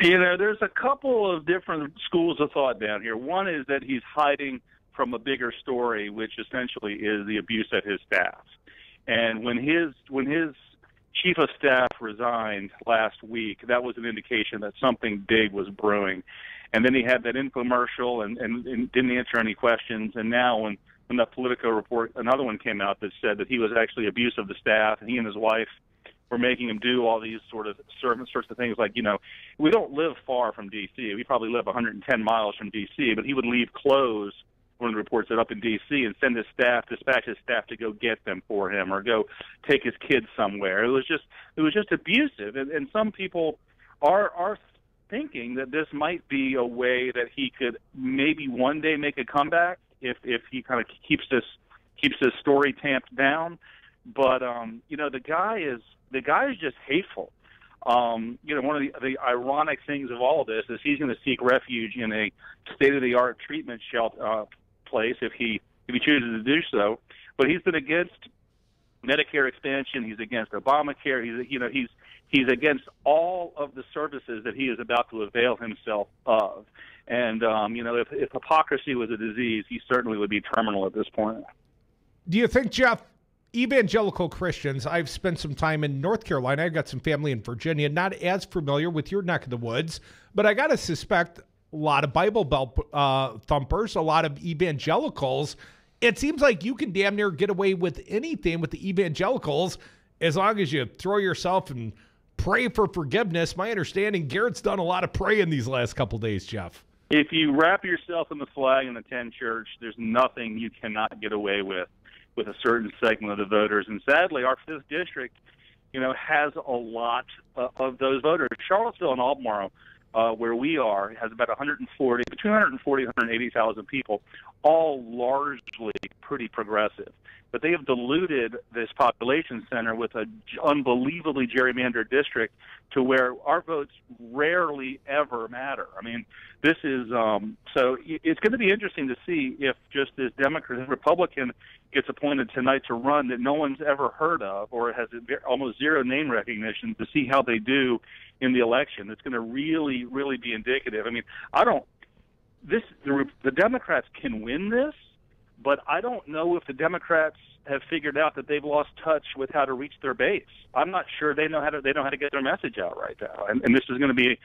[SPEAKER 30] There's a couple of different schools of thought down here. One is that he's hiding from a bigger story, which essentially is the abuse at his staff. And when his chief of staff resigned last week, that was an indication that something big was brewing. And then he had that infomercial and didn't answer any questions. And now when the Politico report, another one came out that said that he was actually abusive of the staff, and he and his wife were making him do all these sorts of things. Like, we don't live far from D.C. We probably live 110 miles from D.C., but he would leave clothes, one of the reports said, up in D.C. and send dispatch his staff to go get them for him or go take his kids somewhere. It was just abusive. And some people are thinking that this might be a way that he could maybe one day make a comeback if he kind of keeps this story tamped down. But the guy is just hateful. One of the ironic things of all of this is he's going to seek refuge in a state-of-the-art treatment shelter place if he chooses to do so. But he's been against Medicare expansion. He's against Obamacare. He's against all of the services that he is about to avail himself of. And if hypocrisy was a disease, he certainly would be terminal at this point.
[SPEAKER 5] Do you think, Jeff, evangelical Christians, I've spent some time in North Carolina, I've got some family in Virginia, not as familiar with your neck of the woods, but I got to suspect a lot of Bible Belt thumpers, a lot of evangelicals. It seems like you can damn near get away with anything with the evangelicals as long as you throw yourself and pray for forgiveness. My understanding, Garrett's done a lot of praying these last couple days, Jeff.
[SPEAKER 30] If you wrap yourself in the flag and attend church, there's nothing you cannot get away with a certain segment of the voters. And sadly, our 5th district, has a lot of those voters. Charlottesville and Albemarle, where we are, has about between 140 and 180,000 people, all largely pretty progressive. But they have diluted this population center with an unbelievably gerrymandered district to where our votes rarely ever matter. I mean, this is so it's going to be interesting to see if just this Republican gets appointed tonight to run that no one's ever heard of or has almost zero name recognition, to see how they do in the election. It's going to really, really be indicative. I mean, the Democrats can win this, but I don't know if the Democrats have figured out that they've lost touch with how to reach their base. I'm not sure they know how to get their message out right now. And this is going to be,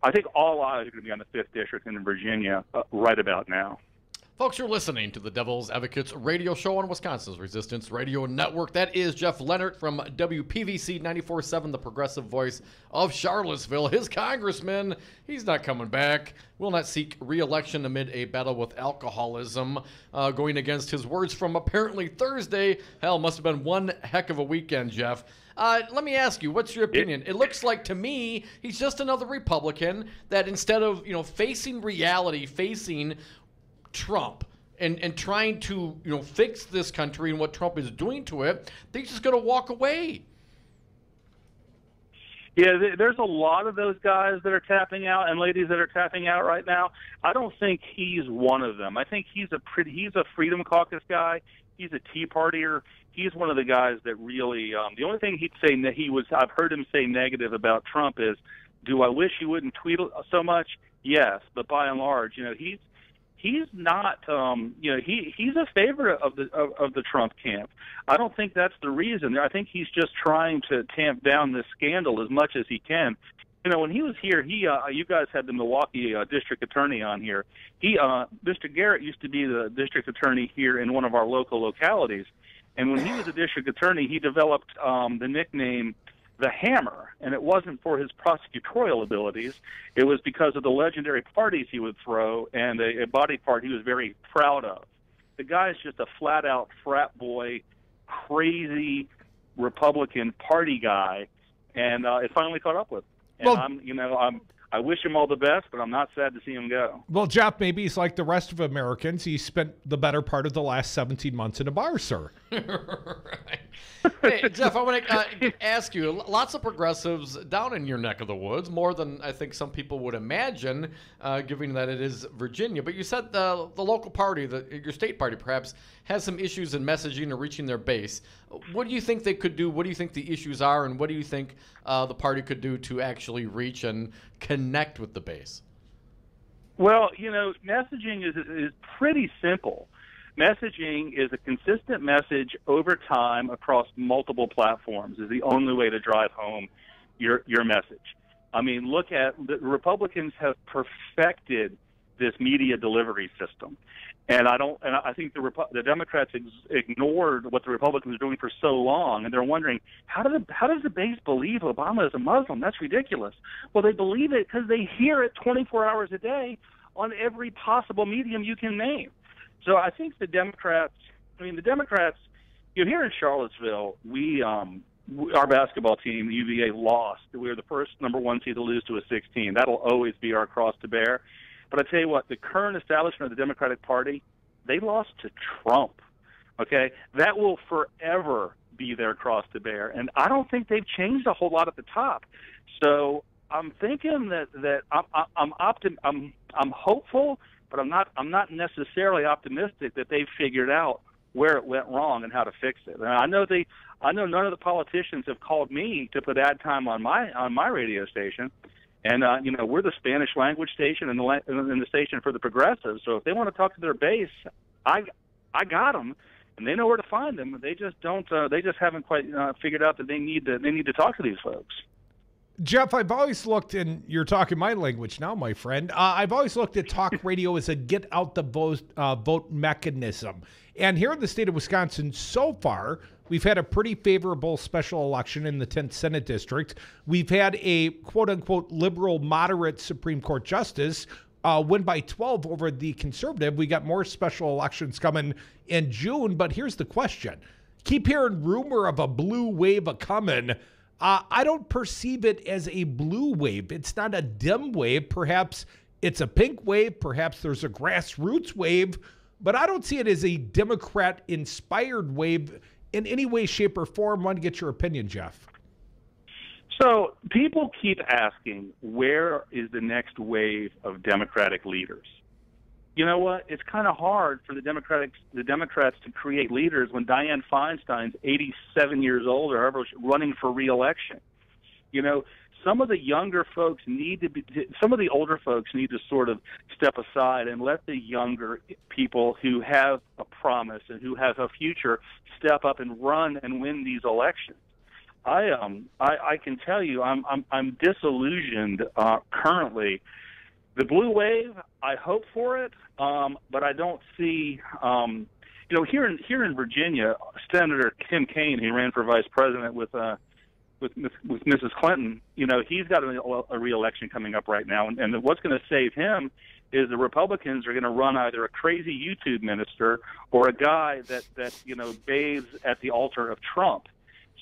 [SPEAKER 30] I think all eyes are going to be on the 5th district in Virginia right about now.
[SPEAKER 6] Folks, you're listening to the Devil's Advocates radio show on Wisconsin's Resistance Radio Network. That is Jeff Lenert from WPVC 94.7, the progressive voice of Charlottesville. His congressman, he's not coming back, will not seek re-election amid a battle with alcoholism, going against his words from apparently Thursday. Hell, must have been one heck of a weekend, Jeff. Let me ask you, what's your opinion? It looks like to me he's just another Republican that instead of, facing reality, facing Trump and trying to fix this country and what Trump is doing to it, they're just going to walk away.
[SPEAKER 30] Yeah, there's a lot of those guys that are tapping out and ladies that are tapping out right now. I don't think he's one of them. I think he's a Freedom Caucus guy. He's a Tea Partier. He's one of the guys that really the only thing he'd say I've heard him say negative about Trump is, do I wish he wouldn't tweet so much? Yes, but by and large, he's not, he's a favorite of the Trump camp. I don't think that's the reason. I think he's just trying to tamp down this scandal as much as he can. When he was here, you guys had the Milwaukee district attorney on here. Mr. Garrett used to be the district attorney here in one of our local localities. And when he was a district attorney, he developed the nickname the Hammer, and it wasn't for his prosecutorial abilities. It was because of the legendary parties he would throw and a body part he was very proud of. The guy's just a flat-out frat boy, crazy Republican party guy, and it finally caught up with him. And I wish him all the best, but I'm not sad to see him go.
[SPEAKER 5] Well, Jeff, maybe he's like the rest of Americans. He spent the better part of the last 17 months in a bar, sir.
[SPEAKER 6] Right. Hey, Jeff, I want to ask you, lots of progressives down in your neck of the woods, more than I think some people would imagine, given that it is Virginia. But you said the local party, your state party perhaps, has some issues in messaging or reaching their base. What do you think they could do? What do you think the issues are? And what do you think the party could do to actually reach and connect with the base?
[SPEAKER 30] Well, messaging is pretty simple. Messaging is a consistent message over time across multiple platforms is the only way to drive home your message. I mean, look at the Republicans have perfected this media delivery system. And I think the Democrats ignored what the Republicans were doing for so long, and they're wondering, how does the base believe Obama is a Muslim? That's ridiculous. Well, they believe it because they hear it 24 hours a day on every possible medium you can name. So I think the Democrats, here in Charlottesville, our basketball team, UVA, lost. We were the first number one seed to lose to a 16. That'll always be our cross to bear. But I tell you what, the current establishment of the Democratic Party, they lost to Trump. Okay? That will forever be their cross to bear. And I don't think they've changed a whole lot at the top. So I'm thinking that I'm hopeful, but I'm not necessarily optimistic that they've figured out where it went wrong and how to fix it. And I know none of the politicians have called me to put ad time on my radio station. And, we're the Spanish language station and the station for the progressives. So if they want to talk to their base, I got them, and they know where to find them. They just don't. They just haven't quite figured out that they need to talk to these folks.
[SPEAKER 5] Jeff, I've always looked, and you're talking my language now, my friend. I've always looked at talk radio as a get out the vote mechanism. And here in the state of Wisconsin, so far, we've had a pretty favorable special election in the 10th Senate District. We've had a quote-unquote liberal moderate Supreme Court justice win by 12 over the conservative. We got more special elections coming in June. But here's the question. Keep hearing rumor of a blue wave a-coming. I don't perceive it as a blue wave. It's not a dim wave. Perhaps it's a pink wave. Perhaps there's a grassroots wave. But I don't see it as a Democrat-inspired wave in any way, shape, or form. I want to get your opinion, Jeff.
[SPEAKER 30] So people keep asking, where is the next wave of Democratic leaders? You know what? It's kind of hard for the Democrats to create leaders when Dianne Feinstein's 87 years old or ever running for re-election. Some of the younger folks some of the older folks need to sort of step aside and let the younger people who have a promise and who have a future step up and run and win these elections. I can tell you I'm disillusioned currently The blue wave, I hope for it, but I don't see. Here in Virginia, Senator Tim Kaine, he ran for vice president with Mrs. Clinton. He's got a re-election coming up right now, and what's going to save him is the Republicans are going to run either a crazy YouTube minister or a guy that bathes at the altar of Trump.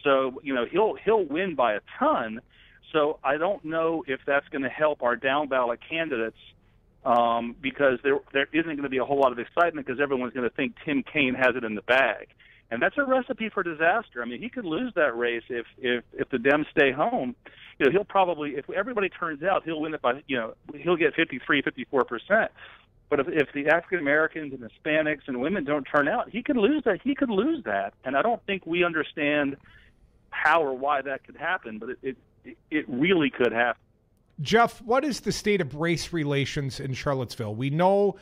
[SPEAKER 30] So he'll win by a ton. So I don't know if that's going to help our down ballot candidates because there isn't going to be a whole lot of excitement because everyone's going to think Tim Kaine has it in the bag. And that's a recipe for disaster. I mean, he could lose that race if the Dems stay home. He'll probably, if everybody turns out, he'll win it by, he'll get 53, 54%. But if the African Americans and Hispanics and women don't turn out, he could lose that. He could lose that. And I don't think we understand how or why that could happen, but it really could happen.
[SPEAKER 5] Jeff, what is the state of race relations in Charlottesville? We know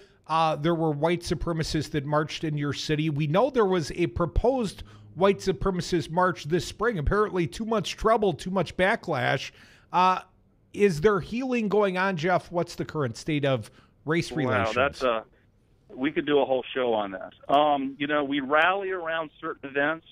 [SPEAKER 5] there were white supremacists that marched in your city. We know there was a proposed white supremacist march this spring. Apparently too much trouble, too much backlash. Is there healing going on, Jeff? What's the current state of race relations?
[SPEAKER 30] Wow, we could do a whole show on that. We rally around certain events.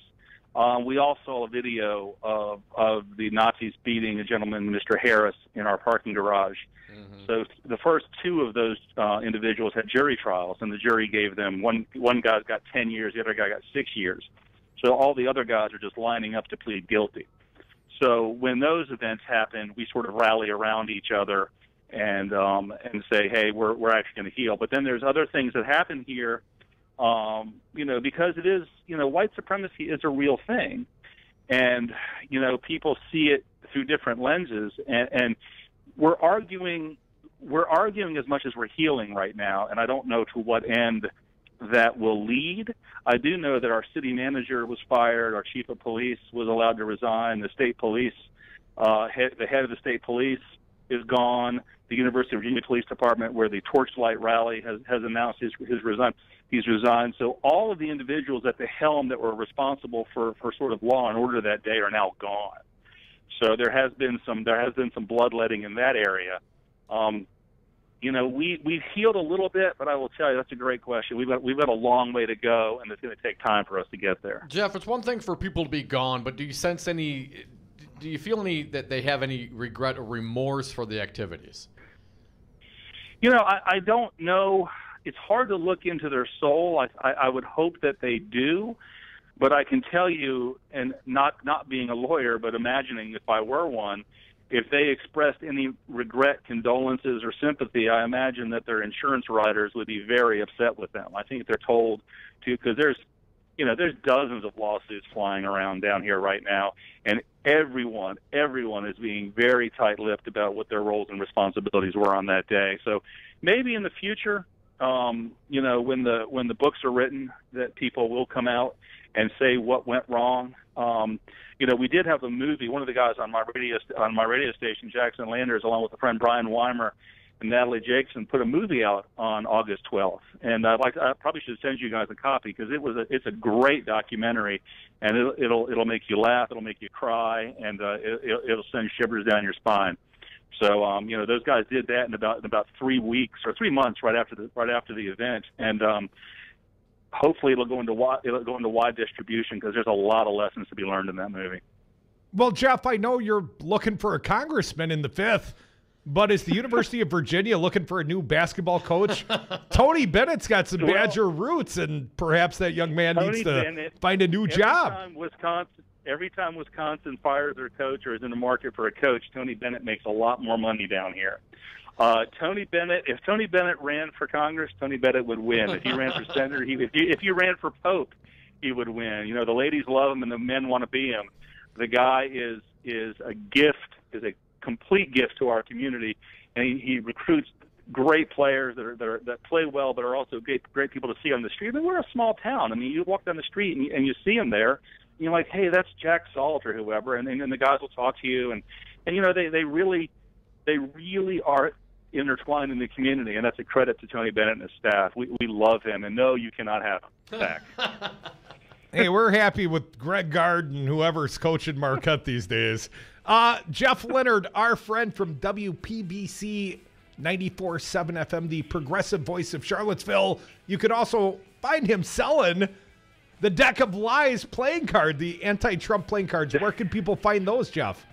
[SPEAKER 30] We all saw a video of the Nazis beating a gentleman, Mr. Harris, in our parking garage. Mm-hmm. So the first two of those individuals had jury trials, and the jury gave them one guy got 10 years, the other guy got 6 years. So all the other guys are just lining up to plead guilty. So when those events happen, we sort of rally around each other and say, hey, we're actually going to heal. But then there's other things that happen here. Because it is, white supremacy is a real thing, and people see it through different lenses, and we're arguing as much as we're healing right now, and I don't know to what end that will lead. I do know that our city manager was fired, our chief of police was allowed to resign, the state police, the head of the state police is gone. The University of Virginia Police Department, where the Torchlight rally has announced he's resigned. So all of the individuals at the helm that were responsible for sort of law and order that day are now gone. So there has been some bloodletting in that area. We've healed a little bit, but I will tell you that's a great question. We've got a long way to go, and it's going to take time for us to get there.
[SPEAKER 6] Jeff, it's one thing for people to be gone, but do you sense any? Do you feel that they have any regret or remorse for the activities?
[SPEAKER 30] I don't know. It's hard to look into their soul. I would hope that they do, but I can tell you, and not being a lawyer, but imagining if I were one, if they expressed any regret, condolences, or sympathy, I imagine that their insurance riders would be very upset with them. I think they're told to, because there's dozens of lawsuits flying around down here right now, and everyone is being very tight-lipped about what their roles and responsibilities were on that day. So maybe in the future, when the books are written, that people will come out and say what went wrong. We did have a movie. One of the guys on my radio station, Jackson Landers, along with a friend Brian Weimer and Natalie Jackson, put a movie out on August 12th, and I probably should send you guys a copy because it's a great documentary, and it'll make you laugh, it'll make you cry, and it'll send shivers down your spine. So those guys did that in about 3 weeks or 3 months right after the event, and hopefully it'll go into wide distribution because there's a lot of lessons to be learned in that movie.
[SPEAKER 5] Well, Jeff, I know you're looking for a congressman in the 5th. But is the University of Virginia looking for a new basketball coach? Tony Bennett's got some Badger roots, and perhaps that young man needs to find a new job.
[SPEAKER 30] Every time Wisconsin fires their coach or is in the market for a coach, Tony Bennett makes a lot more money down here. If Tony Bennett ran for Congress, Tony Bennett would win. If he ran for senator, if you ran for Pope, he would win. The ladies love him and the men want to be him. The guy is a gift, is a complete gift to our community, and he recruits great players that play well, but are also great people to see on the street. I mean, we're a small town. I mean, you walk down the street and you see him there, and you're like, hey, that's Jack Salt or whoever, and the guys will talk to you, and they really are intertwined in the community, and that's a credit to Tony Bennett and his staff. We love him, and no, you cannot have him back.
[SPEAKER 5] Hey, we're happy with Greg Gard and whoever's coaching Marquette these days. Jeff Lenert, our friend from WPBC 94.7 FM, the progressive voice of Charlottesville. You can also find him selling the Deck of Lies playing card, the anti-Trump playing cards. Where can people find those, Jeff?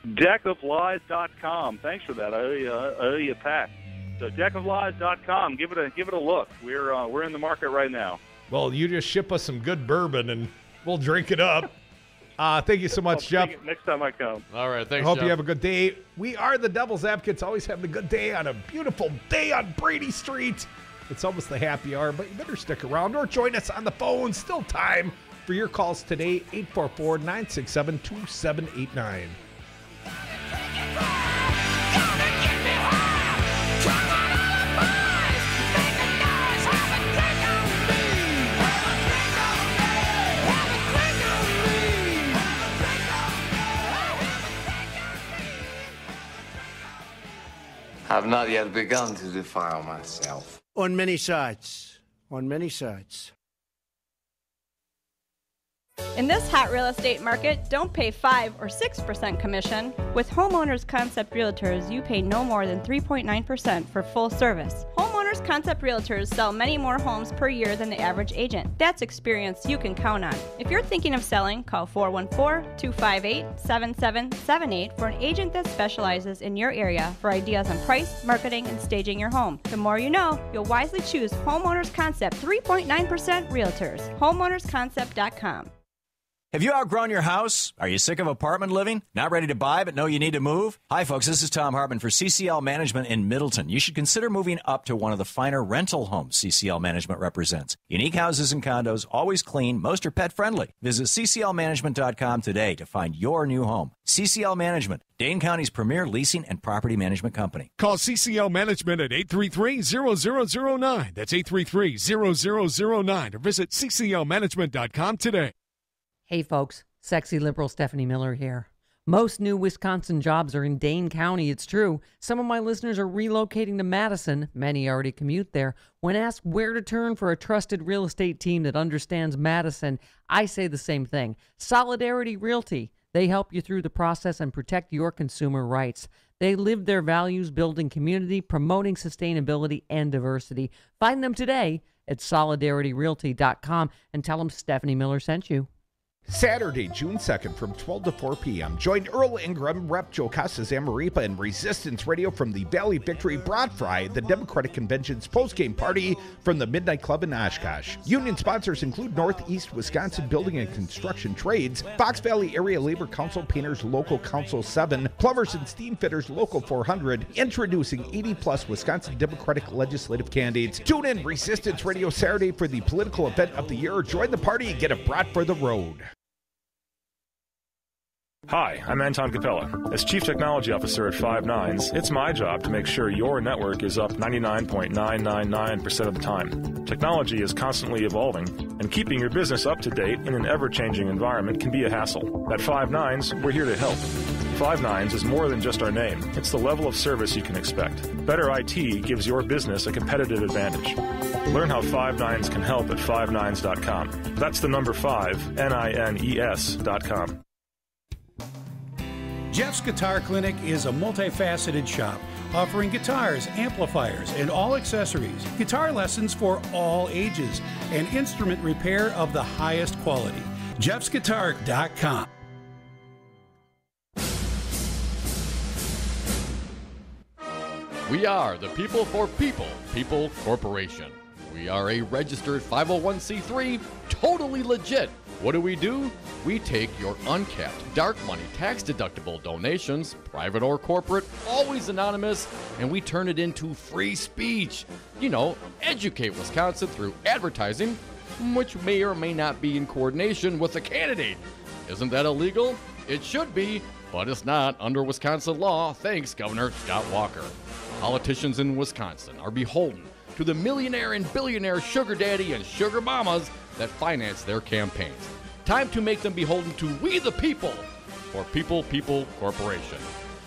[SPEAKER 30] Deckoflies.com. Thanks for that. I owe you a pack. So deckoflies.com. Give it a look. We're in the market right now.
[SPEAKER 5] Well, you just ship us some good bourbon and we'll drink it up. Thank you so much, Jeff.
[SPEAKER 30] Next time I come.
[SPEAKER 6] All right, thanks,
[SPEAKER 5] I hope
[SPEAKER 6] Jeff.
[SPEAKER 5] you have a good day. We are the Devil's Advocates, always having a good day on a beautiful day on Brady Street. It's almost the happy hour, but you better stick around or join us on the phone. Still time for your calls today, 844-967-2789.
[SPEAKER 3] I've not yet begun to defile myself.
[SPEAKER 9] On many sides. On many sides.
[SPEAKER 10] In this hot real estate market, don't pay 5 or 6% commission. With Homeowners Concept Realtors, you pay no more than 3.9% for full service. Homeowners Concept Realtors sell many more homes per year than the average agent. That's experience you can count on. If you're thinking of selling, call 414-258-7778 for an agent that specializes in your area for ideas on price, marketing, and staging your home. The more you know, you'll wisely choose Homeowners Concept 3.9% Realtors. HomeownersConcept.com.
[SPEAKER 11] Have you outgrown your house? Are you sick of apartment living? Not ready to buy but know you need to move? Hi folks, this is Tom Hartman for CCL Management in Middleton. You should consider moving up to one of the finer rental homes CCL Management represents. Unique houses and condos, always clean, most are pet friendly. Visit cclmanagement.com today to find your new home. CCL Management, Dane County's premier leasing and property management company.
[SPEAKER 13] Call CCL Management at 833-0009. That's 833-0009 or visit cclmanagement.com today.
[SPEAKER 14] Hey folks, sexy liberal Stephanie Miller here. Most new Wisconsin jobs are in Dane County, it's true. Some of my listeners are relocating to Madison. Many already commute there. When asked where to turn for a trusted real estate team that understands Madison, I say the same thing. Solidarity Realty. They help you through the process and protect your consumer rights. They live their values, building community, promoting sustainability and diversity. Find them today at solidarityrealty.com and tell them Stephanie Miller sent you.
[SPEAKER 5] Saturday, June 2nd from 12 to 4 p.m. Join Earl Ingram, Rep. Joe Casas-Amaripa, and Resistance Radio from the Valley Victory Broad Fry, the Democratic Convention's postgame party from the Midnight Club in Oshkosh. Union sponsors include Northeast Wisconsin Building and Construction Trades, Fox Valley Area Labor Council Painters Local Council 7, Plumbers and Steam Fitters Local 400, introducing 80-plus Wisconsin Democratic legislative candidates. Tune in Resistance Radio Saturday for the political event of the year. Join the party and get a brat for the road.
[SPEAKER 15] Hi, I'm Anton Capella. As Chief Technology Officer at Five Nines, it's my job to make sure your network is up 99.999% of the time. Technology is constantly evolving, and keeping your business up to date in an ever-changing environment can be a hassle. At Five Nines, we're here to help. Five Nines is more than just our name. It's the level of service you can expect. Better IT gives your business a competitive advantage. Learn how Five Nines can help at fivenines.com. That's the number 5, NINES.com.
[SPEAKER 16] Jeff's Guitar Clinic is a multifaceted shop offering guitars, amplifiers, and all accessories, guitar lessons for all ages, and instrument repair of the highest quality. Jeff'sGuitar.com.
[SPEAKER 6] We are the People for People Corporation. We are a registered 501c3, totally legit. What do? We take your uncapped, dark money, tax-deductible donations, private or corporate, always anonymous, and we turn it into free speech. You know, educate Wisconsin through advertising, which may or may not be in coordination with the candidate. Isn't that illegal? It should be, but it's not under Wisconsin law, thanks Governor Scott Walker. Politicians in Wisconsin are beholden to the millionaire and billionaire sugar daddy and sugar mamas that finance their campaigns. Time to make them beholden to we the people for People Corporation.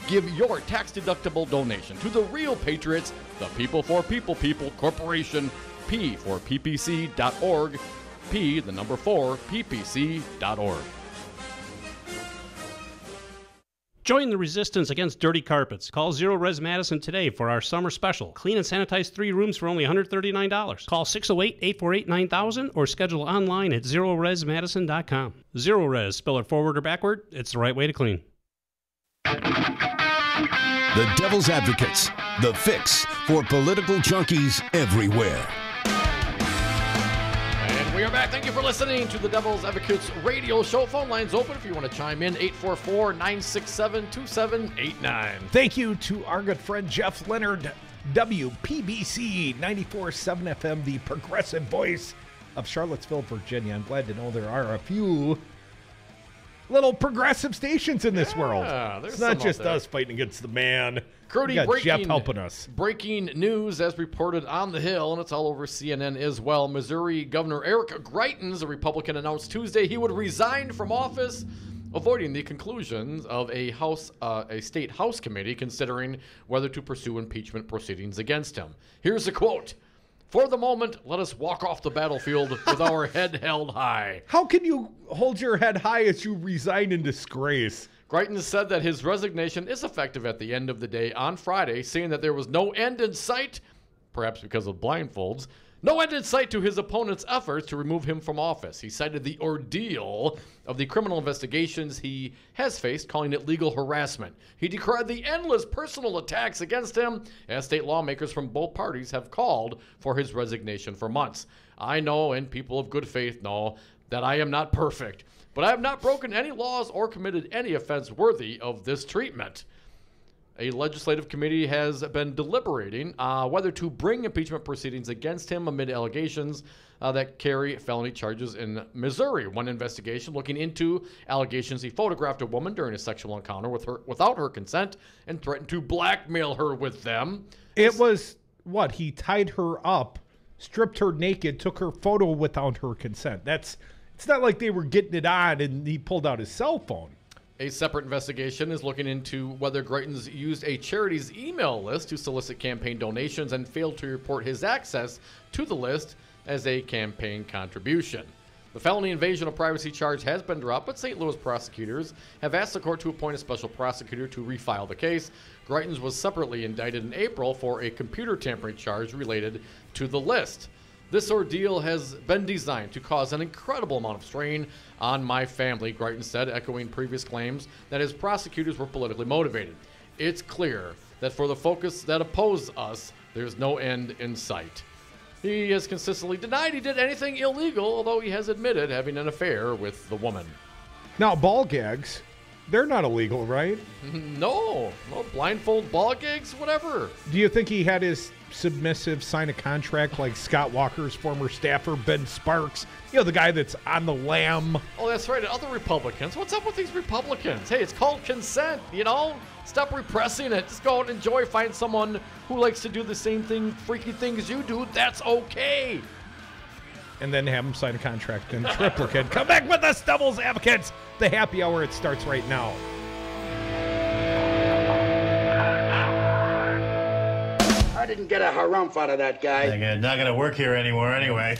[SPEAKER 6] Give your tax-deductible donation to the real patriots, the People for People Corporation, P for ppc.org, P, the number 4, ppc.org.
[SPEAKER 1] Join the resistance against dirty carpets. Call Zero Res Madison today for our summer special. Clean and sanitize 3 rooms for only $139. Call 608-848-9000 or schedule online at ZeroResMadison.com. Zero Res, spell it forward or backward, it's the right way to clean.
[SPEAKER 4] The Devil's Advocates, the fix for political junkies everywhere.
[SPEAKER 6] And we are back. Thank you for listening to the Devil's Advocates radio show. Phone lines open if you want to chime in, 844-967-2789.
[SPEAKER 5] Thank you to our good friend Jeff Lenert, WPBC 94.7 FM, the progressive voice of Charlottesville, Virginia. I'm glad to know there are a few little progressive stations in this world. It's not just us fighting against the man.
[SPEAKER 6] Cody,
[SPEAKER 5] we got Jeff helping us.
[SPEAKER 6] Breaking news as reported on the Hill, and it's all over CNN as well. Missouri Governor Eric Greitens, a Republican, announced Tuesday he would resign from office, avoiding the conclusions of a state House committee considering whether to pursue impeachment proceedings against him. Here's a quote. For the moment, let us walk off the battlefield with our head held high.
[SPEAKER 5] How can you hold your head high as you resign in disgrace?
[SPEAKER 6] Greitens said that his resignation is effective at the end of the day on Friday, saying that there was no end in sight, perhaps because of blindfolds, no end in sight to his opponent's efforts to remove him from office. He cited the ordeal of the criminal investigations he has faced, calling it legal harassment. He decried the endless personal attacks against him, as state lawmakers from both parties have called for his resignation for months. I know, and people of good faith know, that I am not perfect, but I have not broken any laws or committed any offense worthy of this treatment. A legislative committee has been deliberating whether to bring impeachment proceedings against him amid allegations that carry felony charges in Missouri. One investigation looking into allegations he photographed a woman during a sexual encounter with her without her consent and threatened to blackmail her with them.
[SPEAKER 5] It was, what, he tied her up, stripped her naked, took her photo without her consent. It's not like they were getting it on and he pulled out his cell phone.
[SPEAKER 6] A separate investigation is looking into whether Greitens used a charity's email list to solicit campaign donations and failed to report his access to the list as a campaign contribution. The felony invasion of privacy charge has been dropped, but St. Louis prosecutors have asked the court to appoint a special prosecutor to refile the case. Greitens was separately indicted in April for a computer tampering charge related to the list. This ordeal has been designed to cause an incredible amount of strain on my family, Greitens said, echoing previous claims that his prosecutors were politically motivated. It's clear that for the folks that oppose us, there's no end in sight. He has consistently denied he did anything illegal, although he has admitted having an affair with the woman.
[SPEAKER 5] Now, ball gags, they're not illegal, right?
[SPEAKER 6] No blindfold ball gags, whatever.
[SPEAKER 5] Do you think he had his submissive sign a contract like Scott Walker's former staffer, Ben Sparks? You know, the guy that's on the lam.
[SPEAKER 6] Oh, that's right. Other Republicans. What's up with these Republicans? Hey, it's called consent, you know? Stop repressing it. Just go out and enjoy. Find someone who likes to do the same thing, freaky things you do. That's okay.
[SPEAKER 5] And then have him sign a contract in triplicate. Come back with us, Devil's Advocates. The happy hour, it starts right now.
[SPEAKER 2] I didn't get a harumph out of that guy.
[SPEAKER 17] Not going to work here anymore anyway.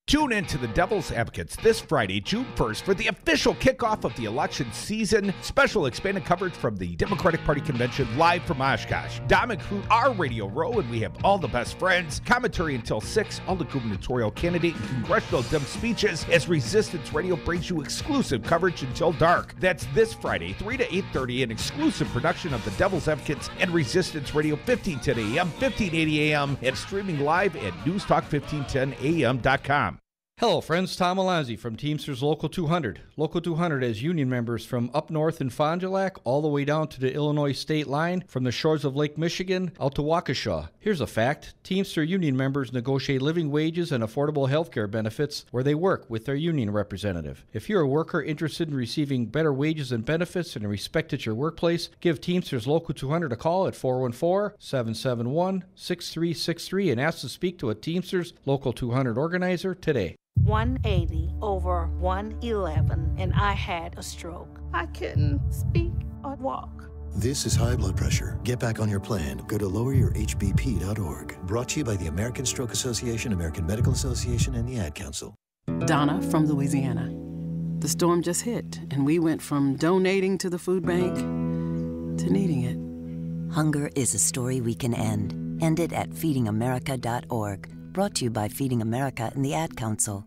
[SPEAKER 5] Tune in to the Devil's Advocates this Friday, June 1st, for the official kickoff of the election season. Special expanded coverage from the Democratic Party Convention live from Oshkosh. Dom and Crew, our radio row, and we have all the best friends. Commentary until 6, all the gubernatorial candidate and congressional Dem speeches as Resistance Radio brings you exclusive coverage until dark. That's this Friday, 3 to 8:30, an exclusive production of the Devil's Advocates and Resistance Radio, 1510 AM, 1580 AM, and streaming live at newstalk1510am.com.
[SPEAKER 18] Hello, friends. Tom Alonzi from Teamsters Local 200. Local 200 has union members from up north in Fond du Lac all the way down to the Illinois state line, from the shores of Lake Michigan out to Waukesha. Here's a fact. Teamster union members negotiate living wages and affordable health care benefits where they work with their union representative. If you're a worker interested in receiving better wages and benefits and respect at your workplace, give Teamsters Local 200 a call at 414-771-6363 and ask to speak to a Teamsters Local 200 organizer today.
[SPEAKER 19] 180 over 111, and I had a stroke. I couldn't speak or walk.
[SPEAKER 20] This is high blood pressure. Get back on your plan. Go to loweryourhbp.org. Brought to you by the American Stroke Association, American Medical Association, and the Ad Council.
[SPEAKER 21] Donna from Louisiana.
[SPEAKER 8] The storm just hit, and we went from donating to the food bank to needing it.
[SPEAKER 12] Hunger is a story we can end. End it at feedingamerica.org. Brought to you by Feeding America and the Ad Council.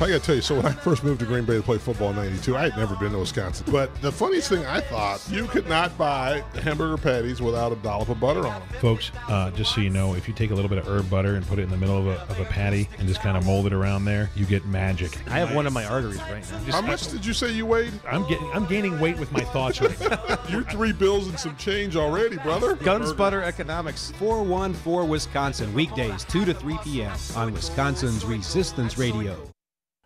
[SPEAKER 21] I got to tell you, so when I first moved to Green Bay to play football in 92, I had never been to Wisconsin. But the funniest thing I thought, you could not buy hamburger patties without a dollop of butter on them.
[SPEAKER 7] Folks, just so you know, if you take a little bit of herb butter and put it in the middle of a patty and just kind of mold it around there, you get magic.
[SPEAKER 22] I have one of my arteries right now.
[SPEAKER 21] How much did you say you weighed?
[SPEAKER 7] I'm gaining weight with my thoughts right now.
[SPEAKER 21] You're $3 and some change already, brother.
[SPEAKER 28] Guns, Butter, Economics, 414 Wisconsin, weekdays 2 to 3 p.m. on Wisconsin's Resistance Radio.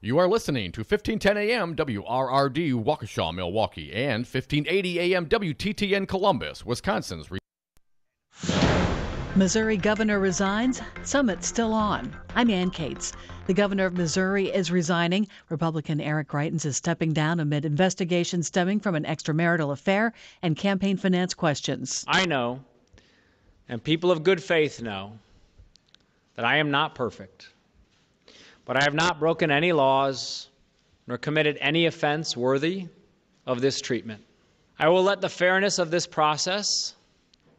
[SPEAKER 6] You are listening to 1510 AM WRRD Waukesha, Milwaukee, and 1580 AM WTTN Columbus, Wisconsin's.
[SPEAKER 23] Missouri governor resigns, summit still on. I'm Ann Cates. The governor of Missouri is resigning. Republican Eric Greitens is stepping down amid investigations stemming from an extramarital affair and campaign finance questions.
[SPEAKER 24] I know, and people of good faith know, that I am not perfect. But I have not broken any laws nor committed any offense worthy of this treatment. I will let the fairness of this process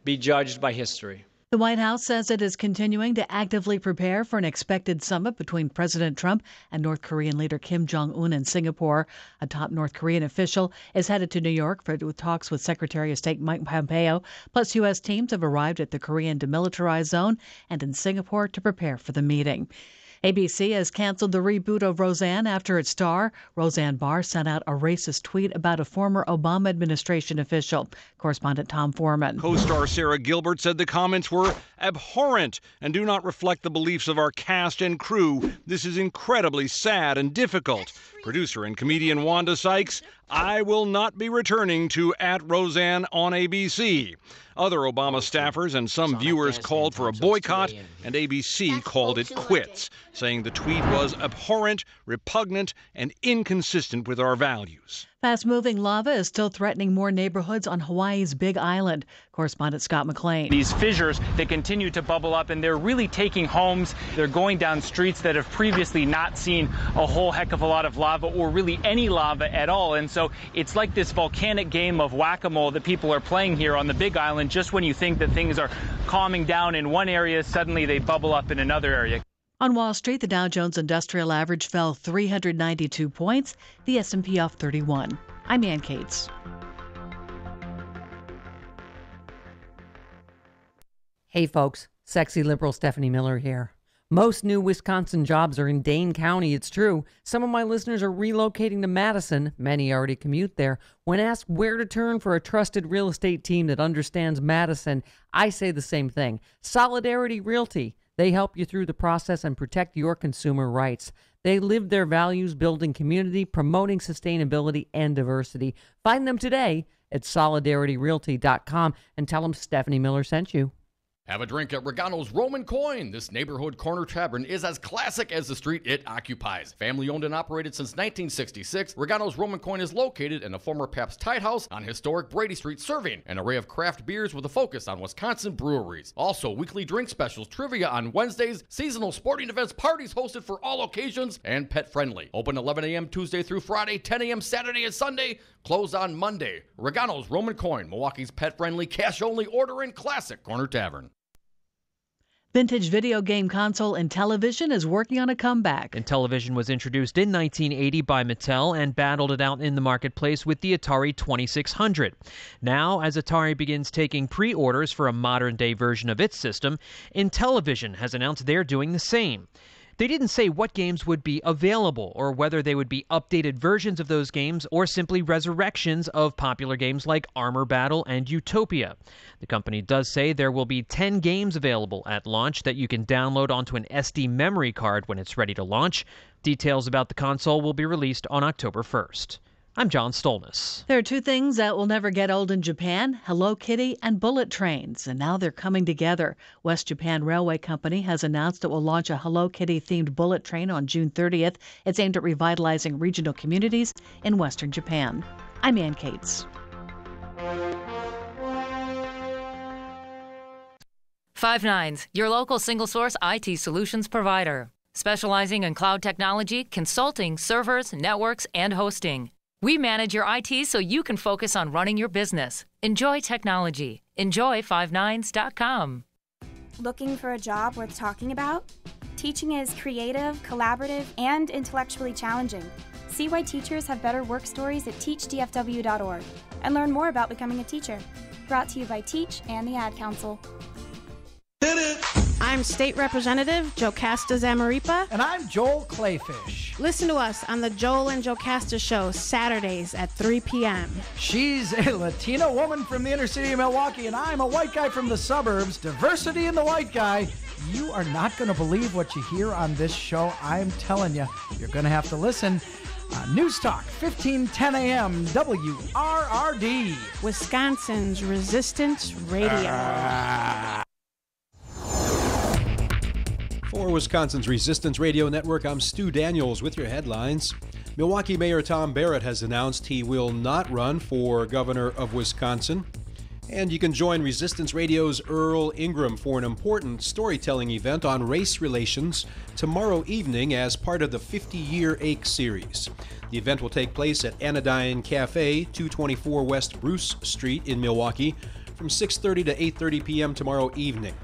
[SPEAKER 24] be judged by history.
[SPEAKER 23] The White House says it is continuing to actively prepare for an expected summit between President Trump and North Korean leader Kim Jong-un in Singapore. A top North Korean official is headed to New York for talks with Secretary of State Mike Pompeo. Plus, U.S. teams have arrived at the Korean demilitarized zone and in Singapore to prepare for the meeting. ABC has canceled the reboot of Roseanne after its star, Roseanne Barr, sent out a racist tweet about a former Obama administration official. Correspondent Tom Foreman.
[SPEAKER 25] Co-star Sarah Gilbert said the comments were abhorrent and do not reflect the beliefs of our cast and crew. This is incredibly sad and difficult. Producer and comedian Wanda Sykes, I will not be returning to @Roseanne on ABC. Other Obama staffers and some viewers called for a boycott, and ABC called it quits, saying the tweet was abhorrent, repugnant, and inconsistent with our values.
[SPEAKER 23] Fast-moving lava is still threatening more neighborhoods on Hawaii's Big Island. Correspondent Scott McLean.
[SPEAKER 26] These fissures, they continue to bubble up, and they're really taking homes. They're going down streets that have previously not seen a whole heck of a lot of lava or really any lava at all. And so it's like this volcanic game of whack-a-mole that people are playing here on the Big Island. Just when you think that things are calming down in one area, suddenly they bubble up in another area.
[SPEAKER 23] On Wall Street, the Dow Jones Industrial Average fell 392 points, the S&P off 31. I'm Ann Cates.
[SPEAKER 14] Hey folks, sexy liberal Stephanie Miller here. Most new Wisconsin jobs are in Dane County, it's true. Some of my listeners are relocating to Madison. Many already commute there. When asked where to turn for a trusted real estate team that understands Madison, I say the same thing. Solidarity Realty. They help you through the process and protect your consumer rights. They live their values building community, promoting sustainability and diversity. Find them today at solidarityrealty.com and tell them Stephanie Miller sent you.
[SPEAKER 6] Have a drink at Regano's Roman Coin. This neighborhood corner tavern is as classic as the street it occupies. Family owned and operated since 1966, Regano's Roman Coin is located in a former Pabst Tide House on historic Brady Street, serving an array of craft beers with a focus on Wisconsin breweries. Also, weekly drink specials, trivia on Wednesdays, seasonal sporting events, parties hosted for all occasions, and pet friendly. Open 11 a.m. Tuesday through Friday, 10 a.m. Saturday and Sunday, closed on Monday. Regano's Roman Coin, Milwaukee's pet friendly, cash only order and classic corner tavern.
[SPEAKER 23] Vintage video game console Intellivision is working on a comeback.
[SPEAKER 27] Intellivision was introduced in 1980 by Mattel and battled it out in the marketplace with the Atari 2600. Now, as Atari begins taking pre-orders for a modern-day version of its system, Intellivision has announced they're doing the same. They didn't say what games would be available or whether they would be updated versions of those games or simply resurrections of popular games like Armor Battle and Utopia. The company does say there will be 10 games available at launch that you can download onto an SD memory card when it's ready to launch. Details about the console will be released on October 1st. I'm John Stolness.
[SPEAKER 23] There are two things that will never get old in Japan, Hello Kitty and bullet trains, and now they're coming together. West Japan Railway Company has announced it will launch a Hello Kitty-themed bullet train on June 30th. It's aimed at revitalizing regional communities in Western Japan. I'm Ann Cates.
[SPEAKER 29] 5 Nines, your local single-source IT solutions provider.
[SPEAKER 1] specializing in cloud technology, consulting, servers, networks, and hosting. We manage your IT so you can focus on running your business. Enjoy technology. Enjoy59s.com.
[SPEAKER 3] Looking for a job worth talking about? Teaching is creative, collaborative, and intellectually challenging. See why teachers have better work stories at teachdfw.org and learn more about becoming a teacher. Brought to you by Teach and the Ad Council.
[SPEAKER 9] I'm State Representative Jocasta Zamaripa.
[SPEAKER 10] And I'm Joel Clayfish.
[SPEAKER 9] Listen to us on the Joel and Jocasta Show, Saturdays at 3 p.m.
[SPEAKER 10] She's a Latina woman from the inner city of Milwaukee, and I'm a white guy from the suburbs. Diversity in the white guy. You are not going to believe what you hear on this show. I'm telling you, you're going to have to listen. News Talk, 1510 a.m., WRRD.
[SPEAKER 9] Wisconsin's Resistance Radio.
[SPEAKER 28] For Wisconsin's Resistance Radio Network, I'm Stu Daniels with your headlines. Milwaukee Mayor Tom Garrett has announced he will not run for governor of Wisconsin. And you can join Resistance Radio's Earl Ingram for an important storytelling event on race relations tomorrow evening as part of the 50-Year Ache series. The event will take place at Anodyne Cafe, 224 West Bruce Street in Milwaukee from 6:30 to 8:30 p.m. tomorrow evening.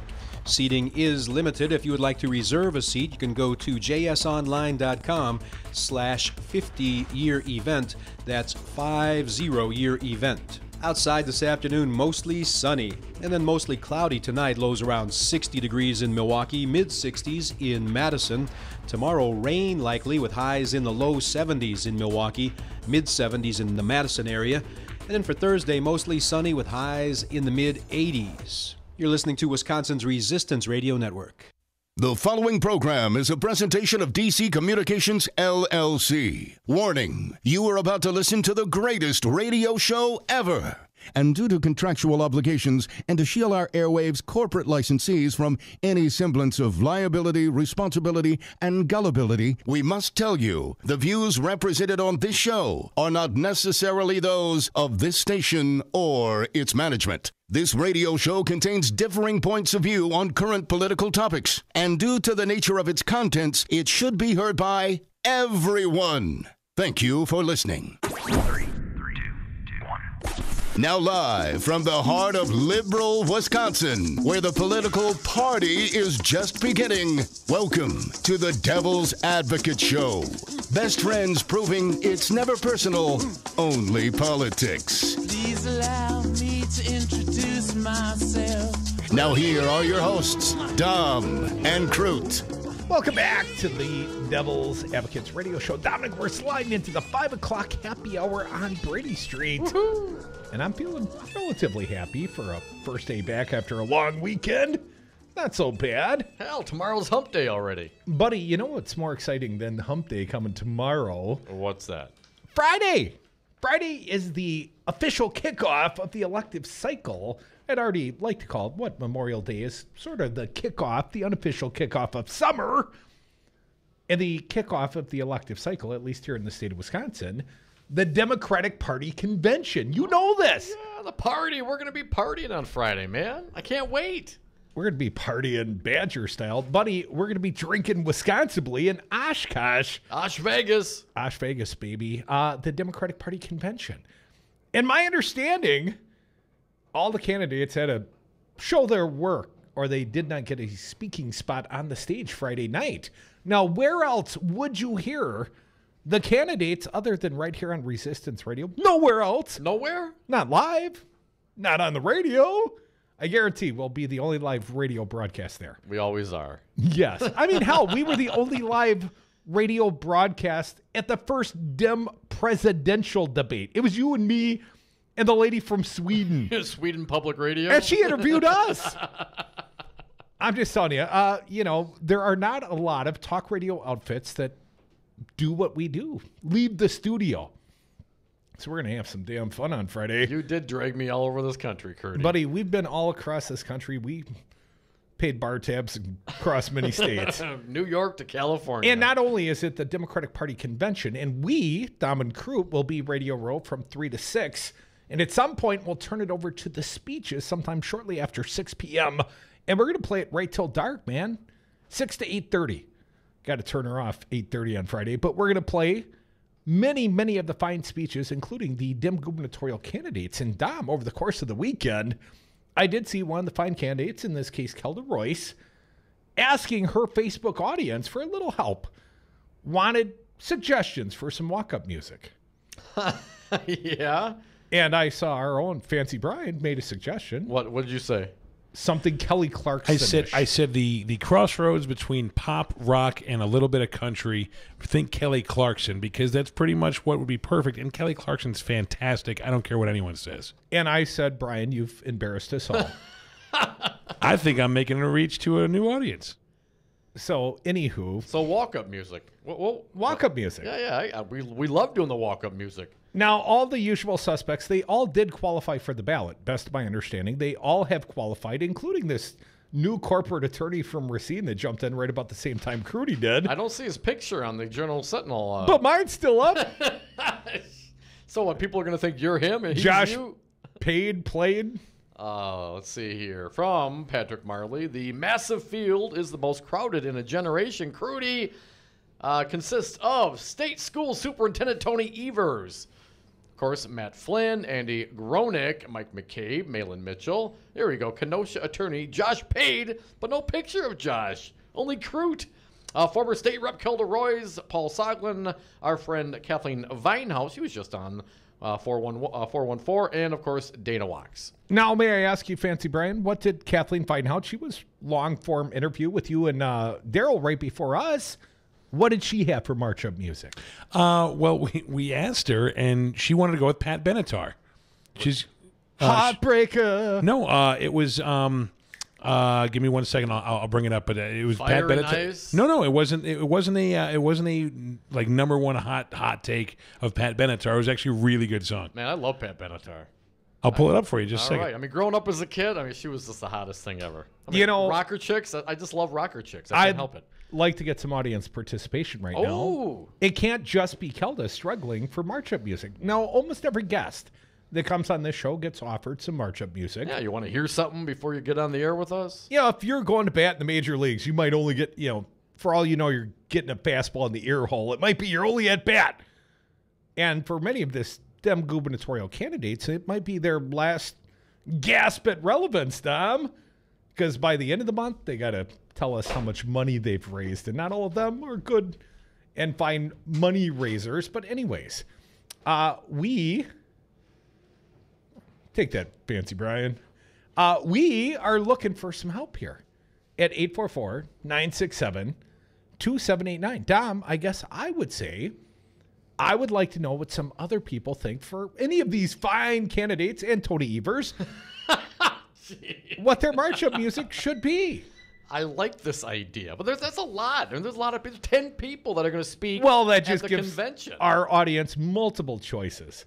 [SPEAKER 28] Seating is limited. If you would like to reserve a seat, you can go to jsonline.com/50-year event. That's 50-year event. Outside this afternoon, mostly sunny, and then mostly cloudy tonight. Lows around 60 degrees in Milwaukee, mid-60s in Madison. Tomorrow, rain likely with highs in the low 70s in Milwaukee, mid-70s in the Madison area. And then for Thursday, mostly sunny with highs in the mid-80s. You're listening to Wisconsin's Resistance Radio Network.
[SPEAKER 4] The following program is a presentation of DC Communications, LLC. Warning, you are about to listen to the greatest radio show ever. And due to contractual obligations and to shield our airwaves corporate licensees from any semblance of liability, responsibility, and gullibility, we must tell you the views represented on this show are not necessarily those of this station or its management. This radio show contains differing points of view on current political topics, and due to the nature of its contents, it should be heard by everyone. Thank you for listening.
[SPEAKER 11] 3, 2, 1.
[SPEAKER 4] Now live from the heart of liberal Wisconsin, where the political party is just beginning, welcome to the Devil's Advocate Show. Best friends proving it's never personal, only politics.
[SPEAKER 13] Please allow me to introduce myself.
[SPEAKER 4] Now here are your hosts, Dom and Crute.
[SPEAKER 5] Welcome back to the Devil's Advocates Radio Show. Dominic, we're sliding into the 5 o'clock happy hour on Brady Street. Woohoo! And I'm feeling relatively happy for a first day back after a long weekend. Not so bad.
[SPEAKER 6] Hell, tomorrow's hump day already.
[SPEAKER 5] Buddy, you know what's more exciting than hump day coming tomorrow?
[SPEAKER 6] What's that?
[SPEAKER 5] Friday! Friday is the official kickoff of the elective cycle. I'd already like to call it what Memorial Day is sort of the kickoff, the unofficial kickoff of summer, and the kickoff of the elective cycle, at least here in the state of Wisconsin, the Democratic Party convention. You know this.
[SPEAKER 6] Yeah, the party. We're going to be partying on Friday, man. I can't wait.
[SPEAKER 5] We're going to be partying Badger style. Buddy, we're going to be drinking Wisconsinably in Oshkosh.
[SPEAKER 6] Osh Vegas.
[SPEAKER 5] Osh Vegas, baby. The Democratic Party convention. And my understanding, all the candidates had to show their work or they did not get a speaking spot on the stage Friday night. Now, where else would you hear the candidates other than right here on Resistance Radio? Nowhere else.
[SPEAKER 6] Nowhere?
[SPEAKER 5] Not live. Not on the radio. I guarantee we'll be the only live radio broadcast there.
[SPEAKER 6] We always are.
[SPEAKER 5] Yes. I mean, hell, we were the only live radio broadcast at the first Dem presidential debate. It was you and me and the lady from Sweden.
[SPEAKER 6] Sweden Public Radio.
[SPEAKER 5] And she interviewed us. I'm just telling you, there are not a lot of talk radio outfits that do what we do. Leave the studio. So we're going to have some damn fun on Friday.
[SPEAKER 6] You did drag me all over this country, Curdy.
[SPEAKER 5] Buddy, we've been all across this country. We paid bar tabs across many states.
[SPEAKER 6] New York to California.
[SPEAKER 5] And not only is it the Democratic Party convention, and we, Dom and Crute, will be Radio Row from 3 to 6. And at some point, we'll turn it over to the speeches sometime shortly after 6 p.m. And we're going to play it right till dark, man. 6 to 8:30. Got to turn her off 8:30 on Friday. But we're going to play many of the fine speeches, including the Dem gubernatorial candidates. And Dom, over the course of the weekend, I did see one of the fine candidates, in this case, Kelda Royce, asking her Facebook audience for a little help. Wanted suggestions for some walk-up music.
[SPEAKER 6] Yeah.
[SPEAKER 5] And I saw our own Fancy Brian made a suggestion.
[SPEAKER 6] What did you say?
[SPEAKER 5] Something Kelly Clarkson.
[SPEAKER 7] I said the crossroads between pop, rock, and a little bit of country. Think Kelly Clarkson, because that's pretty much what would be perfect. And Kelly Clarkson's fantastic. I don't care what anyone says.
[SPEAKER 5] And I said, Brian, you've embarrassed us all.
[SPEAKER 7] I think I'm making a reach to a new audience.
[SPEAKER 5] So, anywho.
[SPEAKER 6] So walk-up music.
[SPEAKER 5] Walk-up music.
[SPEAKER 6] Yeah. We love doing the walk-up music.
[SPEAKER 5] Now, all the usual suspects, they all did qualify for the ballot, best of my understanding. They all have qualified, including this new corporate attorney from Racine that jumped in right about the same time Crudy did.
[SPEAKER 6] I don't see his picture on the Journal-Sentinel.
[SPEAKER 5] But mine's still up.
[SPEAKER 6] So what, people are going to think you're him and he's
[SPEAKER 5] Josh
[SPEAKER 6] you?
[SPEAKER 5] played.
[SPEAKER 6] Let's see here. From Patrick Marley, the massive field is the most crowded in a generation. Crudy consists of State School Superintendent Tony Evers. Of course, Matt Flynn, Andy Gronick, Mike McCabe, Malin Mitchell. There we go. Kenosha attorney Josh Pade, but no picture of Josh. Only Crute. Former State Rep Kelda Royce, Paul Soglin, our friend Kathleen Vinehouse. She was just on 414, and of course, Dana Wax.
[SPEAKER 5] Now, may I ask you, Fancy Brian, what did Kathleen Vinehouse? She was long-form interview with you and Daryl right before us. What did she have for march-up music?
[SPEAKER 7] Well, we asked her, and she wanted to go with Pat Benatar. She's
[SPEAKER 5] Heartbreaker.
[SPEAKER 7] No, it was. Give me 1 second. I'll bring it up. But it was
[SPEAKER 6] Fire
[SPEAKER 7] Pat
[SPEAKER 6] and
[SPEAKER 7] Benatar.
[SPEAKER 6] Ice?
[SPEAKER 7] No, it wasn't. It wasn't a like number one hot take of Pat Benatar. It was actually a really good song.
[SPEAKER 6] Man, I love Pat Benatar.
[SPEAKER 7] I'll pull it up for you just a
[SPEAKER 6] All
[SPEAKER 7] second.
[SPEAKER 6] right. I mean, growing up as a kid, she was just the hottest thing ever. Rocker chicks. I just love rocker chicks. I can't help it.
[SPEAKER 5] Like to get some audience participation right now. It can't just be Kelda struggling for march-up music. Now, almost every guest that comes on this show gets offered some march-up music.
[SPEAKER 6] Yeah, you want to hear something before you get on the air with us?
[SPEAKER 5] Yeah, if you're going to bat in the major leagues, you might only get, for all you know, you're getting a fastball in the ear hole. It might be your only at-bat. And for many of this Dem gubernatorial candidates, it might be their last gasp at relevance, Dom. Because by the end of the month, they got to tell us how much money they've raised. And not all of them are good and fine money raisers. But anyways, we... Take that, Fancy Brian. We are looking for some help here at 844-967-2789. Dom, I guess I would say I would like to know what some other people think for any of these fine candidates and Tony Evers, what their march-up music should be.
[SPEAKER 6] I like this idea, but that's a lot. There's a lot of people, 10 people that are going to speak
[SPEAKER 5] that just
[SPEAKER 6] at the
[SPEAKER 5] gives
[SPEAKER 6] convention.
[SPEAKER 5] Our audience multiple choices.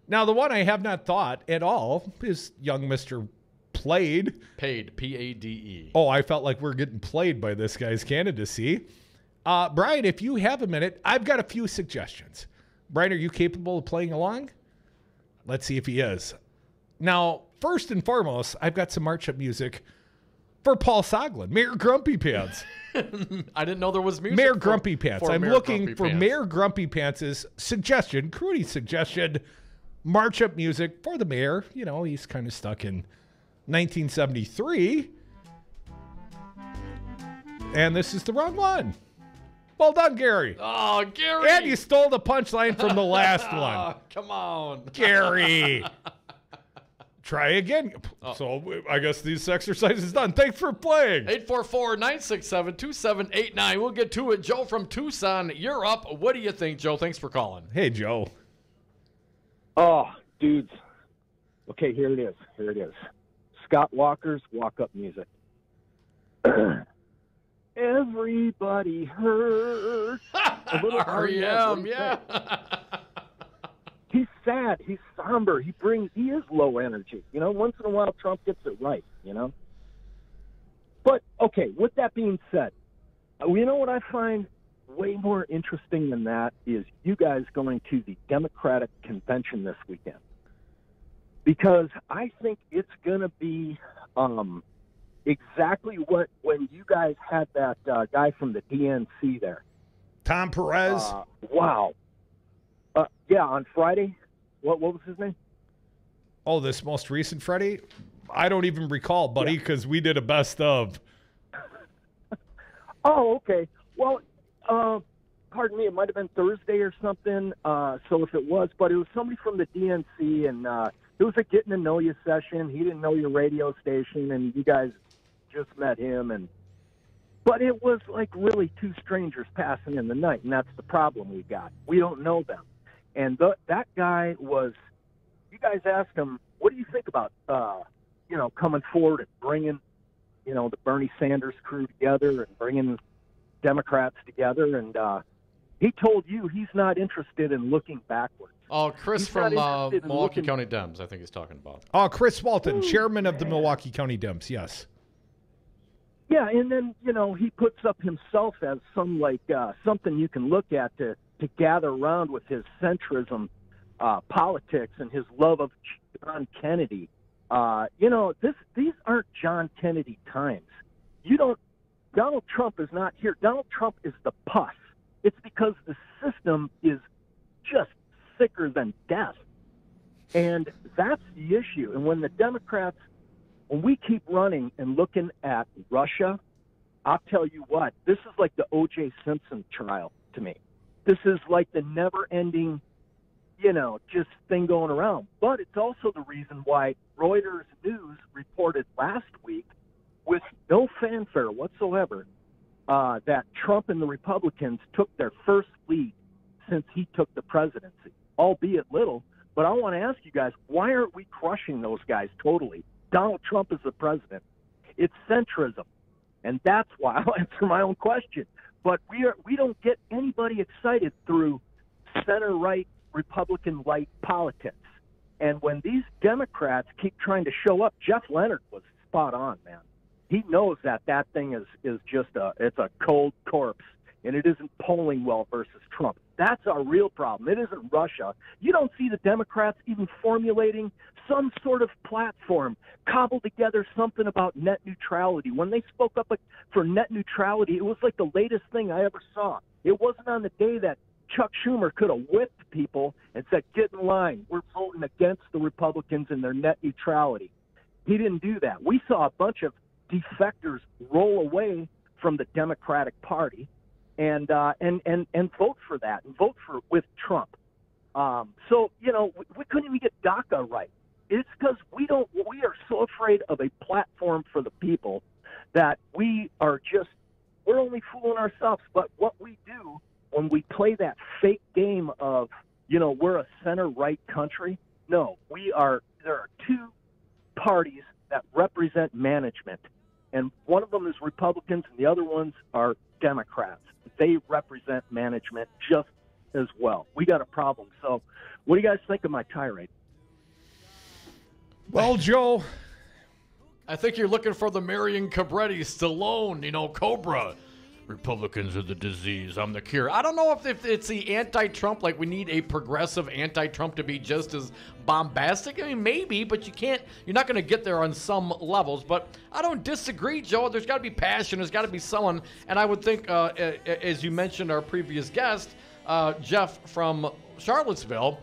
[SPEAKER 5] Now, the one I have not thought at all is young Mr. Paid,
[SPEAKER 6] P-A-D-E.
[SPEAKER 5] Oh, I felt like we're getting played by this guy's candidacy. Brian, if you have a minute, I've got a few suggestions. Brian, are you capable of playing along? Let's see if he is. Now, first and foremost, I've got some march-up music for Paul Soglin, Mayor Grumpy Pants.
[SPEAKER 6] I didn't know there was music.
[SPEAKER 5] Mayor Grumpy Pants. I'm looking for
[SPEAKER 6] Pants.
[SPEAKER 5] Mayor Grumpy Pants' suggestion, Crudy's suggestion, march-up music for the mayor. He's kind of stuck in 1973. And this is the wrong one. Well done, Gary.
[SPEAKER 6] Oh, Gary.
[SPEAKER 5] And you stole the punchline from the last one.
[SPEAKER 6] Come on.
[SPEAKER 5] Gary. Try again. So I guess this exercise is done. Thanks for playing.
[SPEAKER 6] 844-967-2789. We'll get to it. Joe from Tucson, you're up. What do you think, Joe? Thanks for calling.
[SPEAKER 5] Hey, Joe.
[SPEAKER 2] Oh, dudes. Okay, here it is. Scott Walker's walk-up music. Everybody hurts.
[SPEAKER 6] R.E.M., yeah.
[SPEAKER 2] He's sad. He's somber. He is low energy. Once in a while, Trump gets it right, But, okay, with that being said, you know what I find way more interesting than that is you guys going to the Democratic convention this weekend. Because I think it's going to be exactly when you guys had that guy from the DNC there.
[SPEAKER 5] Tom Perez?
[SPEAKER 2] Wow. Yeah, on Friday. What was his name?
[SPEAKER 5] Oh, this most recent Friday? I don't even recall, buddy, because we did a best of.
[SPEAKER 2] Oh, okay. Well, pardon me, it might have been Thursday or something. So if it was, but it was somebody from the DNC, and it was a getting to know you session. He didn't know your radio station, and you guys just met him, but it was like really two strangers passing in the night, and that's the problem we got. We don't know them, and that guy was. You guys asked him, "What do you think about coming forward and bringing the Bernie Sanders crew together and bringing Democrats together?" And he told you he's not interested in looking backwards.
[SPEAKER 6] Oh, Chris from Milwaukee County Dems, I think he's talking about.
[SPEAKER 5] Oh, Chris Walton, chairman of the Milwaukee County Dems, yes.
[SPEAKER 2] Yeah, and then, he puts up himself as something you can look at to gather around with his centrism politics and his love of John Kennedy. These aren't John Kennedy times. Donald Trump is not here. Donald Trump is the pus. It's because the system is just sicker than death. And that's the issue. And when the Democrats, when we keep running and looking at Russia, I'll tell you what, this is like the O.J. Simpson trial to me. This is like the never-ending, just thing going around. But it's also the reason why Reuters News reported last week with no fanfare whatsoever that Trump and the Republicans took their first lead since he took the presidency, albeit little. But I want to ask you guys, why aren't we crushing those guys totally? Donald Trump is the president. It's centrism. And that's why I'll answer my own question. But we don't get anybody excited through center-right, Republican-light politics. And when these Democrats keep trying to show up, Jeff Lenert was spot on, man. He knows that thing is just it's a cold corpse, and it isn't polling well versus Trump. That's our real problem. It isn't Russia. You don't see the Democrats even formulating some sort of platform, cobble together something about net neutrality. When they spoke up for net neutrality, it was like the latest thing I ever saw. It wasn't on the day that Chuck Schumer could have whipped people and said, "Get in line. We're voting against the Republicans and their net neutrality." He didn't do that. We saw a bunch of defectors roll away from the Democratic Party and vote for that and vote with Trump. So we couldn't even get DACA right. It's because we are so afraid of a platform for the people that we're only fooling ourselves. But what we do when we play that fake game of, we're a center-right country, no, there are two parties that represent management, and one of them is Republicans and the other ones are Democrats. They represent management just as well. We got a problem. So what do you guys think of my tirade?
[SPEAKER 5] Well, Joe,
[SPEAKER 6] I think you're looking for the Marion Cobretti, Stallone, Cobra. Republicans are the disease, I'm the cure. I don't know if it's the anti-Trump, like we need a progressive anti-Trump to be just as bombastic. I mean, maybe, but you're not going to get there on some levels. But I don't disagree, Joe. There's got to be passion. There's got to be someone. And I would think, as you mentioned, our previous guest, Jeff from Charlottesville,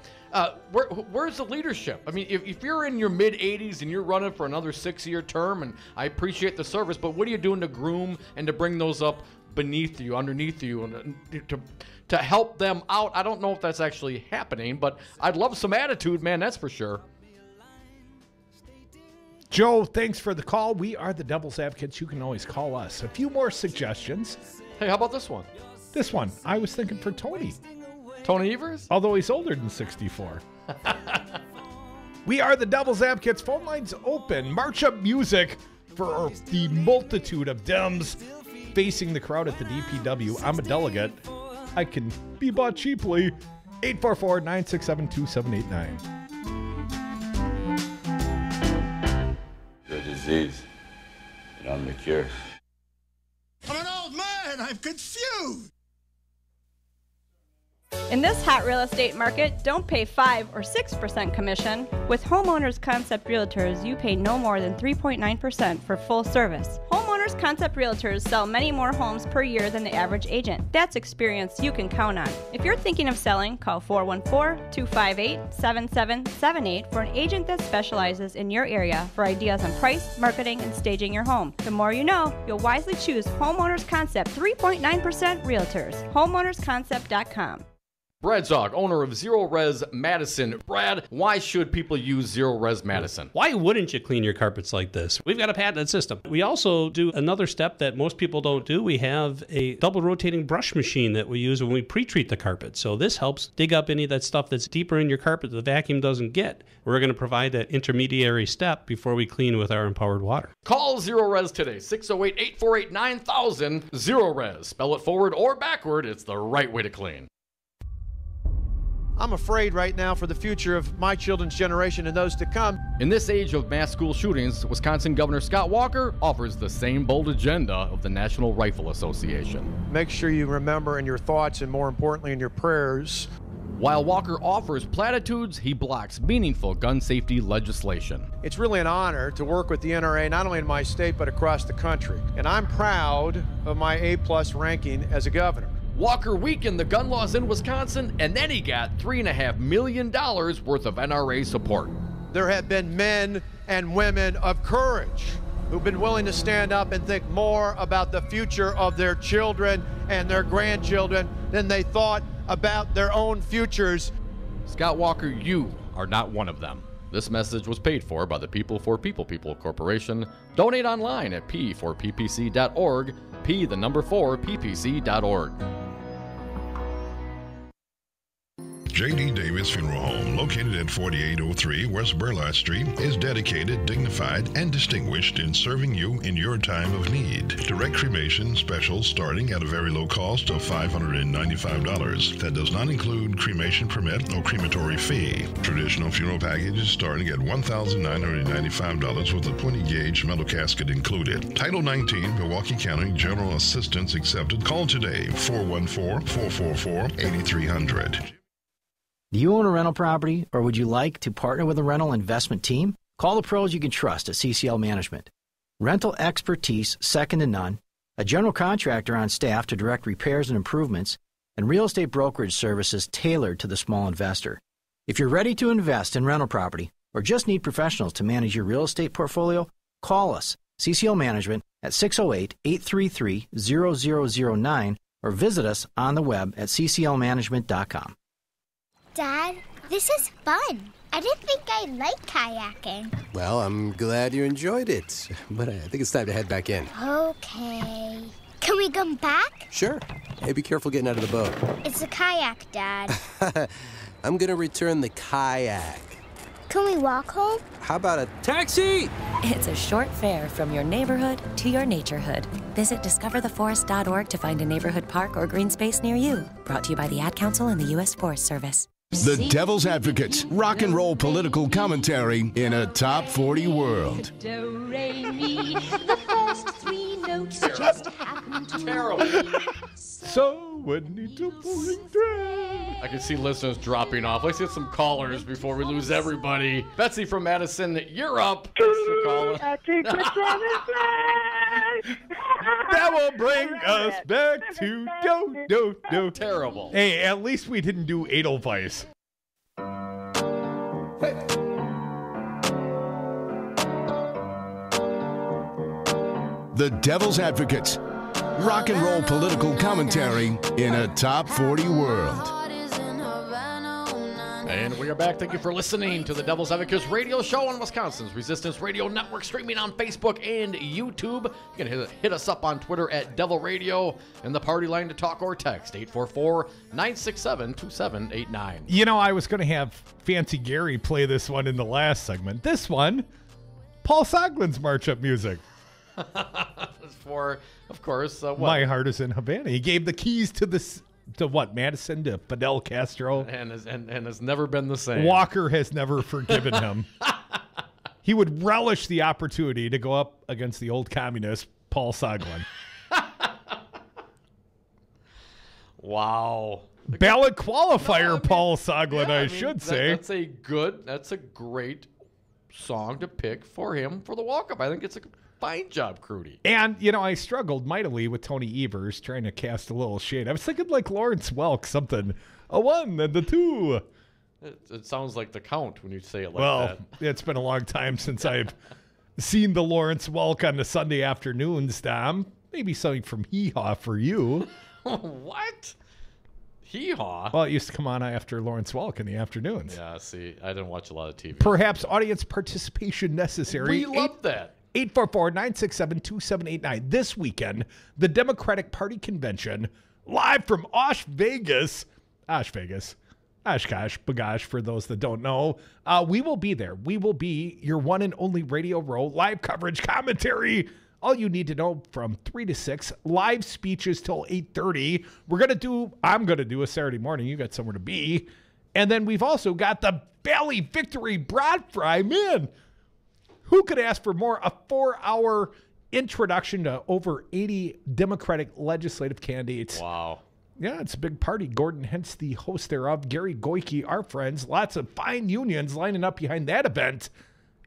[SPEAKER 6] where's the leadership? I mean, if you're in your mid-80s and you're running for another 6-year term, and I appreciate the service, but what are you doing to groom and to bring those up beneath you, underneath you, and to help them out? I don't know if that's actually happening, but I'd love some attitude, man, that's for sure.
[SPEAKER 5] Joe, thanks for the call. We are the Devil's Advocates. You can always call us. A few more suggestions.
[SPEAKER 6] Hey, how about this one?
[SPEAKER 5] This one, I was thinking for Tony.
[SPEAKER 6] Tony Evers?
[SPEAKER 5] Although he's older than 64. We are the Devil's Advocates. Phone lines open. March up music for the multitude of Dems facing the crowd at the DPW. I'm a delegate. I can be bought cheaply. 844-967-2789.
[SPEAKER 8] The disease, and I'm the cure.
[SPEAKER 11] I'm an old man. I'm confused. In this hot real estate market, don't pay 5 or 6% commission. With Homeowners Concept Realtors, you pay no more than 3.9% for full service. Homeowners Concept Realtors sell many more homes per year than the average agent. That's experience you can count on. If you're thinking of selling, call 414-258-7778 for an agent that specializes in your area for ideas on price, marketing, and staging your home. The more you know, you'll wisely choose Homeowners Concept 3.9% Realtors. HomeownersConcept.com.
[SPEAKER 6] Brad Zog, owner of Zero Res Madison. Brad, why should people use Zero Res Madison?
[SPEAKER 12] Why wouldn't you clean your carpets like this? We've got a patented system. We also do another step that most people don't do. We have a double rotating brush machine that we use when we pre-treat the carpet. So this helps dig up any of that stuff that's deeper in your carpet that the vacuum doesn't get. We're going to provide that intermediary step before we clean with our empowered water.
[SPEAKER 6] Call Zero Res today, 608-848-9000. Zero Res. Spell it forward or backward. It's the right way to clean.
[SPEAKER 15] I'm afraid right now for the future of my children's generation and those to come.
[SPEAKER 6] In this age of mass school shootings, Wisconsin Governor Scott Walker offers the same bold agenda of the National Rifle Association.
[SPEAKER 15] Make sure you remember in your thoughts and more importantly in your prayers.
[SPEAKER 6] While Walker offers platitudes, he blocks meaningful gun safety legislation.
[SPEAKER 15] It's really an honor to work with the NRA, not only in my state, but across the country. And I'm proud of my A+ ranking as a governor.
[SPEAKER 6] Walker weakened the gun laws in Wisconsin, and then he got $3.5 million worth of NRA support.
[SPEAKER 15] There have been men and women of courage who've been willing to stand up and think more about the future of their children and their grandchildren than they thought about their own futures.
[SPEAKER 6] Scott Walker, you are not one of them. This message was paid for by the People for People Corporation. Donate online at p4ppc.org, p4ppc.org.
[SPEAKER 16] J.D. Davis Funeral Home, located at 4803 West Burlott Street, is dedicated, dignified, and distinguished in serving you in your time of need. Direct cremation specials starting at a very low cost of $595. That does not include cremation permit or crematory fee. Traditional funeral packages starting at $1,995 with a 20-gauge metal casket included. Title 19, Milwaukee County General Assistance accepted. Call today, 414-444-8300.
[SPEAKER 17] Do you own a rental property, or would you like to partner with a rental investment team? Call the pros you can trust at CCL Management. Rental expertise second to none, a general contractor on staff to direct repairs and improvements, and real estate brokerage services tailored to the small investor. If you're ready to invest in rental property or just need professionals to manage your real estate portfolio, call us, CCL Management, at 608-833-0009 or visit us on the web at cclmanagement.com.
[SPEAKER 18] Dad, this is fun. I didn't think I'd like kayaking.
[SPEAKER 19] Well, I'm glad you enjoyed it, but I think it's time to head back in.
[SPEAKER 18] Okay. Can we come back?
[SPEAKER 19] Sure. Hey, be careful getting out of the boat.
[SPEAKER 18] It's a kayak, Dad.
[SPEAKER 19] I'm gonna return the kayak.
[SPEAKER 18] Can we walk home?
[SPEAKER 19] How about a taxi?
[SPEAKER 20] It's a short fare from your neighborhood to your naturehood. Visit discovertheforest.org to find a neighborhood park or green space near you. Brought to you by the Ad Council and the U.S. Forest Service.
[SPEAKER 4] The Devil's Advocates, rock and roll political commentary in a top 40 world.
[SPEAKER 13] Do, re, mi, the first three notes just happen to
[SPEAKER 6] Terrible.
[SPEAKER 5] So when need to pulling
[SPEAKER 6] I can see listeners dropping off. Let's get some callers before we lose everybody. Betsy from Madison, you're up.
[SPEAKER 13] I keep
[SPEAKER 5] That will bring us back to do.
[SPEAKER 6] Terrible.
[SPEAKER 5] Hey, at least we didn't do Edelweiss.
[SPEAKER 4] The Devil's Advocates, rock and roll political commentary in a top 40 world.
[SPEAKER 6] And we are back. Thank you for listening to the Devil's Advocates radio show on Wisconsin's Resistance Radio Network, streaming on Facebook and YouTube. You can hit us up on Twitter at Devil Radio, and the party line to talk or text, 844-967-2789.
[SPEAKER 5] You know, I was going to have Fancy Gary play this one in the last segment. This one, Paul Soglin's march-up music.
[SPEAKER 6] For, of course, what?
[SPEAKER 5] My Heart is in Havana. He gave the keys to this... To what, Madison? To Fidel Castro?
[SPEAKER 6] And has never been the same.
[SPEAKER 5] Walker has never forgiven him. He would relish the opportunity to go up against the old communist, Paul Soglin.
[SPEAKER 6] Wow.
[SPEAKER 5] Ballot qualifier, Paul Soglin, I should say.
[SPEAKER 6] That's a great song to pick for him for the walk-up. I think it's a fine job, Crudy.
[SPEAKER 5] And, I struggled mightily with Tony Evers trying to cast a little shade. I was thinking like Lawrence Welk, something, a 1 and a 2.
[SPEAKER 6] It sounds like the Count when you say it like that.
[SPEAKER 5] Well, it's been a long time since I've seen the Lawrence Welk on the Sunday afternoons, Dom. Maybe something from Hee Haw for you.
[SPEAKER 6] What? Hee Haw?
[SPEAKER 5] Well, it used to come on after Lawrence Welk in the afternoons.
[SPEAKER 6] Yeah, see, I didn't watch a lot of TV.
[SPEAKER 5] Perhaps audience participation necessary.
[SPEAKER 6] We love that.
[SPEAKER 5] 844-967-2789. This weekend, the Democratic Party Convention, live from Oshkosh, Bagosh, for those that don't know. We will be there. We will be your one and only Radio Row, live coverage, commentary, all you need to know from 3 to 6, live speeches till 8:30. I'm going to do a Saturday morning. You got somewhere to be. And then we've also got the Valley Victory Broad Fry. Man, who could ask for more? A 4-hour introduction to over 80 Democratic legislative candidates.
[SPEAKER 6] Wow.
[SPEAKER 5] Yeah, it's a big party. Gordon Hentz, the host thereof. Gary Goike, our friends. Lots of fine unions lining up behind that event.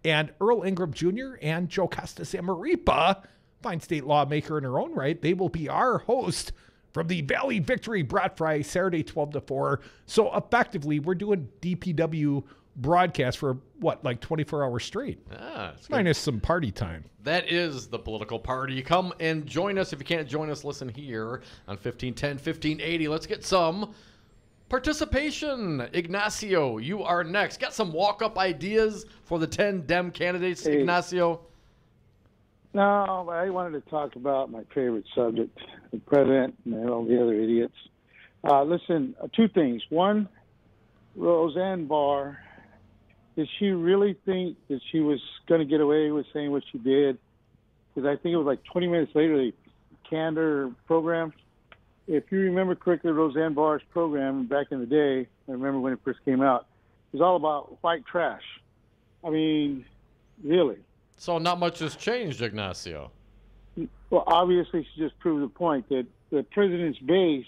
[SPEAKER 5] And Earl Ingram Jr. and Joe Costa-Samaripa, fine state lawmaker in her own right, they will be our host from the Valley Victory Brat Fry Saturday 12 to 4. So effectively, we're doing DPW broadcast for, 24 hours straight? Minus some party time.
[SPEAKER 6] That is the political party. Come and join us. If you can't join us, listen here on 1510, 1580. Let's get some participation. Ignacio, you are next. Got some walk-up ideas for the 10 Dem candidates, Ignacio?
[SPEAKER 14] No, I wanted to talk about my favorite subject, the president and all the other idiots. Listen, 2 things. One, Roseanne Barr, did she really think that she was going to get away with saying what she did? Because I think it was like 20 minutes later they canned her program. If you remember correctly, Roseanne Barr's program back in the day, I remember when it first came out, it was all about white trash. I mean, really.
[SPEAKER 6] So not much has changed, Ignacio.
[SPEAKER 14] Well, obviously she just proved the point that the president's base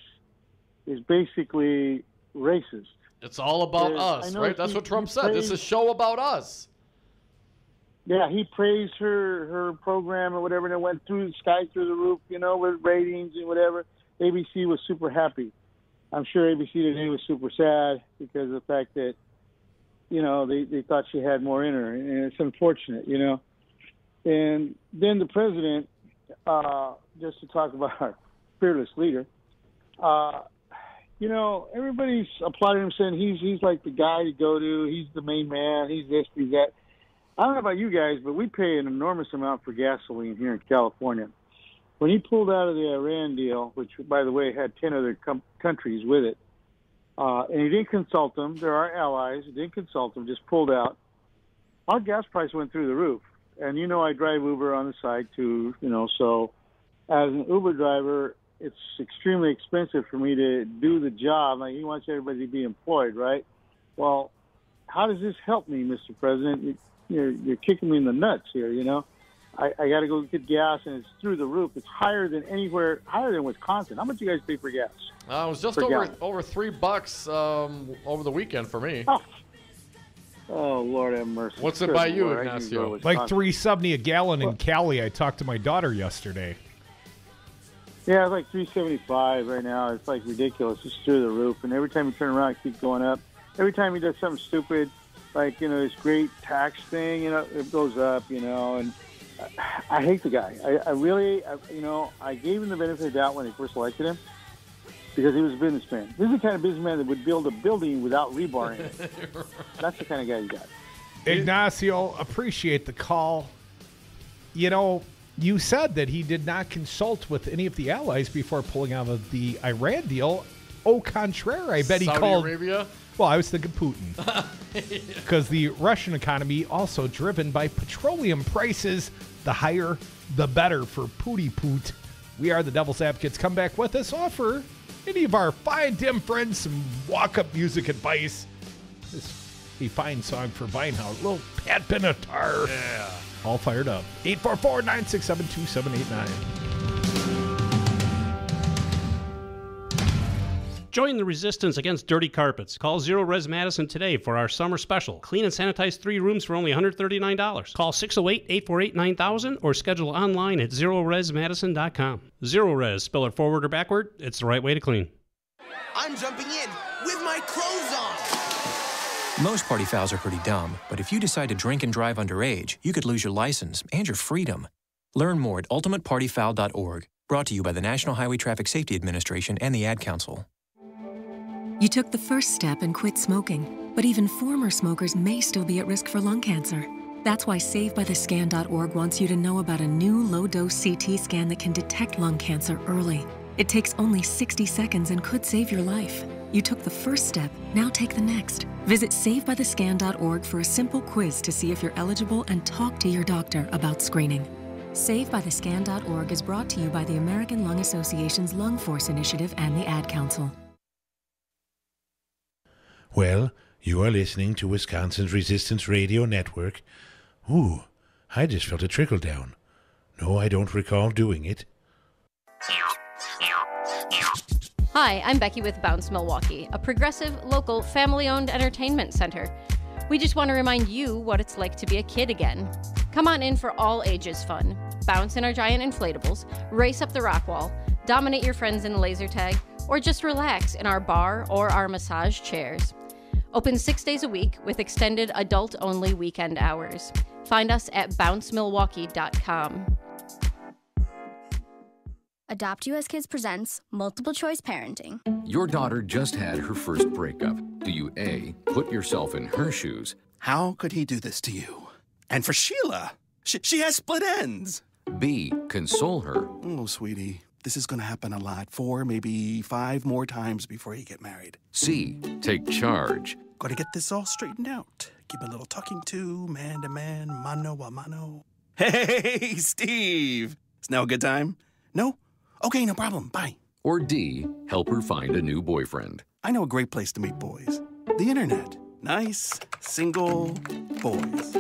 [SPEAKER 14] is basically racist.
[SPEAKER 6] It's all about us, right? That's what Trump said. This is a show about us.
[SPEAKER 14] Yeah, he praised her program or whatever, and it went through the roof, with ratings and whatever. ABC was super happy. I'm sure ABC today was super sad because of the fact that, they thought she had more in her, and it's unfortunate, And then the president, just to talk about our fearless leader, everybody's applauding him, saying he's like the guy to go to. He's the main man. He's this, he's that. I don't know about you guys, but we pay an enormous amount for gasoline here in California. When he pulled out of the Iran deal, which, by the way, had 10 other countries with it, and he didn't consult them. They're our allies. He didn't consult them, just pulled out. Our gas price went through the roof. And, I drive Uber on the side, too, so as an Uber driver, it's extremely expensive for me to do the job. Like, he wants everybody to be employed, right? Well, how does this help me, Mr. President? You're kicking me in the nuts here, I got to go get gas, and it's through the roof. It's higher than anywhere, higher than Wisconsin. How much do you guys pay for gas?
[SPEAKER 6] It was just over $3 over the weekend for me.
[SPEAKER 14] Oh, Lord have mercy.
[SPEAKER 6] What's it by you, Ignacio?
[SPEAKER 5] Like $3.70 a gallon in Cali. I talked to my daughter yesterday.
[SPEAKER 14] Yeah, it's like $3.75 right now. It's like ridiculous. It's through the roof. And every time you turn around, it keeps going up. Every time he does something stupid, like, this great tax thing, it goes up, and I hate the guy. I really, I gave him the benefit of the doubt when I first elected him because he was a businessman. This is the kind of businessman that would build a building without rebar in it. That's the kind of guy you got.
[SPEAKER 5] Ignacio, appreciate the call. You said that he did not consult with any of the allies before pulling out of the Iran deal. Au contraire, I bet he
[SPEAKER 6] Saudi
[SPEAKER 5] called.
[SPEAKER 6] Arabia?
[SPEAKER 5] Well, I was thinking Putin. Because the Russian economy also driven by petroleum prices. The higher, the better for Pooty Poot. We are the Devil's Advocates. Come back with us. Offer any of our fine dim friends some walk-up music advice. This is a fine song for Vinehouse. A little Pat Benatar.
[SPEAKER 6] Yeah.
[SPEAKER 5] All fired up. 844-967-2789.
[SPEAKER 12] Join the resistance against dirty carpets. Call Zero Res Madison today for our summer special. Clean and sanitize 3 rooms for only $139. Call 608-848-9000 or schedule online at ZeroResMadison.com. Zero Res, spell it forward or backward, it's the right way to clean.
[SPEAKER 1] I'm jumping in with my clothes on.
[SPEAKER 21] Most party fouls are pretty dumb, but if you decide to drink and drive underage, you could lose your license and your freedom. Learn more at ultimatepartyfoul.org. Brought to you by the National Highway Traffic Safety Administration and the Ad Council.
[SPEAKER 20] You took the first step and quit smoking, but even former smokers may still be at risk for lung cancer. That's why SaveByTheScan.org wants you to know about a new low-dose CT scan that can detect lung cancer early. It takes only 60 seconds and could save your life. You took the first step, now take the next. Visit SaveByTheScan.org for a simple quiz to see if you're eligible and talk to your doctor about screening. SaveByTheScan.org is brought to you by the American Lung Association's Lung Force Initiative and the Ad Council.
[SPEAKER 7] Well, you are listening to Wisconsin's Resistance Radio Network. Ooh, I just felt a trickle down. No, I don't recall doing it.
[SPEAKER 22] Hi, I'm Becky with Bounce Milwaukee, a progressive, local, family-owned entertainment center. We just want to remind you what it's like to be a kid again. Come on in for all ages fun. Bounce in our giant inflatables, race up the rock wall, dominate your friends in laser tag, or just relax in our bar or our massage chairs. Open 6 days a week with extended adult-only weekend hours. Find us at bouncemilwaukee.com.
[SPEAKER 23] Adopt US Kids presents Multiple Choice Parenting.
[SPEAKER 24] Your daughter just had her first breakup. Do you A, put yourself in her shoes?
[SPEAKER 25] How could he do this to you? And for Sheila, she has split ends.
[SPEAKER 24] B, console her.
[SPEAKER 25] Oh, sweetie, this is going to happen a lot. 4, maybe 5 more times before you get married.
[SPEAKER 24] C, take charge.
[SPEAKER 25] Got to get this all straightened out. Give a little talking to, man to man, mano a mano. Hey, Steve! Is now a good time? No? Okay, no problem. Bye.
[SPEAKER 24] Or D, help her find a new boyfriend.
[SPEAKER 25] I know a great place to meet boys. The internet. Nice, single boys.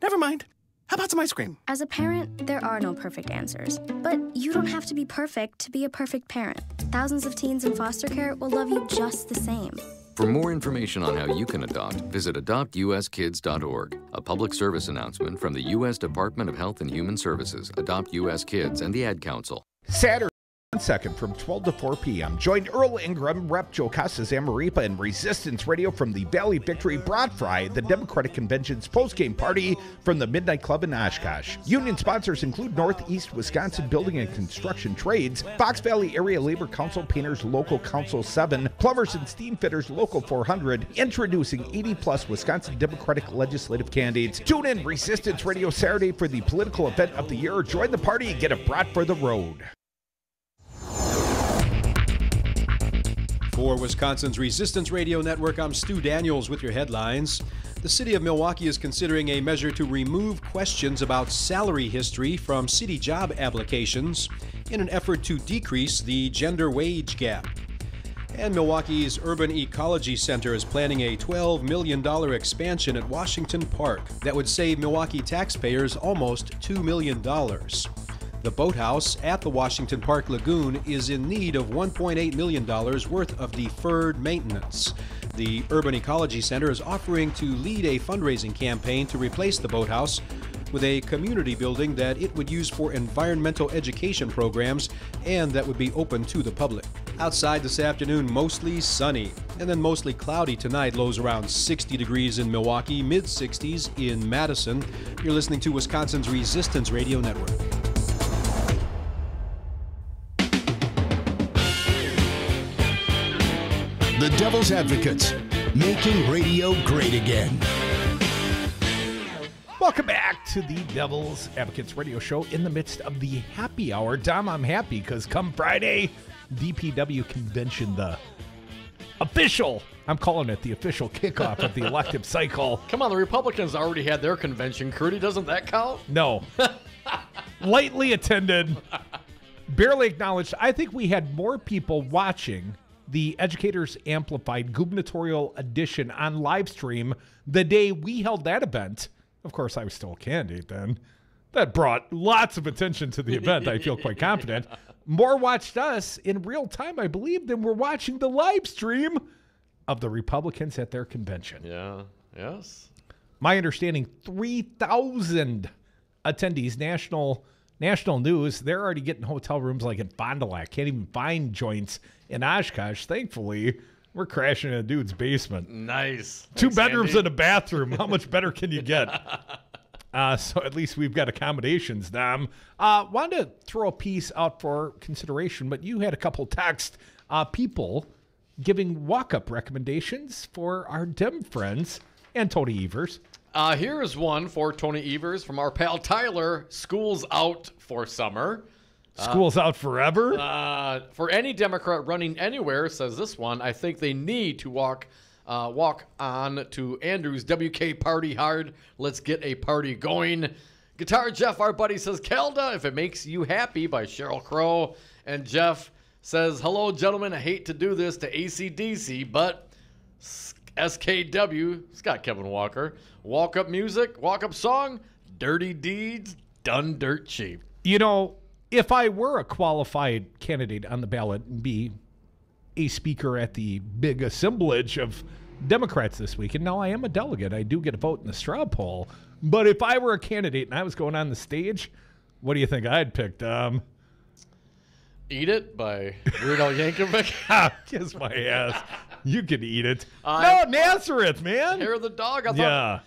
[SPEAKER 25] Never mind. How about some ice cream?
[SPEAKER 23] As a parent, there are no perfect answers. But you don't have to be perfect to be a perfect parent. Thousands of teens in foster care will love you just the same.
[SPEAKER 24] For more information on how you can adopt, visit adoptuskids.org. A public service announcement from the U.S. Department of Health and Human Services, Adopt U.S. Kids, and the Ad Council.
[SPEAKER 5] Saturday, 2nd from 12 to 4 p.m. Join Earl Ingram, Rep. Joe Casas Amaripa, and Resistance Radio from the Valley Victory Broad Fry, the Democratic Convention's postgame party from the Midnight Club in Oshkosh. Union sponsors include Northeast Wisconsin Building and Construction Trades, Fox Valley Area Labor Council Painters Local Council 7, Plumbers and Steam Fitters Local 400, introducing 80-plus Wisconsin Democratic legislative candidates. Tune in Resistance Radio Saturday for the political event of the year. Join the party and get a brat for the road.
[SPEAKER 28] For Wisconsin's Resistance Radio Network, I'm Stu Daniels with your headlines. The city of Milwaukee is considering a measure to remove questions about salary history from city job applications in an effort to decrease the gender wage gap. And Milwaukee's Urban Ecology Center is planning a $12 million expansion at Washington Park that would save Milwaukee taxpayers almost $2 million. The boathouse at the Washington Park Lagoon is in need of $1.8 million worth of deferred maintenance. The Urban Ecology Center is offering to lead a fundraising campaign to replace the boathouse with a community building that it would use for environmental education programs and that would be open to the public. Outside this afternoon, mostly sunny, and then mostly cloudy tonight, lows around 60 degrees in Milwaukee, mid-60s in Madison. You're listening to Wisconsin's Resistance Radio Network.
[SPEAKER 4] The Devil's Advocates, making radio great again.
[SPEAKER 5] Welcome back to the Devil's Advocates radio show in the midst of the happy hour. Dom, I'm happy because come Friday, DPW convention, the official, I'm calling it the official kickoff of the elective cycle.
[SPEAKER 6] Come on, the Republicans already had their convention. Crudy, doesn't that count?
[SPEAKER 5] No. Lightly attended, barely acknowledged. I think we had more people watching the Educators Amplified gubernatorial edition on live stream the day we held that event. Of course, I was still a candidate then. That brought lots of attention to the event. I feel quite confident. more watched us in real time, I believe, than were watching the live stream of the Republicans at their convention.
[SPEAKER 6] Yeah. Yes.
[SPEAKER 5] My understanding, 3,000 attendees, national news. They're already getting hotel rooms like in Fond du Lac. Can't even find joints in Oshkosh. Thankfully, we're crashing in a dude's basement.
[SPEAKER 6] Nice.
[SPEAKER 5] Two
[SPEAKER 6] Thanks,
[SPEAKER 5] bedrooms
[SPEAKER 6] Andy.
[SPEAKER 5] and a bathroom. How much better can you get? So at least we've got accommodations, Dom. Wanted to throw a piece out for consideration, but you had a couple text people giving walk-up recommendations for our Dem friends and Tony Evers.
[SPEAKER 6] Here is one for Tony Evers from our pal Tyler. School's out for summer.
[SPEAKER 5] School's out forever?
[SPEAKER 6] For any Democrat running anywhere, says this one, I think they need to walk on to Andrew's WK Party Hard. Let's get a party going. Guitar Jeff, our buddy, says, Kelda, If It Makes You Happy by Sheryl Crow. And Jeff says, hello, gentlemen. I hate to do this to AC/DC, but SKW, Scott Kevin Walker, walk-up music, walk-up song, dirty deeds, done dirt cheap.
[SPEAKER 5] You know, if I were a qualified candidate on the ballot and be a speaker at the big assemblage of Democrats this week, and now I am a delegate, I do get a vote in the straw poll, but if I were a candidate and I was going on the stage, what do you think I'd pick,
[SPEAKER 6] Eat It by Weird Al Yankovic.
[SPEAKER 5] Kiss my ass. You can eat it. No, Nazareth, man.
[SPEAKER 6] Hair of the Dog. I thought,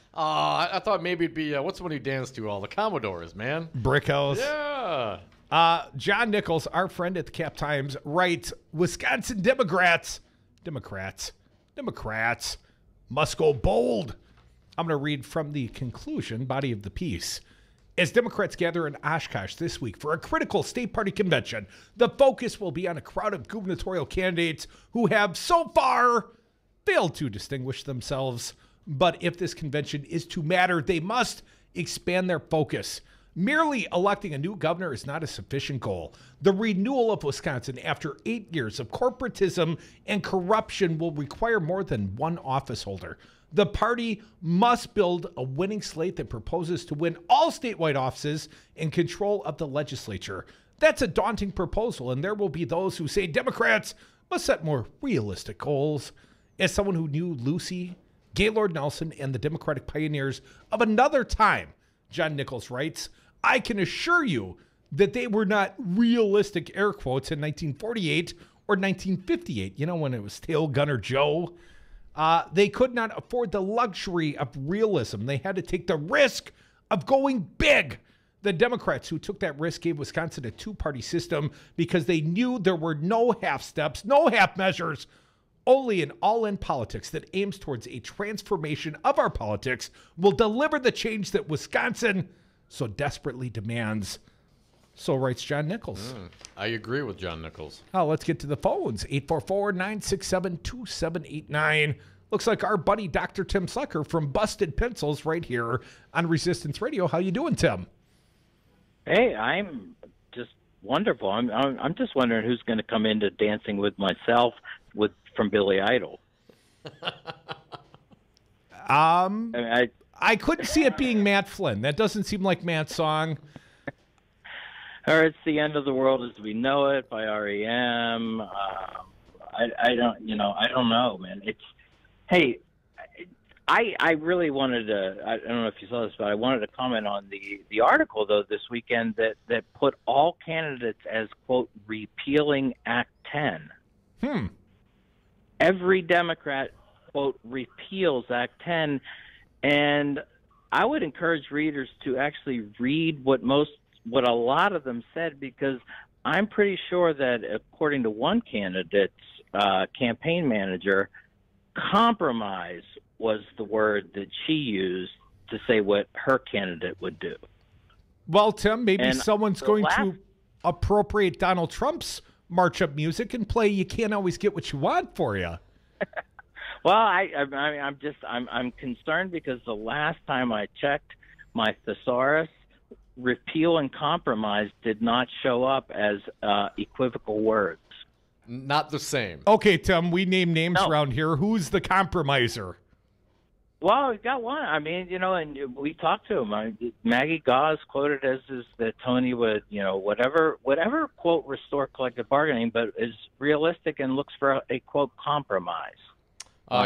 [SPEAKER 6] I thought maybe it'd be, what's the one you dance to all? The Commodores, man.
[SPEAKER 5] Brick House.
[SPEAKER 6] Yeah.
[SPEAKER 5] John Nichols, our friend at the Cap Times, writes, Wisconsin Democrats must go bold. I'm going to read from the conclusion, body of the piece. As Democrats gather in Oshkosh this week for a critical state party convention, the focus will be on a crowd of gubernatorial candidates who have so far failed to distinguish themselves. But if this convention is to matter, they must expand their focus. Merely electing a new governor is not a sufficient goal. The renewal of Wisconsin after 8 years of corporatism and corruption will require more than one office holder. The party must build a winning slate that proposes to win all statewide offices and control of the legislature. That's a daunting proposal, and there will be those who say Democrats must set more realistic goals. As someone who knew Lucy, Gaylord Nelson, and the Democratic pioneers of another time, John Nichols writes, I can assure you that they were not realistic, air quotes, in 1948 or 1958, when it was Tail Gunner Joe. They could not afford the luxury of realism. They had to take the risk of going big. The Democrats who took that risk gave Wisconsin a two-party system because they knew there were no half steps, no half measures, only an all-in politics that aims towards a transformation of our politics will deliver the change that Wisconsin so desperately demands. So writes John Nichols.
[SPEAKER 6] I agree with John Nichols.
[SPEAKER 5] Oh, let's get to the phones. 844-967-2789. Looks like our buddy Dr. Tim Sucker from Busted Pencils right here on Resistance Radio. How you doing, Tim?
[SPEAKER 2] Hey, I'm just wonderful. I'm just wondering who's going to come into Dancing with Myself from Billy Idol.
[SPEAKER 5] I couldn't see it being Matt Flynn. That doesn't seem like Matt's song.
[SPEAKER 2] Or It's the End of the World as We Know It by R.E.M. I don't know, man. I really wanted to, I don't know if you saw this, but I wanted to comment on the article, though, this weekend that put all candidates as, quote, repealing Act 10. Every Democrat, quote, repeals Act 10. And I would encourage readers to actually read what a lot of them said, because I'm pretty sure that, according to one candidate's campaign manager, compromise was the word that she used to say what her candidate would do.
[SPEAKER 5] Well, Tim, maybe someone's going to appropriate Donald Trump's march-up music and play "You Can't Always Get What You Want" for you.
[SPEAKER 2] Well, I'm concerned because the last time I checked my thesaurus, repeal and compromise did not show up as equivocal words.
[SPEAKER 6] Not the same.
[SPEAKER 5] Okay, Tim, we name names around here. Who's the compromiser?
[SPEAKER 2] Well, we got one. I mean, and we talked to him. Maggie Gauss quoted as is that Tony would, whatever quote restore collective bargaining, but is realistic and looks for a quote compromise.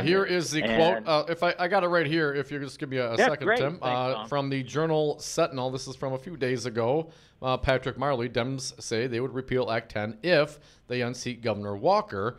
[SPEAKER 6] Here is the quote. If I got it right here, if you just give me a second,
[SPEAKER 2] great.
[SPEAKER 6] Tim.
[SPEAKER 2] Thanks,
[SPEAKER 6] from the Journal Sentinel. This is from a few days ago. Patrick Marley, Dems say they would repeal Act 10 if they unseat Governor Walker.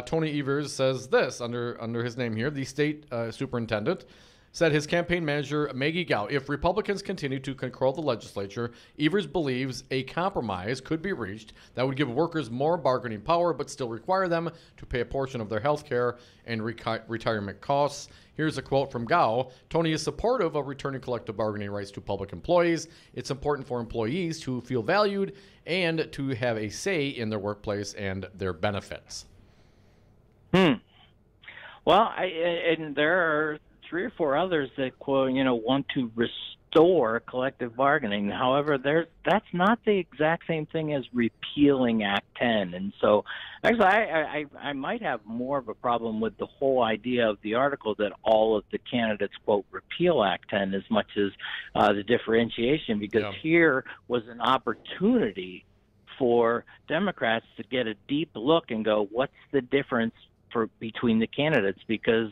[SPEAKER 6] Tony Evers says this under his name here. The state superintendent said his campaign manager, Maggie Gao, if Republicans continue to control the legislature, Evers believes a compromise could be reached that would give workers more bargaining power but still require them to pay a portion of their health care and retirement costs. Here's a quote from Gao. Tony is supportive of returning collective bargaining rights to public employees. It's important for employees to feel valued and to have a say in their workplace and their benefits.
[SPEAKER 2] Well, and there are 3 or 4 others that quote, want to restore collective bargaining. However, that's not the exact same thing as repealing Act 10. And so, actually, I might have more of a problem with the whole idea of the article that all of the candidates quote repeal Act 10 as much as the differentiation, because here was an opportunity for Democrats to get a deep look and go, what's the difference between the candidates? Because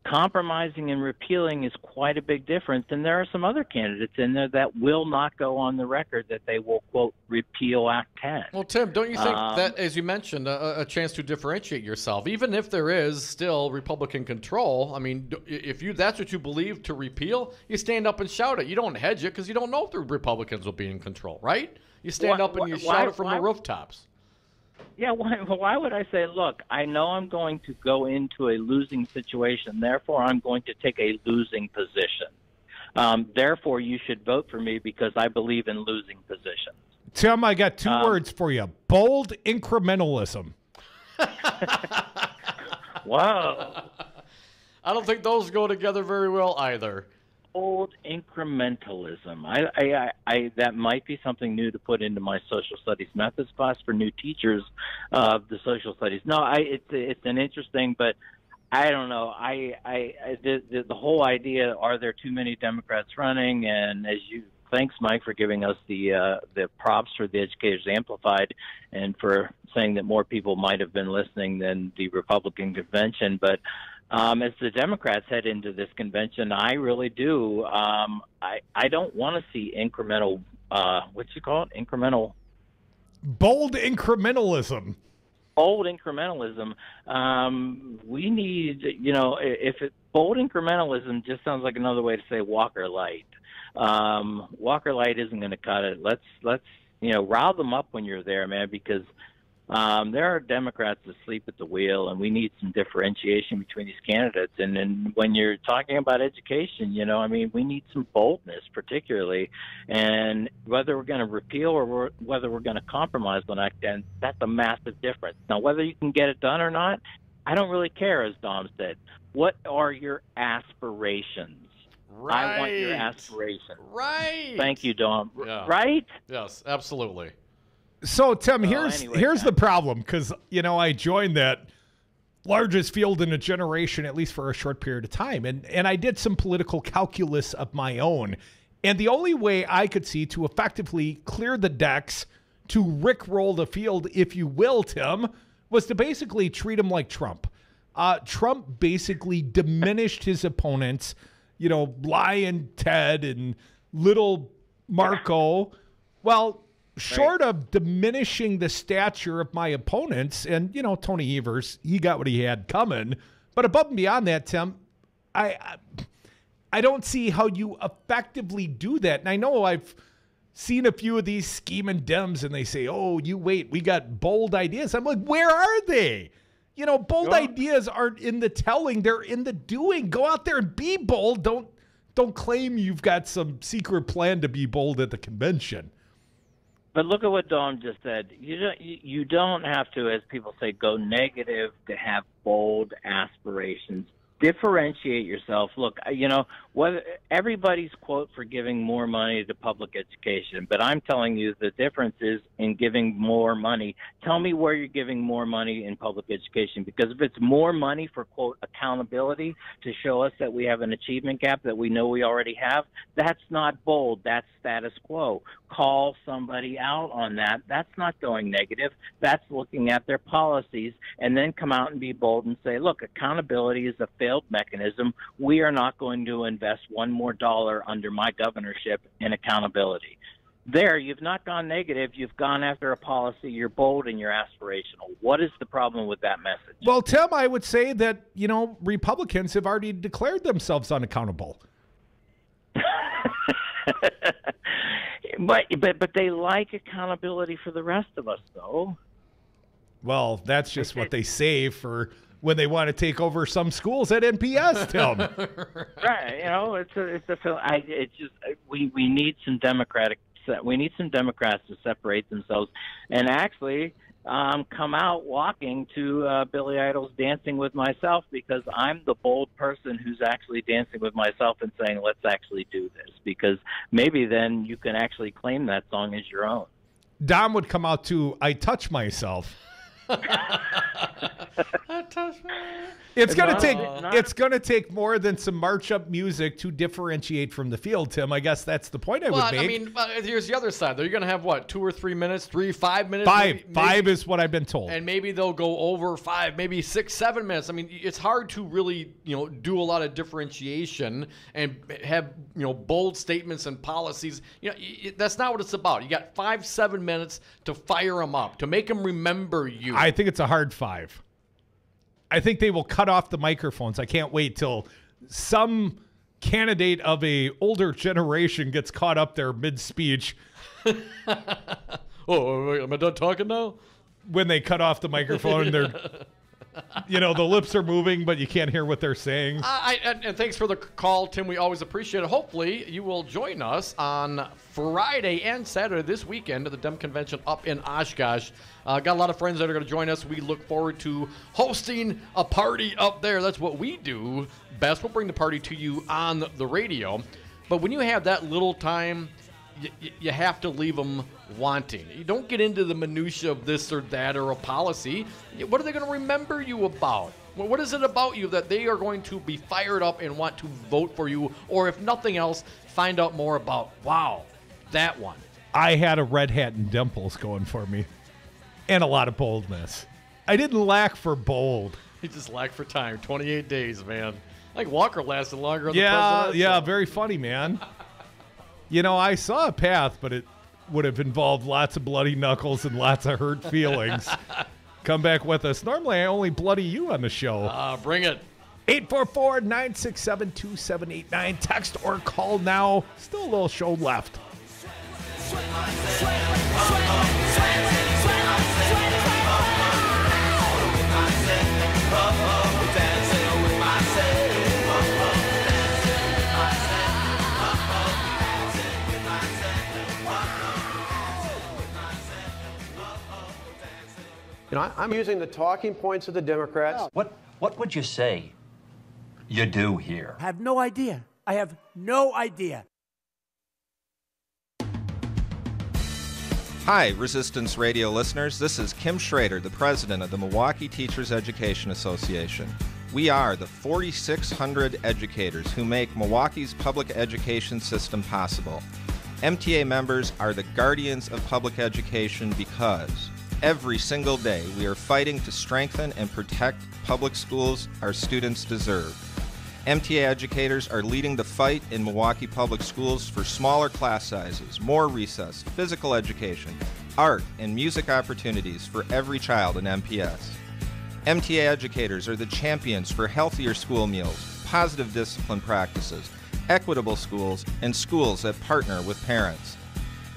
[SPEAKER 2] compromising and repealing is quite a big difference, and there are some other candidates in there that will not go on the record that they will, quote, repeal Act 10.
[SPEAKER 6] Well, Tim, don't you think that, as you mentioned, a chance to differentiate yourself, even if there is still Republican control? I mean, if that's what you believe to repeal, you stand up and shout it. You don't hedge it because you don't know if the Republicans will be in control, right? You stand up and you shout it from the rooftops.
[SPEAKER 2] Yeah, why would I say, look, I know I'm going to go into a losing situation, therefore I'm going to take a losing position. Therefore, you should vote for me because I believe in losing positions.
[SPEAKER 5] Tim, I got 2 words for you. Bold incrementalism.
[SPEAKER 2] Wow.
[SPEAKER 6] I don't think those go together very well either.
[SPEAKER 2] Bold incrementalism. I that might be something new to put into my social studies methods class for new teachers of the social studies. No, it's an interesting, but I don't know. The whole idea, are there too many Democrats running? And thanks, Mike, for giving us the props for the Educators Amplified and for saying that more people might have been listening than the Republican convention. But as the Democrats head into this convention, I really do. I don't want to see incremental, what you call it?
[SPEAKER 5] Bold incrementalism.
[SPEAKER 2] Bold incrementalism. We need, bold incrementalism just sounds like another way to say Walker Light. Walker Light isn't going to cut it. Let's rile them up when you're there, man, because there are Democrats asleep at the wheel, and we need some differentiation between these candidates. And then when you're talking about education, we need some boldness, particularly. And whether we're going to repeal or whether we're going to compromise on Act 10, that's a massive difference. Now, whether you can get it done or not, I don't really care, as Dom said. What are your aspirations?
[SPEAKER 6] Right.
[SPEAKER 2] I want your aspirations.
[SPEAKER 6] Right.
[SPEAKER 2] Thank you, Dom.
[SPEAKER 6] Yeah.
[SPEAKER 2] Right?
[SPEAKER 6] Yes, absolutely.
[SPEAKER 5] So, Tim, here's the problem, because, I joined that largest field in a generation, at least for a short period of time, and I did some political calculus of my own, and the only way I could see to effectively clear the decks, to rickroll the field, if you will, Tim, was to basically treat him like Trump. Trump basically diminished his opponents, Lion Ted and Little Marco. Well, short of diminishing the stature of my opponents, and, Tony Evers, he got what he had coming. But above and beyond that, Tim, I don't see how you effectively do that. And I know I've seen a few of these scheming Dems, and they say, oh, you wait, we got bold ideas. I'm like, where are they? Bold ideas aren't in the telling, they're in the doing. Go out there and be bold. Don't claim you've got some secret plan to be bold at the convention.
[SPEAKER 2] But look at what Dom just said. You don't have to, as people say, go negative to have bold aspirations. differentiate yourself. Look, whether everybody's quote for giving more money to public education, but I'm telling you the difference is in giving more money. Tell me where you're giving more money in public education, because if it's more money for quote accountability to show us that we have an achievement gap that we know we already have, that's not bold. That's status quo. Call somebody out on that. That's not going negative. That's looking at their policies, and then come out and be bold and say, look, accountability is a failed mechanism. We are not going to invest one more dollar under my governorship in accountability. There, you've not gone negative. You've gone after a policy. You're bold and you're aspirational. What is the problem with that message?
[SPEAKER 5] Well, Tim, I would say that, Republicans have already declared themselves unaccountable.
[SPEAKER 2] But they like accountability for the rest of us, though.
[SPEAKER 5] Well, that's just what they say for when they want to take over some schools at NPS, Tim.
[SPEAKER 2] Right. We need some Democrats to separate themselves and actually come out walking to Billy Idol's Dancing with Myself, because I'm the bold person who's actually dancing with myself and saying, let's actually do this, because maybe then you can actually claim that song as your own.
[SPEAKER 5] Dom would come out to I Touch Myself. It's gonna take more than some march up music to differentiate from the field, Tim. I guess that's the point I would make.
[SPEAKER 6] I mean, here's the other side. You're gonna have what, 2 or 3 minutes, 5 minutes?
[SPEAKER 5] Five is what I've been told.
[SPEAKER 6] And maybe they'll go over 5, maybe 6, 7 minutes. I mean, it's hard to really do a lot of differentiation and have bold statements and policies. That's not what it's about. You got 5, 7 minutes to fire them up, to make them remember you.
[SPEAKER 5] I think it's a hard 5. I think they will cut off the microphones. I can't wait till some candidate of a older generation gets caught up there mid-speech.
[SPEAKER 6] Oh, am I done talking now?
[SPEAKER 5] When they cut off the microphone, they're, the lips are moving, but you can't hear what they're saying.
[SPEAKER 6] And thanks for the call, Tim. We always appreciate it. Hopefully, you will join us on Friday and Saturday this weekend at the Dem Convention up in Oshkosh. Got a lot of friends that are going to join us. We look forward to hosting a party up there. That's what we do best. We'll bring the party to you on the radio. But when you have that little time, you have to leave them wanting. You don't get into the minutia of this or that or a policy. What are they going to remember you about? What is it about you that they are going to be fired up and want to vote for you? Or if nothing else, find out more about, wow, that one.
[SPEAKER 5] I had a red hat and dimples going for me. And a lot of boldness. I didn't lack for bold.
[SPEAKER 6] He just lacked for time. 28 days, man. Like Walker lasted longer on the president.
[SPEAKER 5] Yeah, very funny, man. I saw a path, but it would have involved lots of bloody knuckles and lots of hurt feelings. Come back with us. Normally, I only bloody you on the show.
[SPEAKER 6] Bring it.
[SPEAKER 5] 844-967-2789. Text or call now. Still a little show left.
[SPEAKER 3] I'm using the talking points of the Democrats.
[SPEAKER 8] What would you say you do here?
[SPEAKER 9] I have no idea. I have no idea.
[SPEAKER 10] Hi, Resistance Radio listeners. This is Kim Schrader, the president of the Milwaukee Teachers Education Association. We are the 4,600 educators who make Milwaukee's public education system possible. MTA members are the guardians of public education because every single day we are fighting to strengthen and protect public schools our students deserve. MTA educators are leading the fight in Milwaukee public schools for smaller class sizes, more recess, physical education, art, and music opportunities for every child in MPS. MTA educators are the champions for healthier school meals, positive discipline practices, equitable schools, and schools that partner with parents.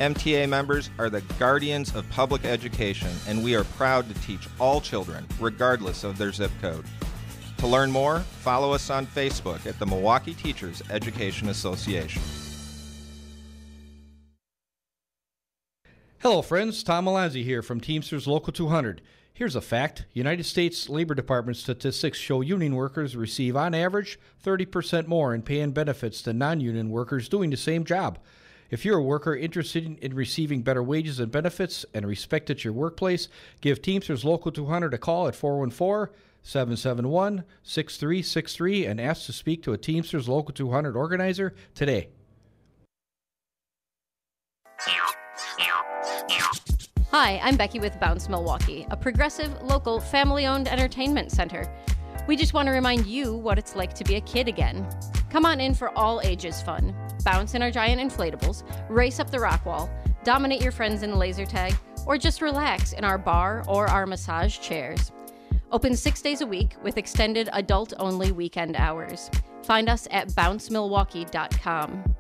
[SPEAKER 10] MTA members are the guardians of public education, and we are proud to teach all children, regardless of their zip code. To learn more, follow us on Facebook at the Milwaukee Teachers Education Association.
[SPEAKER 11] Hello, friends. Tom Malanzi here from Teamsters Local 200. Here's a fact. United States Labor Department statistics show union workers receive, on average, 30% more in pay and benefits than non-union workers doing the same job. If you're a worker interested in receiving better wages and benefits and respect at your workplace, give Teamsters Local 200 a call at 414-771-6363 and ask to speak to a Teamsters Local 200 organizer today.
[SPEAKER 22] Hi, I'm Becky with Bounce Milwaukee, a progressive, local, family-owned entertainment center. We just want to remind you what it's like to be a kid again. Come on in for all ages fun. Bounce in our giant inflatables, race up the rock wall, dominate your friends in laser tag, or just relax in our bar or our massage chairs. Open 6 days a week with extended adult-only weekend hours. Find us at bouncemilwaukee.com.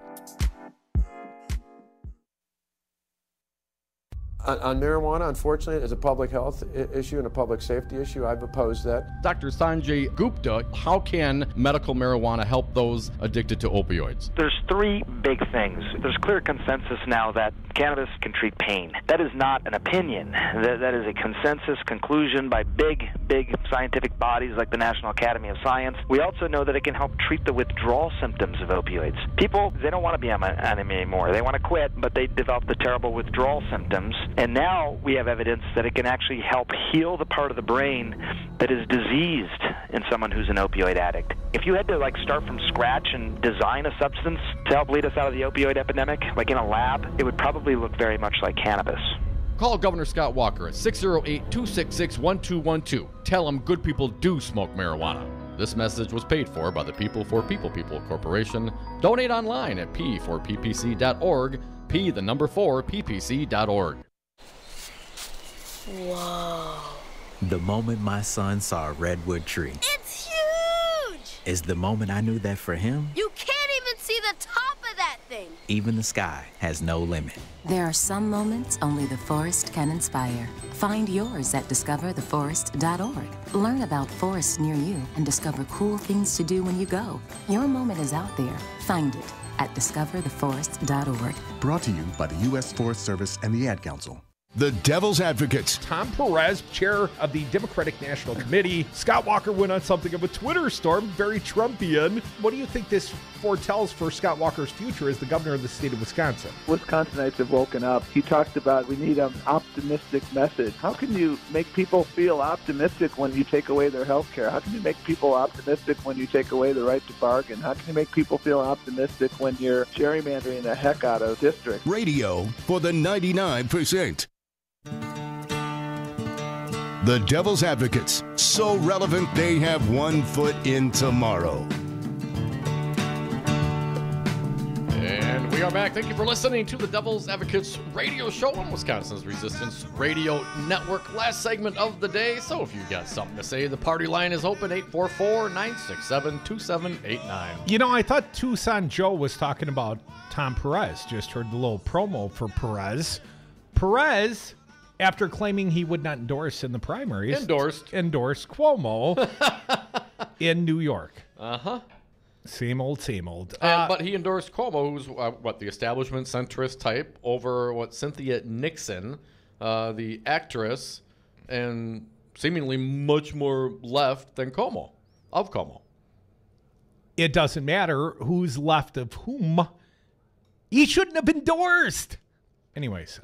[SPEAKER 3] On marijuana, unfortunately, as a public health issue and a public safety issue, I've opposed that.
[SPEAKER 6] Dr. Sanjay Gupta, how can medical marijuana help those addicted to opioids?
[SPEAKER 15] There's three big things. There's clear consensus now that cannabis can treat pain. That is not an opinion. That is a consensus conclusion by big scientific bodies like the National Academy of Science. We also know that it can help treat the withdrawal symptoms of opioids. People, they don't want to be on anymore. They want to quit, but they develop the terrible withdrawal symptoms. And now we have evidence that it can actually help heal the part of the brain that is diseased in someone who's an opioid addict. If you had to start from scratch and design a substance to help lead us out of the opioid epidemic, like in a lab, it would probably look very much like cannabis.
[SPEAKER 6] Call Governor Scott Walker at 608-266-1212. Tell him good people do smoke marijuana. This message was paid for by the People for People Corporation. Donate online at p4ppc.org, p4ppc.org.
[SPEAKER 16] Whoa.
[SPEAKER 17] The moment my son saw a redwood tree.
[SPEAKER 16] It's huge!
[SPEAKER 17] Is the moment I knew that for him,
[SPEAKER 16] You can't even see the top of that thing.
[SPEAKER 17] even the sky has no limit.
[SPEAKER 20] There are some moments only the forest can inspire. Find yours at discovertheforest.org. Learn about forests near you and discover cool things to do when you go. Your moment is out there. Find it at discovertheforest.org.
[SPEAKER 18] Brought to you by the U.S. Forest Service and the Ad Council.
[SPEAKER 4] The Devil's Advocates.
[SPEAKER 5] Tom Perez, chair of the Democratic National Committee. Scott Walker went on something of a Twitter storm, very Trumpian. What do you think this foretells for Scott Walker's future as the governor of the state of Wisconsin?
[SPEAKER 19] Wisconsinites have woken up. He talked about we need an optimistic message. How can you make people feel optimistic when you take away their health care? How can you make people optimistic when you take away the right to bargain? How can you make people feel optimistic when you're gerrymandering the heck out of districts?
[SPEAKER 4] Radio for the 99%. The Devil's Advocates, so relevant they have 1 foot in tomorrow.
[SPEAKER 6] And we are back. Thank you for listening to the Devil's Advocates radio show on Wisconsin's Resistance Radio Network. Last segment of the day, so if you've got something to say, the party line is open, 844-967-2789.
[SPEAKER 5] You know, I thought Tucson Joe was talking about Tom Perez. Just heard the little promo for Perez. Perez, after claiming he would not endorse in the primaries, endorsed Cuomo in New York.
[SPEAKER 6] Uh-huh.
[SPEAKER 5] Same old, same old.
[SPEAKER 6] But he endorsed Cuomo, who's the establishment centrist type, over Cynthia Nixon, the actress, and seemingly much more left than Cuomo.
[SPEAKER 5] It doesn't matter who's left of whom. He shouldn't have endorsed. Anyways,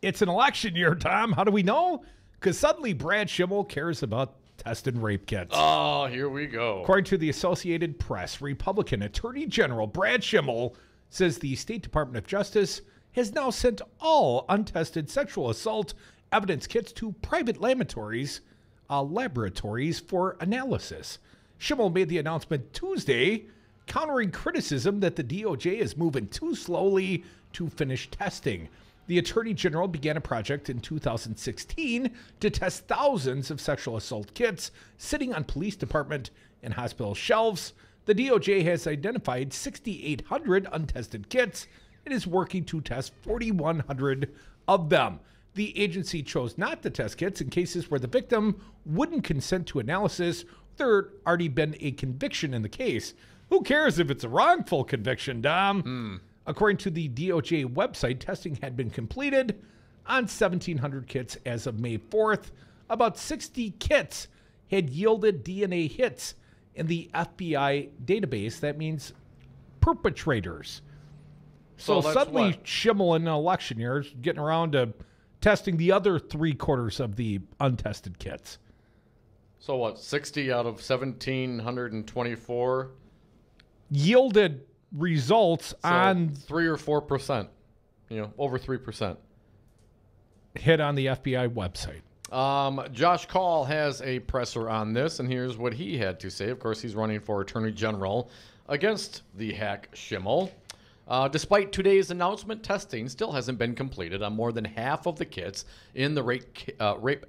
[SPEAKER 5] it's an election year, Tom. How do we know? Because suddenly Brad Schimmel cares about testing rape kits.
[SPEAKER 6] Oh, here we go.
[SPEAKER 5] According to the Associated Press, Republican Attorney General Brad Schimmel says the State Department of Justice has now sent all untested sexual assault evidence kits to private laboratories for analysis. Schimmel made the announcement Tuesday, countering criticism that the DOJ is moving too slowly to finish testing. The Attorney General began a project in 2016 to test thousands of sexual assault kits sitting on police department and hospital shelves. The DOJ has identified 6,800 untested kits and is working to test 4,100 of them. The agency chose not to test kits in cases where the victim wouldn't consent to analysis. There had already been a conviction in the case. Who cares if it's a wrongful conviction, Dom? According to the DOJ website, testing had been completed on 1,700 kits as of May 4th. about 60 kits had yielded DNA hits in the FBI database. That means perpetrators. So suddenly, Schimmel in an election year is getting around to testing the other 3/4 of the untested kits.
[SPEAKER 6] So what, 60 out of 1,724?
[SPEAKER 5] Yielded results on
[SPEAKER 6] 3 or 4%, over 3%.
[SPEAKER 5] Hit on the FBI website.
[SPEAKER 6] Josh Call has a presser on this, and here's what he had to say. Of course, he's running for Attorney General against the hack Schimmel. Despite today's announcement, testing still hasn't been completed on more than half of the kits in the rape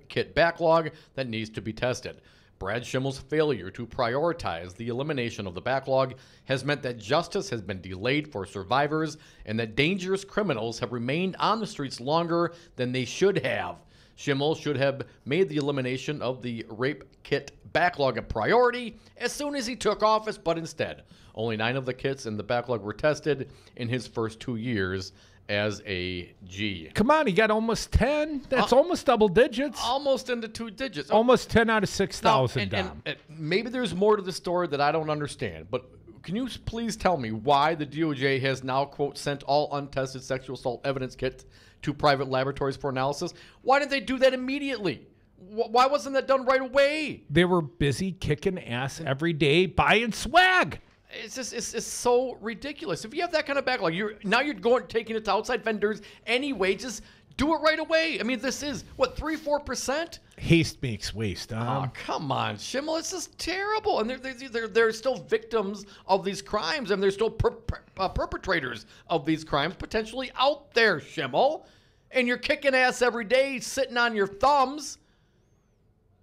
[SPEAKER 6] kit backlog that needs to be tested. Brad Schimmel's failure to prioritize the elimination of the backlog has meant that justice has been delayed for survivors and that dangerous criminals have remained on the streets longer than they should have. Schimmel should have made the elimination of the rape kit backlog a priority as soon as he took office, but instead, only 9 of the kits in the backlog were tested in his first 2 years as a G.
[SPEAKER 5] Come on, he got almost 10. That's almost double digits.
[SPEAKER 6] Almost into 2 digits.
[SPEAKER 5] Almost 10 out of 6,000.
[SPEAKER 6] And maybe there's more to the story that I don't understand, but can you please tell me why the DOJ has now, quote, sent all untested sexual assault evidence kits to private laboratories for analysis? Why didn't they do that immediately? Why wasn't that done right away?
[SPEAKER 5] They were busy kicking ass every day, buying swag.
[SPEAKER 6] It's just it's so ridiculous. If you have that kind of backlog, you're taking it to outside vendors anyway. Just do it right away. I mean, this is what 3-4%.
[SPEAKER 5] Haste makes waste.
[SPEAKER 6] Oh, come on, Schimmel. It's just terrible. And they're still victims of these crimes, and they're still perpetrators of these crimes potentially out there, Schimmel. And you're kicking ass every day, sitting on your thumbs.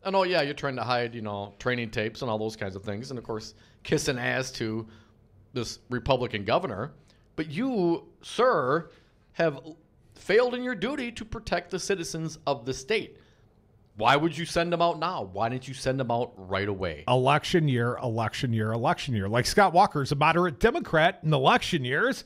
[SPEAKER 6] And oh yeah, you're trying to hide, training tapes and all those kinds of things, and of course, kissing ass to this Republican governor. But you, sir, have failed in your duty to protect the citizens of the state. Why would you send them out now? Why didn't you send them out right away?
[SPEAKER 5] Election year, election year, election year. Like Scott Walker's a moderate Democrat in election years.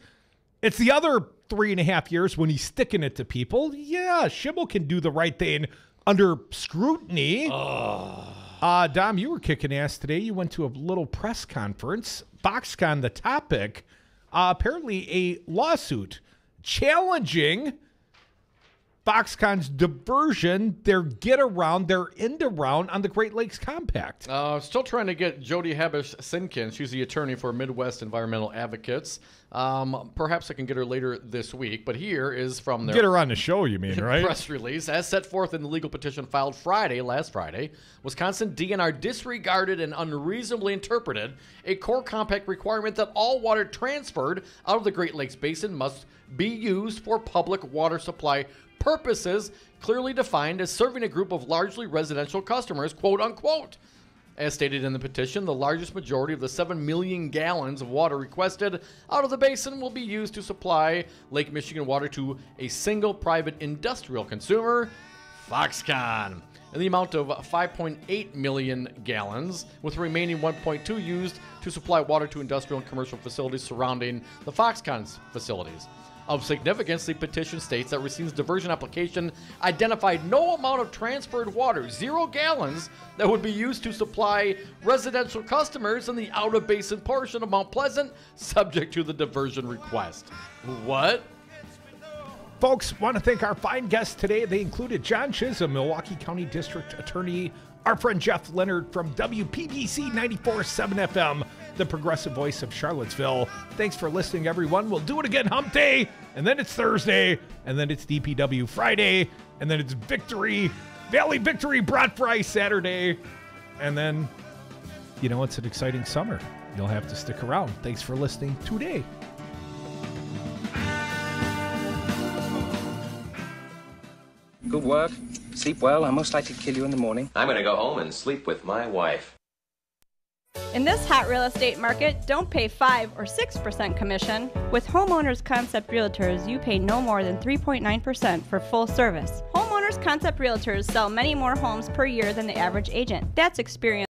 [SPEAKER 5] It's the other 3.5 years when he's sticking it to people. Yeah, Schimmel can do the right thing under scrutiny. Dom, you were kicking ass today. You went to a little press conference. Foxconn, the topic, apparently a lawsuit challenging Foxconn's diversion, their get around, their end around on the Great Lakes Compact.
[SPEAKER 6] Still trying to get Jody Habish-Sinkin. She's the attorney for Midwest Environmental Advocates. Perhaps I can get her later this week, but here is from their...
[SPEAKER 5] Get her on the show, you mean, right?
[SPEAKER 6] Press release. As set forth in the legal petition filed last Friday, Wisconsin DNR disregarded and unreasonably interpreted a core compact requirement that all water transferred out of the Great Lakes Basin must be used for public water supply purposes, clearly defined as serving a group of largely residential customers, quote unquote. As stated in the petition, the largest majority of the 7 million gallons of water requested out of the basin will be used to supply Lake Michigan water to a single private industrial consumer, Foxconn, in the amount of 5.8 million gallons, with the remaining 1.2 used to supply water to industrial and commercial facilities surrounding the Foxconn's facilities. Of significance, the petition states that Racine's diversion application identified no amount of transferred water, 0 gallons, that would be used to supply residential customers in the out-of-basin portion of Mount Pleasant, subject to the diversion request. What?
[SPEAKER 5] Folks, want to thank our fine guests today. They included John Chisholm, Milwaukee County District Attorney, our friend Jeff Lenert from WPBC 94.7 FM, the progressive voice of Charlottesville. Thanks for listening, everyone. We'll do it again hump day, and then it's Thursday, and then it's DPW Friday, and then it's Valley Victory Brat Fry Saturday, and then, it's an exciting summer. You'll have to stick around. Thanks for listening today.
[SPEAKER 1] Good work. Sleep well. I most likely kill you in the morning.
[SPEAKER 7] I'm gonna go home and sleep with my wife.
[SPEAKER 12] In this hot real estate market, don't pay 5 or 6% commission. With Homeowners Concept Realtors, you pay no more than 3.9% for full service. Homeowners Concept Realtors sell many more homes per year than the average agent. That's experience.